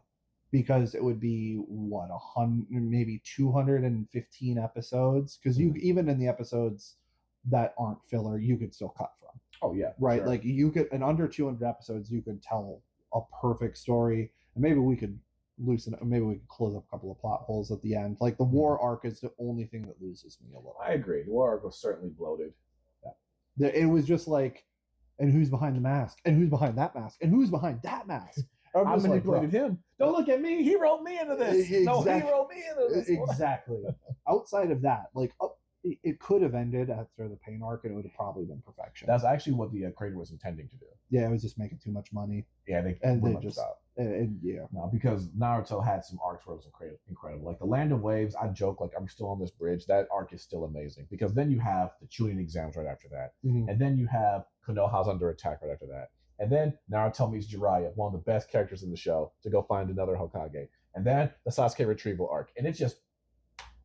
because it would be 100, maybe 215 episodes. Because you, even in the episodes that aren't filler, you could still cut from. Oh yeah, right. Sure. Like you could, in under 200 episodes, you could tell a perfect story, and maybe we could close up a couple of plot holes at the end. Like the war arc is the only thing that loses me a little. I agree. The war arc was certainly bloated. Yeah. It was just like, and who's behind the mask, and who's behind that mask, and who's behind that mask. I manipulated him. Don't look at me. He wrote me into this. Exactly. No, he wrote me into this. Exactly. Outside of that, like it could have ended after the pain arc, and it would have probably been perfection. That's actually what the creator was intending to do. Yeah, it was just making too much money. Yeah, they just stopped. Yeah. No, because Naruto had some arcs where it was incredible. Like the Land of Waves, I joke like I'm still on this bridge. That arc is still amazing, because then you have the Chunin exams right after that, and then you have Konoha's under attack right after that, and then Naruto meets Jiraiya, one of the best characters in the show, to go find another Hokage, and then the Sasuke retrieval arc, and it's just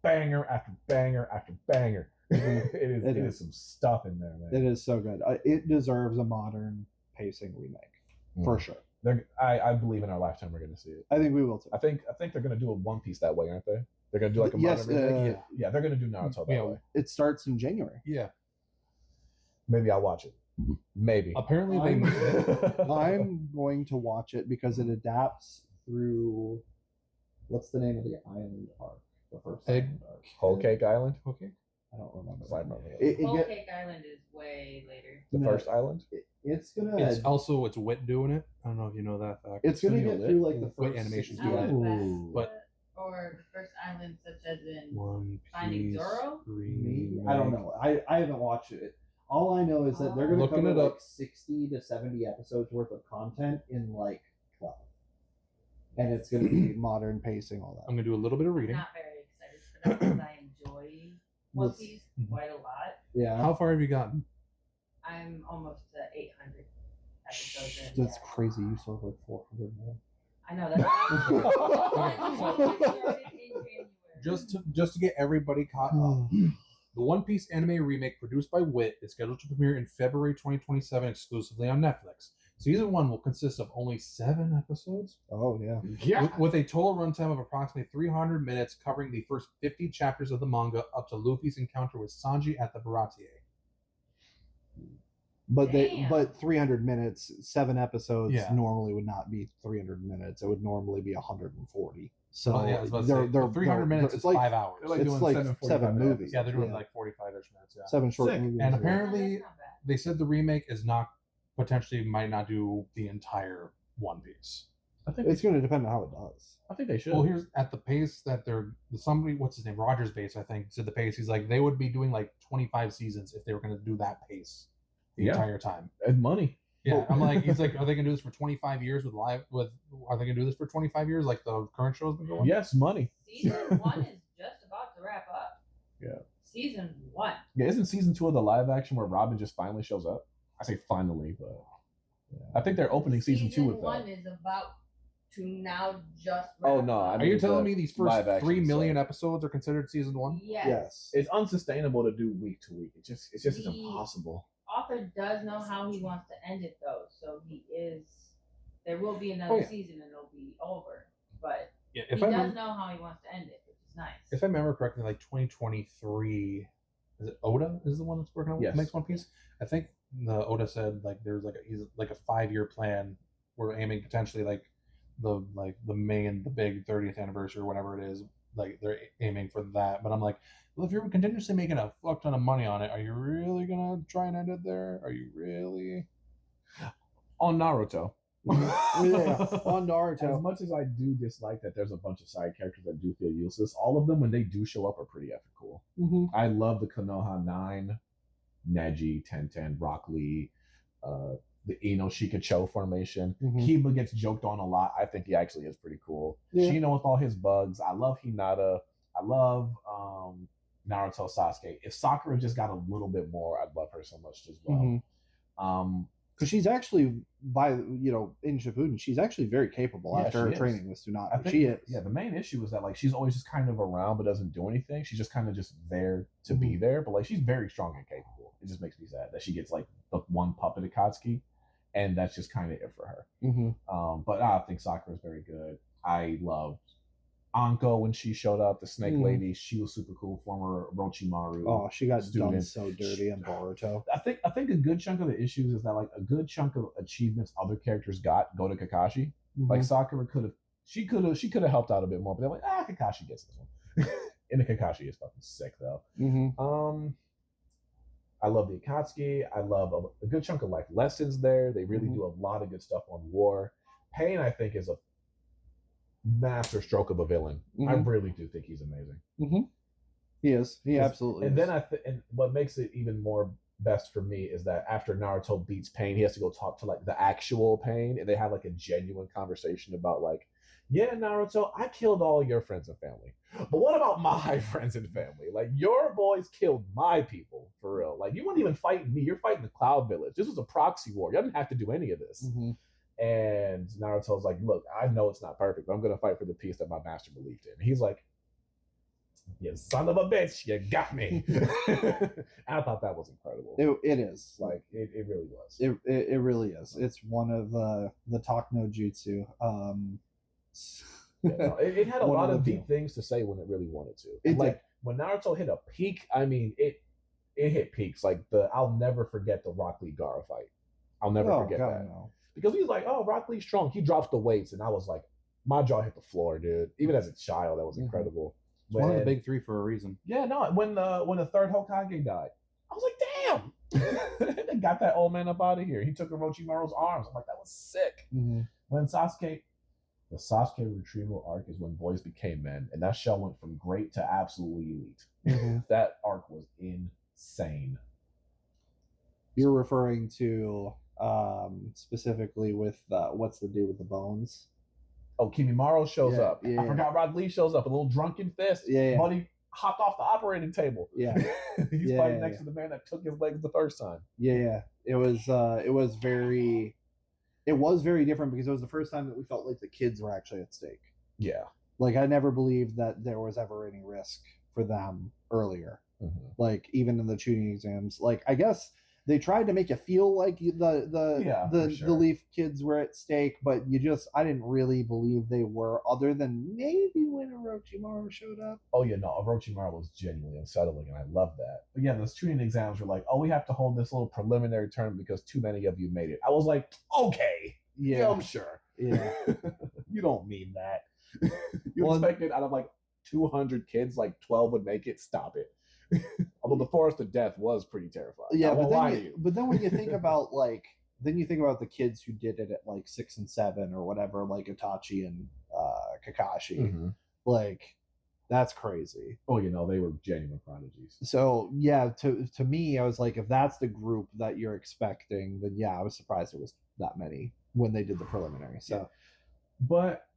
banger after banger after banger. It is some stuff in there, man. It is so good. It deserves a modern pacing remake for sure. I believe in our lifetime we're going to see it. I think we will too. I think they're going to do a One Piece that way, aren't they? They're going to do like a modern remake. Yeah, they're going to do Naruto that way. It starts in January. Yeah. Maybe I'll watch it. Maybe. Apparently I'm going to watch it because it adapts through, what's the name of the island arc? The first island arc. Whole Cake Island? Okay. I don't remember. Whole Cake Island is way later. The first island? It's gonna. It's Wit doing it. I don't know if you know that fact. It's gonna get through like the Wit first animations do do that. Or the first island, such as in One Finding Piece Zoro. Maybe. I don't know. I haven't watched it. All I know is that they're gonna Looking cover it like up. 60 to 70 episodes worth of content in like 12, and it's gonna be modern pacing, all that. I'm gonna do a little bit of I'm reading. not very excited for that because I enjoy One Piece quite a lot. Yeah. How far have you gotten? I'm almost to 800 episodes in. That's crazy. You still have like 400 more. I know that's Just to get everybody caught up. The One Piece anime remake produced by Wit is scheduled to premiere in February 2027 exclusively on Netflix. Season 1 will consist of only 7 episodes. Oh yeah. Yeah. With a total runtime of approximately 300 minutes, covering the first 50 chapters of the manga up to Luffy's encounter with Sanji at the Baratie. But 300 minutes, 7 episodes normally would not be 300 minutes. It would normally be 140. So they're 300 minutes is like 5 hours. They're it's like 7 movies. Yeah, they're doing like 45-ish minutes. Yeah. 7 short movies. And apparently, they said the remake is not might not do the entire One Piece. I think it's going to depend on how it does. I think they should. Well, here's at the pace that somebody, what's his name, Rogers Base, I think, said the pace. He's like, they would be doing like 25 seasons if they were going to do that pace the entire time. And money. Yeah, I'm like, he's like, are they going to do this for 25 years are they going to do this for 25 years like the current show's been going? Yes, money. Season 1 is just about to wrap up. Yeah. Season 1. Yeah, isn't season 2 of the live action where Robin just finally shows up? I say finally, but I think they're opening season 2 with that. Season 1 is about to now just Oh wrap no! up. Are you telling me these first live action 3 million stuff. episodes are considered season 1? Yes. It's unsustainable to do week to week. It's just The impossible. Author does know how he wants to end it though, so there will be another season and it'll be over. But Yeah, He does know how he wants to end it, which is nice. If I remember correctly, like 2023, is it Oda is the one that's working on makes One Piece? I think the Oda said like there's like a 5-year plan. We're aiming potentially like the big 30th anniversary or whatever it is. Like they're aiming for that. But I'm like, well, if you're continuously making a fuck ton of money on it, are you really gonna try and end it there? Are you really? On Naruto. On Naruto. As much as I do dislike that there's a bunch of side characters that do feel useless, all of them, when they do show up, are pretty epic cool. I love the Konoha 9, Neji, Tenten, Rock Lee, the Ino Shikacho formation. Kiba gets joked on a lot. I think he actually is pretty cool. Shino with all his bugs. I love Hinata. I love Naruto, Sasuke. If Sakura just got a little bit more, I'd love her so much as well. Because she's actually in Shippuden, she's actually very capable after her training with Tsunade. She is. Yeah, the main issue is that like she's always just kind of around but doesn't do anything. She's just kind of just there to be there. But like she's very strong and capable. It just makes me sad that she gets like the one puppet Akatsuki, and that's just kind of it for her. But I think Sakura is very good. I loved Anko when she showed up, the snake lady. She was super cool. Former Orochimaru. Oh, she got done so dirty in Boruto. I think a good chunk of the issues is that like a good chunk of achievements other characters go to Kakashi. Like Sakura could have helped out a bit more, but they're like, Kakashi gets this one. And the Kakashi is fucking sick though. I love the Akatsuki. I love a good chunk of life lessons there. They really do a lot of good stuff on war. Pain, I think, is a master stroke of a villain. I really do think he's amazing. He is. He absolutely and is. then and what makes it even more best for me is that after Naruto beats Pain, he has to go talk to like the actual Pain, and they have like a genuine conversation about like, yeah, Naruto, I killed all your friends and family, but what about my friends and family? Like, your boys killed my people for real. Like, you weren't even fighting me, you're fighting the Cloud Village. This was a proxy war. You didn't have to do any of this. And Naruto's like, look, I know it's not perfect, but I'm going to fight for the peace that my master believed in. He's like, you son of a bitch, you got me. I thought that was incredible. It is. Like, it really was. It really is. It's one of the talk no jutsu. It had a lot of deep things to say when it really wanted to. When Naruto hit a peak, I mean, it hit peaks. Like, I'll never forget the Rock Lee Gaara fight. I'll never forget that. No. Because he's like, oh, Rock Lee's strong. He drops the weights, and I was like, my jaw hit the floor, dude. Even as a child, that was incredible. It's one of the big three for a reason. Yeah, no. When the third Hokage died, I was like, damn. They got that old man up out of here. He took Orochimaru's arms. I'm like, that was sick. When the Sasuke retrieval arc is when boys became men, and that show went from great to absolutely elite. That arc was insane. You're referring to specifically with what's the dude with the bones? Oh, Kimimaro shows up. I forgot Rock Lee shows up. A little drunken fist. Buddy hopped off the operating table. He's fighting next to the man that took his legs the first time. It was very different because it was the first time that we felt like the kids were actually at stake. Like, I never believed that there was ever any risk for them earlier. Like, even in the tuning exams, like, I guess they tried to make you feel like the Leaf kids were at stake, but I didn't really believe they were, other than maybe when Orochimaru showed up. Oh yeah, no, Orochimaru was genuinely unsettling, and I love that. But yeah, those tuning exams were like, oh, we have to hold this little preliminary term because too many of you made it. I was like, okay, yeah, I'm sure. Yeah, you don't mean that. You expected out of like 200 kids, like 12 would make it? Stop it. Although the Forest of Death was pretty terrifying. Yeah, but then when you think about the kids who did it at like 6 and 7 or whatever, like Itachi and Kakashi, like, that's crazy. Oh, they were genuine prodigies. So yeah, to me, I was like, if that's the group that you're expecting, then yeah, I was surprised it was that many when they did the preliminary. So, but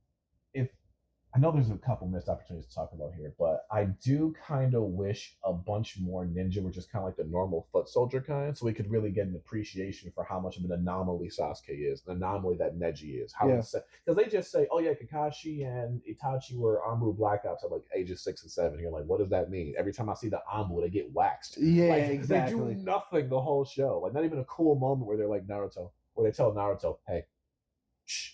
I know there's a couple missed opportunities to talk about here, but I do kind of wish a bunch more ninja were just kind of like the normal foot soldier kind, so we could really get an appreciation for how much of an anomaly Sasuke is, an anomaly that Neji is. Because they just say, oh yeah, Kakashi and Itachi were Anbu Black Ops at like ages 6 and 7. You're like, what does that mean? Every time I see the Anbu, they get waxed. Yeah, like, exactly. They do nothing the whole show. Like, not even a cool moment where they're like Naruto, where they tell Naruto, hey, shh,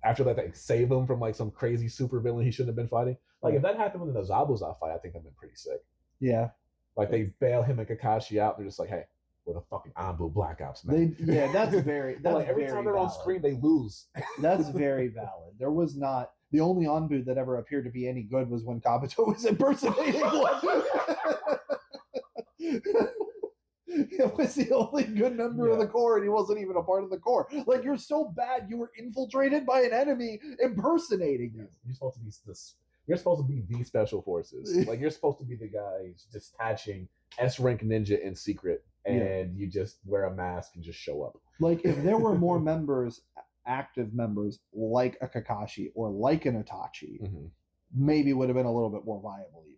after that they save him from like some crazy super villain he shouldn't have been fighting. Like if that happened in the Zabuza fight, I think that'd been pretty sick. Yeah. Like they bail him and Kakashi out. They're just like, hey, we're the fucking Anbu Black Ops, man. That's very. That's like every very time they're valid. on screen, they lose. That's very valid. There was not the only Anbu that ever appeared to be any good was when Kabuto was impersonating one. It was the only good member of the Corps, and he wasn't even a part of the Corps. Like, you're so bad, you were infiltrated by an enemy impersonating you. You're supposed to be this. You're supposed to be the special forces. Like you're supposed to be the guys dispatching S-rank ninja in secret, and you just wear a mask and just show up. Like if there were more members, active members, like a Kakashi or like an Itachi, maybe would have been a little bit more viable even.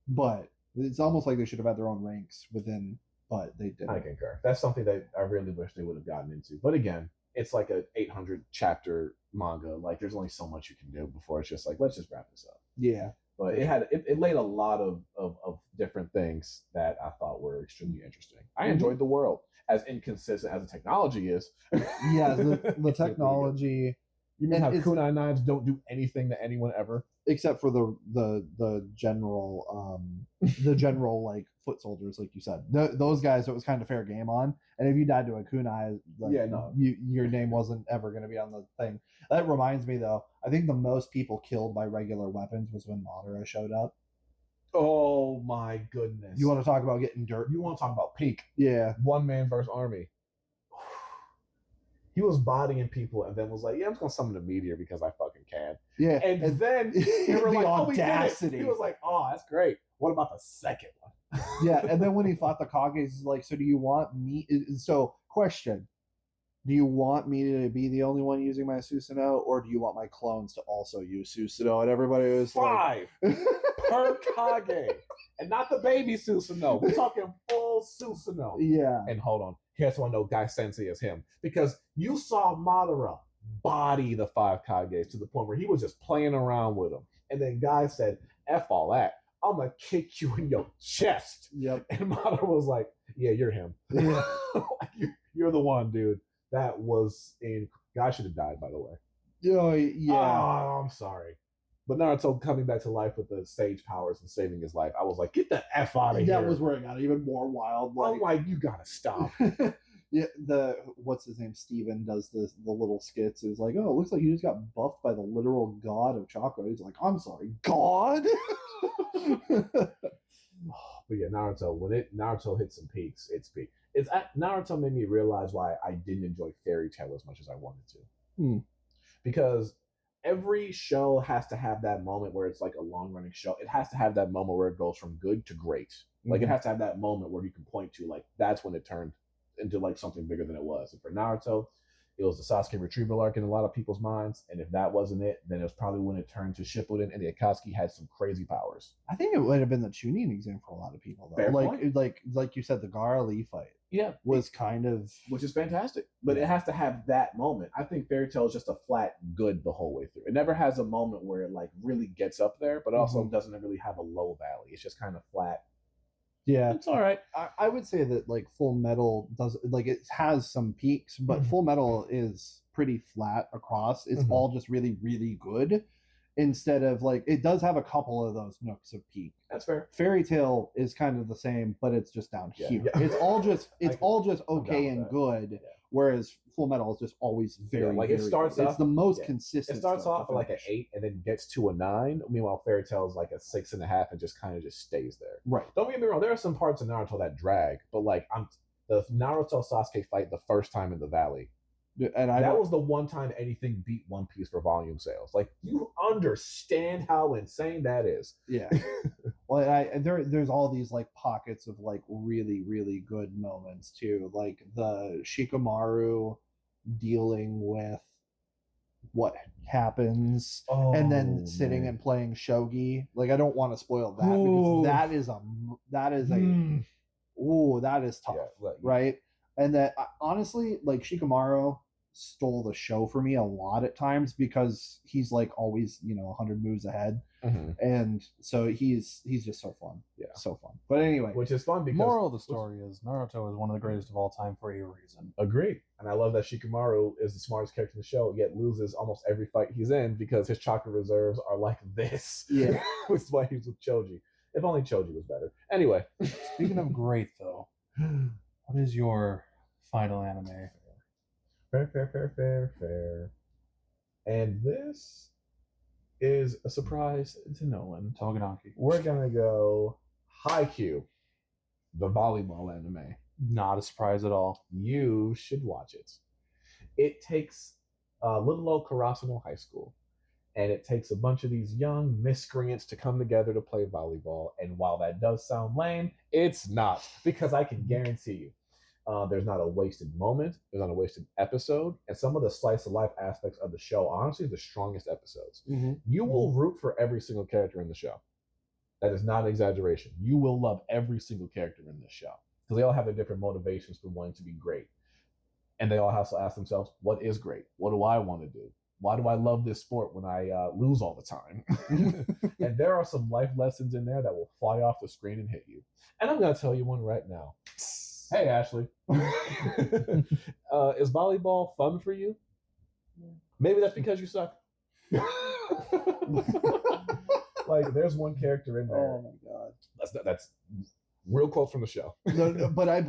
But it's almost like they should have had their own ranks within. But they didn't. I concur. That's something that I really wish they would have gotten into. But again, it's like a 800 chapter manga. Like there's only so much you can do before it's just like, let's just wrap this up. Yeah. But it laid a lot of different things that I thought were extremely interesting. I enjoyed the world, as inconsistent as the technology is. Yeah, the technology. You mean how kunai knives don't do anything to anyone ever? Except for the general like foot soldiers, like you said, those guys it was kind of fair game on. And if you died to a kunai, like, your name wasn't ever going to be on the thing. That reminds me though, I think the most people killed by regular weapons was when Madara showed up. Oh my goodness! You want to talk about getting dirt? You want to talk about peak? Yeah, one man versus army. He was bodying people and then was like, yeah, I'm just going to summon a meteor because I fucking can. Yeah. And then they were like, audacity. He was like, oh, that's great. What about the second one? Yeah. And then when he fought the Kages, he's like, so do you want me? So, question. Do you want me to be the only one using my Susanoo, or do you want my clones to also use Susanoo? And everybody was 5 per Kage. And not the baby Susanoo. We're talking full Susanoo. Yeah. And hold on. Here's one I know Guy Sensei is him. Because you saw Madara body the 5 Kages to the point where he was just playing around with them. And then Guy said, F all that. I'm going to kick you in your chest. Yep. And Madara was like, yeah, you're him. Yeah. You're the one, dude. That was in... Guy should have died, by the way. Oh, yeah. Oh, I'm sorry. But Naruto coming back to life with the sage powers and saving his life, I was like, get the F out of here. That was where it got even more wild. I'm like, you gotta stop. Yeah, what's his name? Steven does the little skits. Is like, oh, it looks like you just got buffed by the literal god of chakra. He's like, I'm sorry, God. But yeah, Naruto hit some peaks. Naruto made me realize why I didn't enjoy Fairy Tail as much as I wanted to. Because every show has to have that moment where it's like a long running show. It has to have that moment where it goes from good to great. Like it has to have that moment where you can point to like that's when it turned into like something bigger than it was. And for Naruto, it was the Sasuke retrieval arc in a lot of people's minds. And if that wasn't it, then it was probably when it turned to Shippuden and the Akatsuki had some crazy powers. I think it would have been the Chunin exam for a lot of people though. Fair point. Like you said, the Gara Lee fight. Yeah, was kind of, which is fantastic, but it has to have that moment. I think Fairy Tail is just a flat good the whole way through. It never has a moment where it like really gets up there, but also doesn't really have a low valley. It's just kind of flat. Yeah, it's all right. I would say that like Full Metal does like it has some peaks, but Full Metal is pretty flat across. It's all just really, really good. Instead of like it does have a couple of those nooks of peak. That's fair. Fairy Tail is kind of the same, but it's just down here. Yeah. It's all just okay and good. Yeah. Whereas Full Metal is just always very like very it starts good. off. It's the most consistent. It starts off at like an 8 and then gets to a 9. Meanwhile, Fairy Tail is like a 6.5 and just kind of just stays there. Right. Don't get me wrong. There are some parts of Naruto that drag, but like the Naruto Sasuke fight the first time in the valley. And that was the one time anything beat One Piece for volume sales. Like you understand how insane that is. Yeah. Well, there's all these like pockets of like really really good moments too, like the Shikamaru dealing with what happens and then sitting and playing shogi. Like I don't want to spoil that because that is tough, right? And that honestly, like Shikamaru stole the show for me a lot at times because he's like always 100 moves ahead. and so he's just so fun. Yeah, so fun. But anyway, which is fun because moral of the story is Naruto is one of the greatest of all time for a reason. Agree. And I love that Shikamaru is the smartest character in the show, yet loses almost every fight he's in because his chakra reserves are like this. Yeah. Which is why he's with Choji. If only Choji was better. Anyway. Speaking of great, though, what is your final anime? Fair. And this is a surprise to no one. Togedonkey. We're going to go Haikyuu, the volleyball anime. Not a surprise at all. You should watch it. It takes little old Karasuno High School, and it takes a bunch of these young miscreants to come together to play volleyball. And while that does sound lame, it's not, because I can guarantee you there's not a wasted moment, there's not a wasted episode, and some of the slice of life aspects of the show are honestly the strongest episodes. You will root for every single character in the show. That is not an exaggeration. You will love every single character in this show, because they all have their different motivations for wanting to be great. And they all have to ask themselves, what is great? What do I want to do? Why do I love this sport when I lose all the time? And there are some life lessons in there that will fly off the screen and hit you. And I'm going to tell you one right now. Hey, Ashley. Is volleyball fun for you? Yeah. Maybe that's because you suck. Like, there's one character in there. Oh my god. That's real quote from the show. No, but I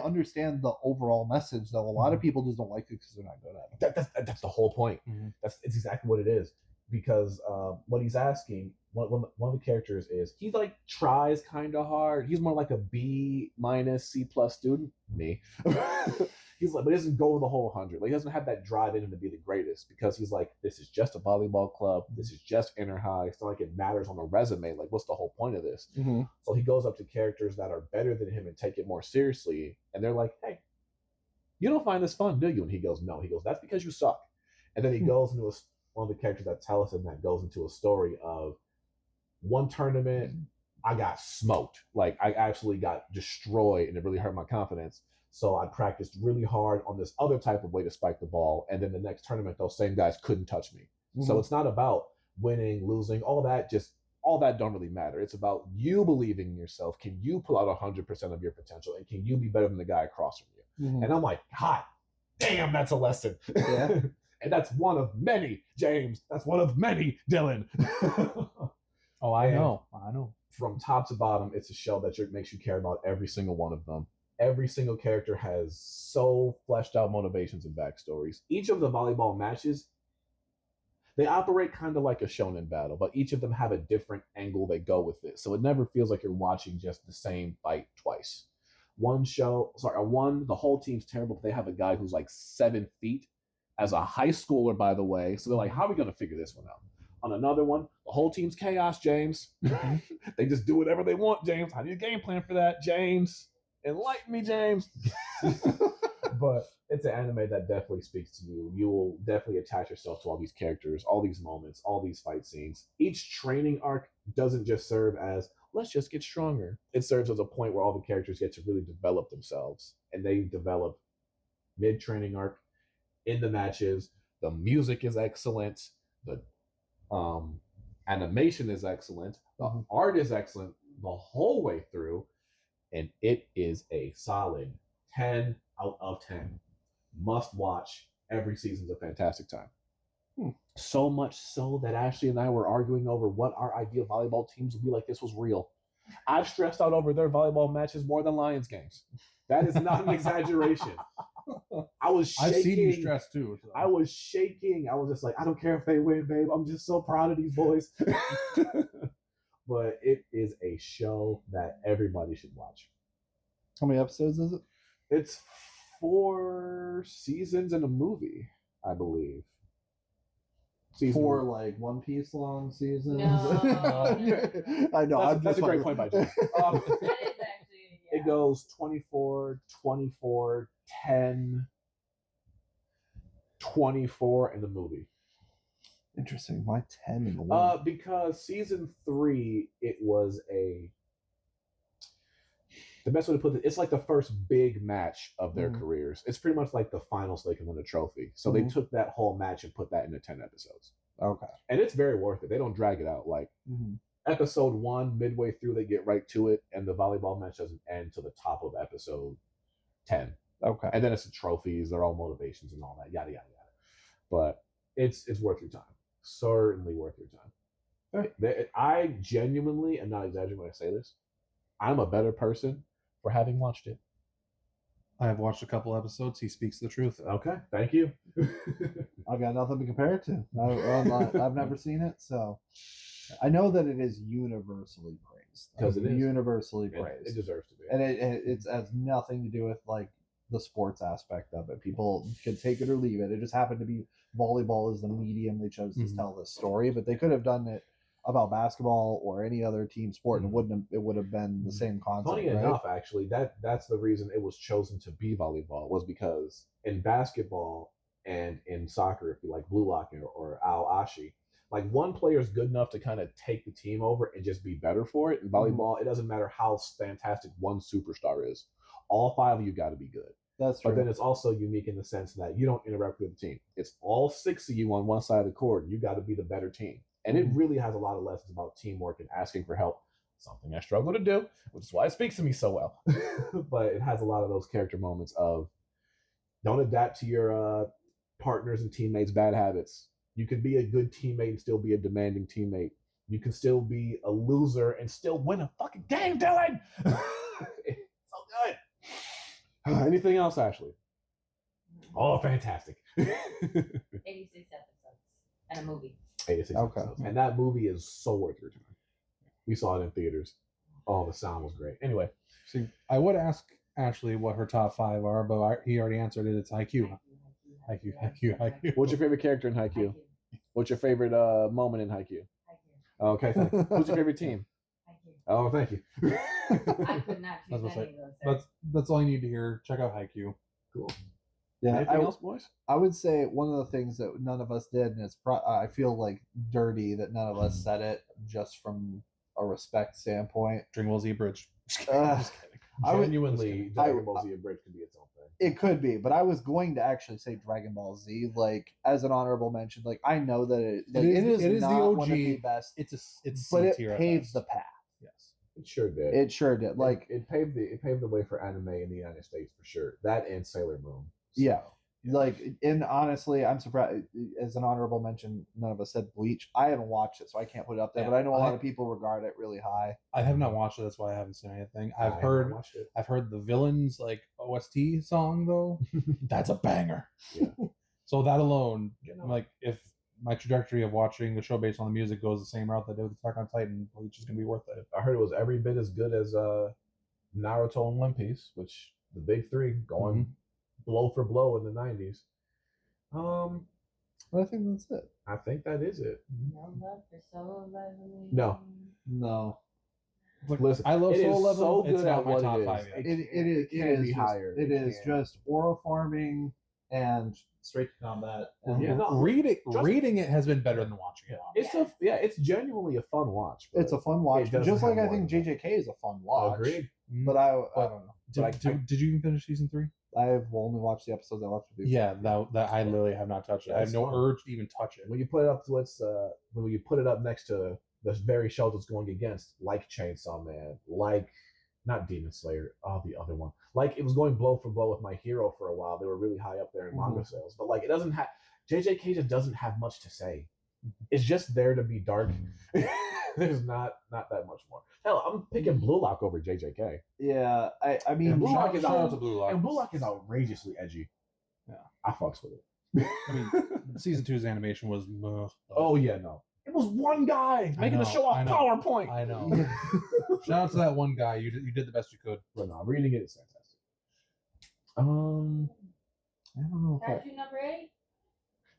understand the overall message, though. A lot of people just don't like it because they're not good at it. That's the whole point. It's exactly what it is. Because what he's asking, one of the characters is, he like tries kind of hard. He's more like a B- C+ student. Me. He's like, but he doesn't go the whole 100. Like, he doesn't have that drive in him to be the greatest, because he's like, this is just a volleyball club. This is just inner high. It's not like it matters on the resume. Like, what's the whole point of this? So he goes up to characters that are better than him and take it more seriously. And they're like, hey, you don't find this fun, do you? And he goes, no. He goes, that's because you suck. And then he goes into one of the characters that tell us, and that goes into a story of one tournament, I got smoked. Like, I actually got destroyed, and it really hurt my confidence. So I practiced really hard on this other type of way to spike the ball. And then the next tournament, those same guys couldn't touch me. So it's not about winning, losing, all that don't really matter. It's about you believing in yourself. Can you pull out 100% of your potential? And can you be better than the guy across from you? And I'm like, God damn, that's a lesson. Yeah. And that's one of many, James. That's one of many, Dillon. Oh, I know. From top to bottom, it's a show that makes you care about every single one of them. Every single character has so fleshed out motivations and backstories. Each of the volleyball matches, they operate kind of like a shonen battle, but each of them have a different angle they go with it. So it never feels like you're watching just the same fight twice. The whole team's terrible, but they have a guy who's like 7 feet as a high schooler, by the way. So they're like, how are we going to figure this one out? On another one, the whole team's chaos, James. They just do whatever they want, James. How do you game plan for that, James? Enlighten me, James. But it's an anime that definitely speaks to you. You will definitely attach yourself to all these characters, all these moments, all these fight scenes. Each training arc doesn't just serve as, let's just get stronger. It serves as a point where all the characters get to really develop themselves. And they develop mid-training arc, in the matches. The music is excellent. The animation is excellent. The art is excellent the whole way through. And it is a solid 10 out of 10. Must watch. Every season's a fantastic time. So much so that Ashley and I were arguing over what our ideal volleyball teams would be like this was real. I've stressed out over their volleyball matches more than Lions games. That is not an exaggeration. I was shaking. I've seen you stress too. So. I was shaking. I was just like, I don't care if they win, babe. I'm just so proud of these boys. But it is a show that everybody should watch. How many episodes is it? It's 4 seasons and a movie, I believe. 4 like One Piece long seasons. No. I know. That's a great point by Jim. That is actually, yeah. It goes 24, 24, 10, 24 in the movie. Interesting. Why 10 in the movie? Because season 3, it was the best way to put it, it's like the first big match of their careers. It's pretty much like the final so they can win a trophy. So they took that whole match and put that into 10 episodes. Okay. And it's very worth it. They don't drag it out. Like episode 1, midway through, they get right to it, and the volleyball match doesn't end till the top of episode 10. Okay. And then it's the trophies, they're all motivations and all that, yada yada yada. But it's worth your time. Certainly worth your time. I genuinely am not exaggerating when I say this. I'm a better person for having watched it. I have watched a couple episodes. He speaks the truth. Okay, thank you. I've got nothing to compare it to. I've never seen it, so I know that it is universally praised. Because it is universally praised. It deserves to be. And it has nothing to do with like the sports aspect of it. People can take it or leave it. It just happened to be volleyball is the medium they chose to tell this story, but they could have done it about basketball or any other team sport, and it would have been the same concept. Funny enough, actually, that's the reason it was chosen to be volleyball, was because in basketball and in soccer, if you like blue lock or ashi, like one player is good enough to kind of take the team over and just be better for it. In volleyball, it doesn't matter how fantastic one superstar is. All 5 of you got to be good. That's true. But then it's also unique in the sense that you don't interact with the team. It's all 6 of you on one side of the court. You got to be the better team. And it really has a lot of lessons about teamwork and asking for help, something I struggle to do, which is why it speaks to me so well. But it has a lot of those character moments of don't adapt to your partners and teammates' bad habits. You can be a good teammate and still be a demanding teammate. You can still be a loser and still win a fucking game, Dillon! It's so good. Anything else, Ashley? Oh, fantastic. 86 episodes and a movie. 86 episodes. And that movie is so worth your time. We saw it in theaters. Oh, the sound was great. Anyway. See, I would ask Ashley what her top 5 are, but he already answered it. It's Haikyuu. Haikyuu. What's your favorite character in Haikyuu? What's your favorite moment in Haikyuu? Okay, thank you. Who's your favorite team? Oh, thank you. I could not choose any of those. That's all you need to hear. Check out Haikyuu. Cool. Yeah, anything else, boys? I would say one of the things that none of us did, and I feel like dirty that none of us said it just from a respect standpoint. Dragon Ball Z Bridge. Just kidding. Genuinely, Dragon Ball Z Bridge could be its own thing. It could be, but I was going to actually say Dragon Ball Z, like as an honorable mention. Like I know that it is not the OG. one of the best. But it paves the path. Yes, it sure did. It sure did. Like it paved the way for anime in the United States for sure. That and Sailor Moon. So, yeah. Like, and honestly, I'm surprised. As an honorable mention, none of us said Bleach. I haven't watched it, so I can't put it up there. But I know a lot of people regard it really high. I have not watched it. That's why I haven't seen anything. I've heard the villains like OST song though. That's a banger. Yeah. So that alone, like, if my trajectory of watching the show based on the music goes the same route that I did with Attack on Titan, Bleach is gonna be worth it. I heard it was every bit as good as Naruto and One Piece, which the big 3 going blow for blow in the 90s. But I think that's it. I think that is it. No love for Solo Leveling. No. Listen, I love Soul Level. So good it's not at my what top it is. 5 yet. It can is be just, higher. It is just aura farming and straight to combat. And Yeah, no, reading it has been better than watching it. It's genuinely a fun watch. It's a fun watch. Just like I think JJK is a fun watch. Agreed. But I don't know. Did you even finish season 3? I've only watched the episodes I watched with you. Yeah, that I literally have not touched it. I have no urge to even touch it. When you put it up to when you put it up next to the very shows it's going against, like Chainsaw Man, like not Demon Slayer, the other one. Like it was going blow for blow with My Hero for a while. They were really high up there in manga sales, but like it doesn't have JJK just doesn't have much to say. It's just there to be dark. There's not that much more. Hell, I'm picking Blue Lock over JJK. Yeah, I mean, Blue Lock is shout out to Blue Lock. And Blue Lock is outrageously edgy. Yeah, I fucks with it. I mean, season 2's animation was. Oh yeah, no. It was one guy making a show off PowerPoint. I know. Shout out to that one guy. You did the best you could. But no, reading it is fantastic. I don't know. Kaiju number 8.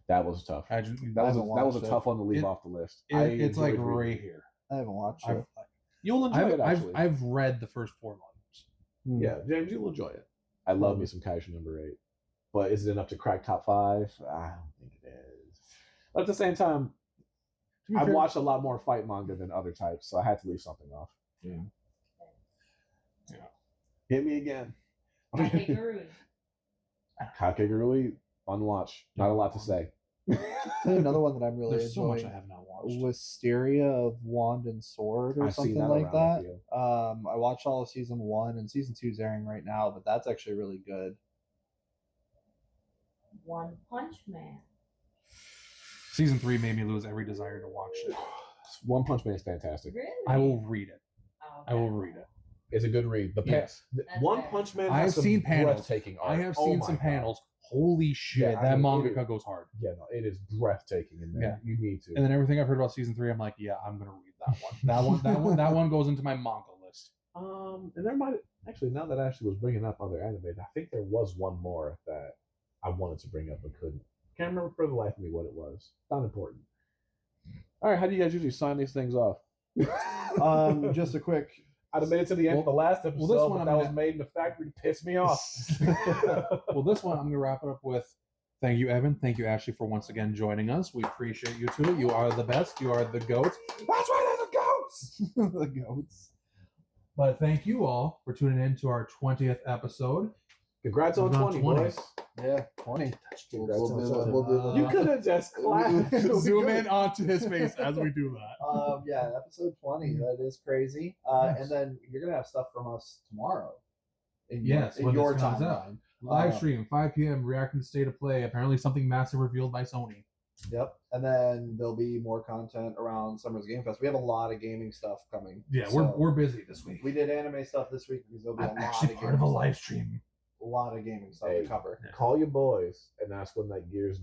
That was tough. That was a tough one to leave off the list. It's like right here. I haven't watched it. You'll enjoy it, actually. I've read the first 4 volumes. Yeah, James, you'll enjoy it. I love me some Kaiju number 8. But is it enough to crack top 5? I don't think it is. But at the same time, I've watched a lot more fight manga than other types, so I had to leave something off. Yeah. Hit me again. Kakegurui. Kakegurui, fun watch. Not a lot to say. Another one that I'm really There's so much enjoying. I have not watched. Wisteria of Wand and Sword or I see something that like around that. with I watched all of season 1 and season 2 is airing right now, but that's actually really good. One Punch Man. Season 3 made me lose every desire to watch it. One Punch Man is fantastic. Really? I will read it. Oh, I will read it. It's a good read. Yes. One fair. Punch Man. I've has some seen panels. breathtaking art. I have Oh seen my some God. panels. Holy shit, Yeah, I that mean, mangaka goes hard. Yeah, no, it is breathtaking in there. Yeah. You need to. And then everything I've heard about season 3, I'm like, yeah, I'm gonna read that one. That one goes into my manga list. And there might actually, now that Ashley was bringing up other anime, I think there was one more that I wanted to bring up but couldn't. Can't remember for the life of me what it was. Not important. All right, how do you guys usually sign these things off? Just a quick. I'd have made it to the end of the last episode, this one but I'm that gonna- was made in the factory to piss me off. Well, this one I'm gonna wrap it up with. Thank you, Evan. Thank you, Ashley, for once again joining us. We appreciate you two. You are the best. You are the goats. That's right, they're the goats. The goats. But thank you all for tuning in to our 20th episode. Congrats on We're on 20, 20. boys. Yeah, 20. Congrats on We'll 20. do the- You could have just clapped. Zoom in onto his face as we do that. Yeah, episode 20. That is crazy. Yes. And then you're gonna have stuff from us tomorrow. Yes, in when your this comes out. timeline. Live stream, 5 p.m. reacting to State of Play. Apparently something massive revealed by Sony. Yep. And then there'll be more content around Summer's Game Fest. We have a lot of gaming stuff coming. Yeah, So, we're busy this week. we did anime stuff this week because there'll be I'm a lot actually of part of a gaming live stuff. stream. A lot of gaming stuff Hey. to cover. Call your boys and ask when that Gears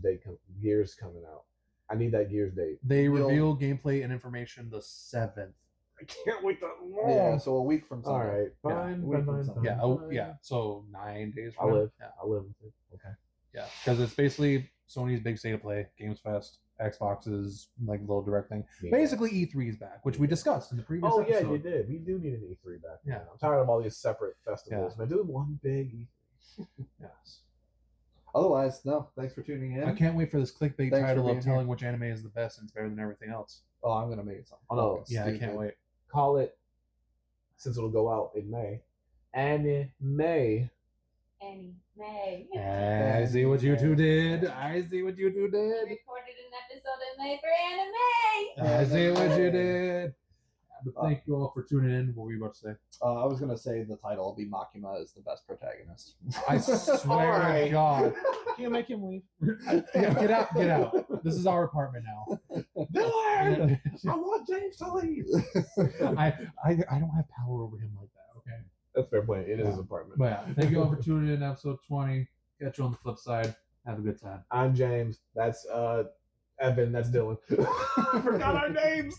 coming out. I need that Gears date. They You'll- reveal gameplay and information the 7th. I can't wait that long. Yeah, so a week from All Sunday. right, fine, we fine, can fine, send fine. Yeah, fine. yeah. So 9 days I'll from now. live. Yeah, I'll live with it. Okay. yeah. Because it's basically Sony's big State of Play, Games Fest, Xbox's like little direct thing. Yeah. Basically, E3's back, which we discussed in the previous Oh episode. yeah, you did. We do need an E3 back. Yeah. I'm tired of all these separate festivals. Man, do one big E3. Yes. Otherwise, no. Thanks for tuning in. I can't wait for this clickbait Thanks for title being of here. telling which anime is the best and it's better than everything else. Oh, I'm gonna make it something. Oh, no. Yeah, I can't Stupid. wait. Call it, since it'll go out in May, Anime. Annie May. I see what you two did. I see what you two We did. recorded an episode in May for anime. I see what you did. But thank you all for tuning in. What were you about to say? I was gonna say the title will be Makima is the best protagonist. I swear Alright. to God. Can you make him leave? Yeah, get out, get out. This is our apartment now. Dylan! I want James to leave. I don't have power over him like that, okay? That's a fair point. It is his apartment. But yeah, thank you all for tuning in episode 20. Catch you on the flip side. Have a good time. I'm James. That's Evan. That's Dylan. I forgot our names.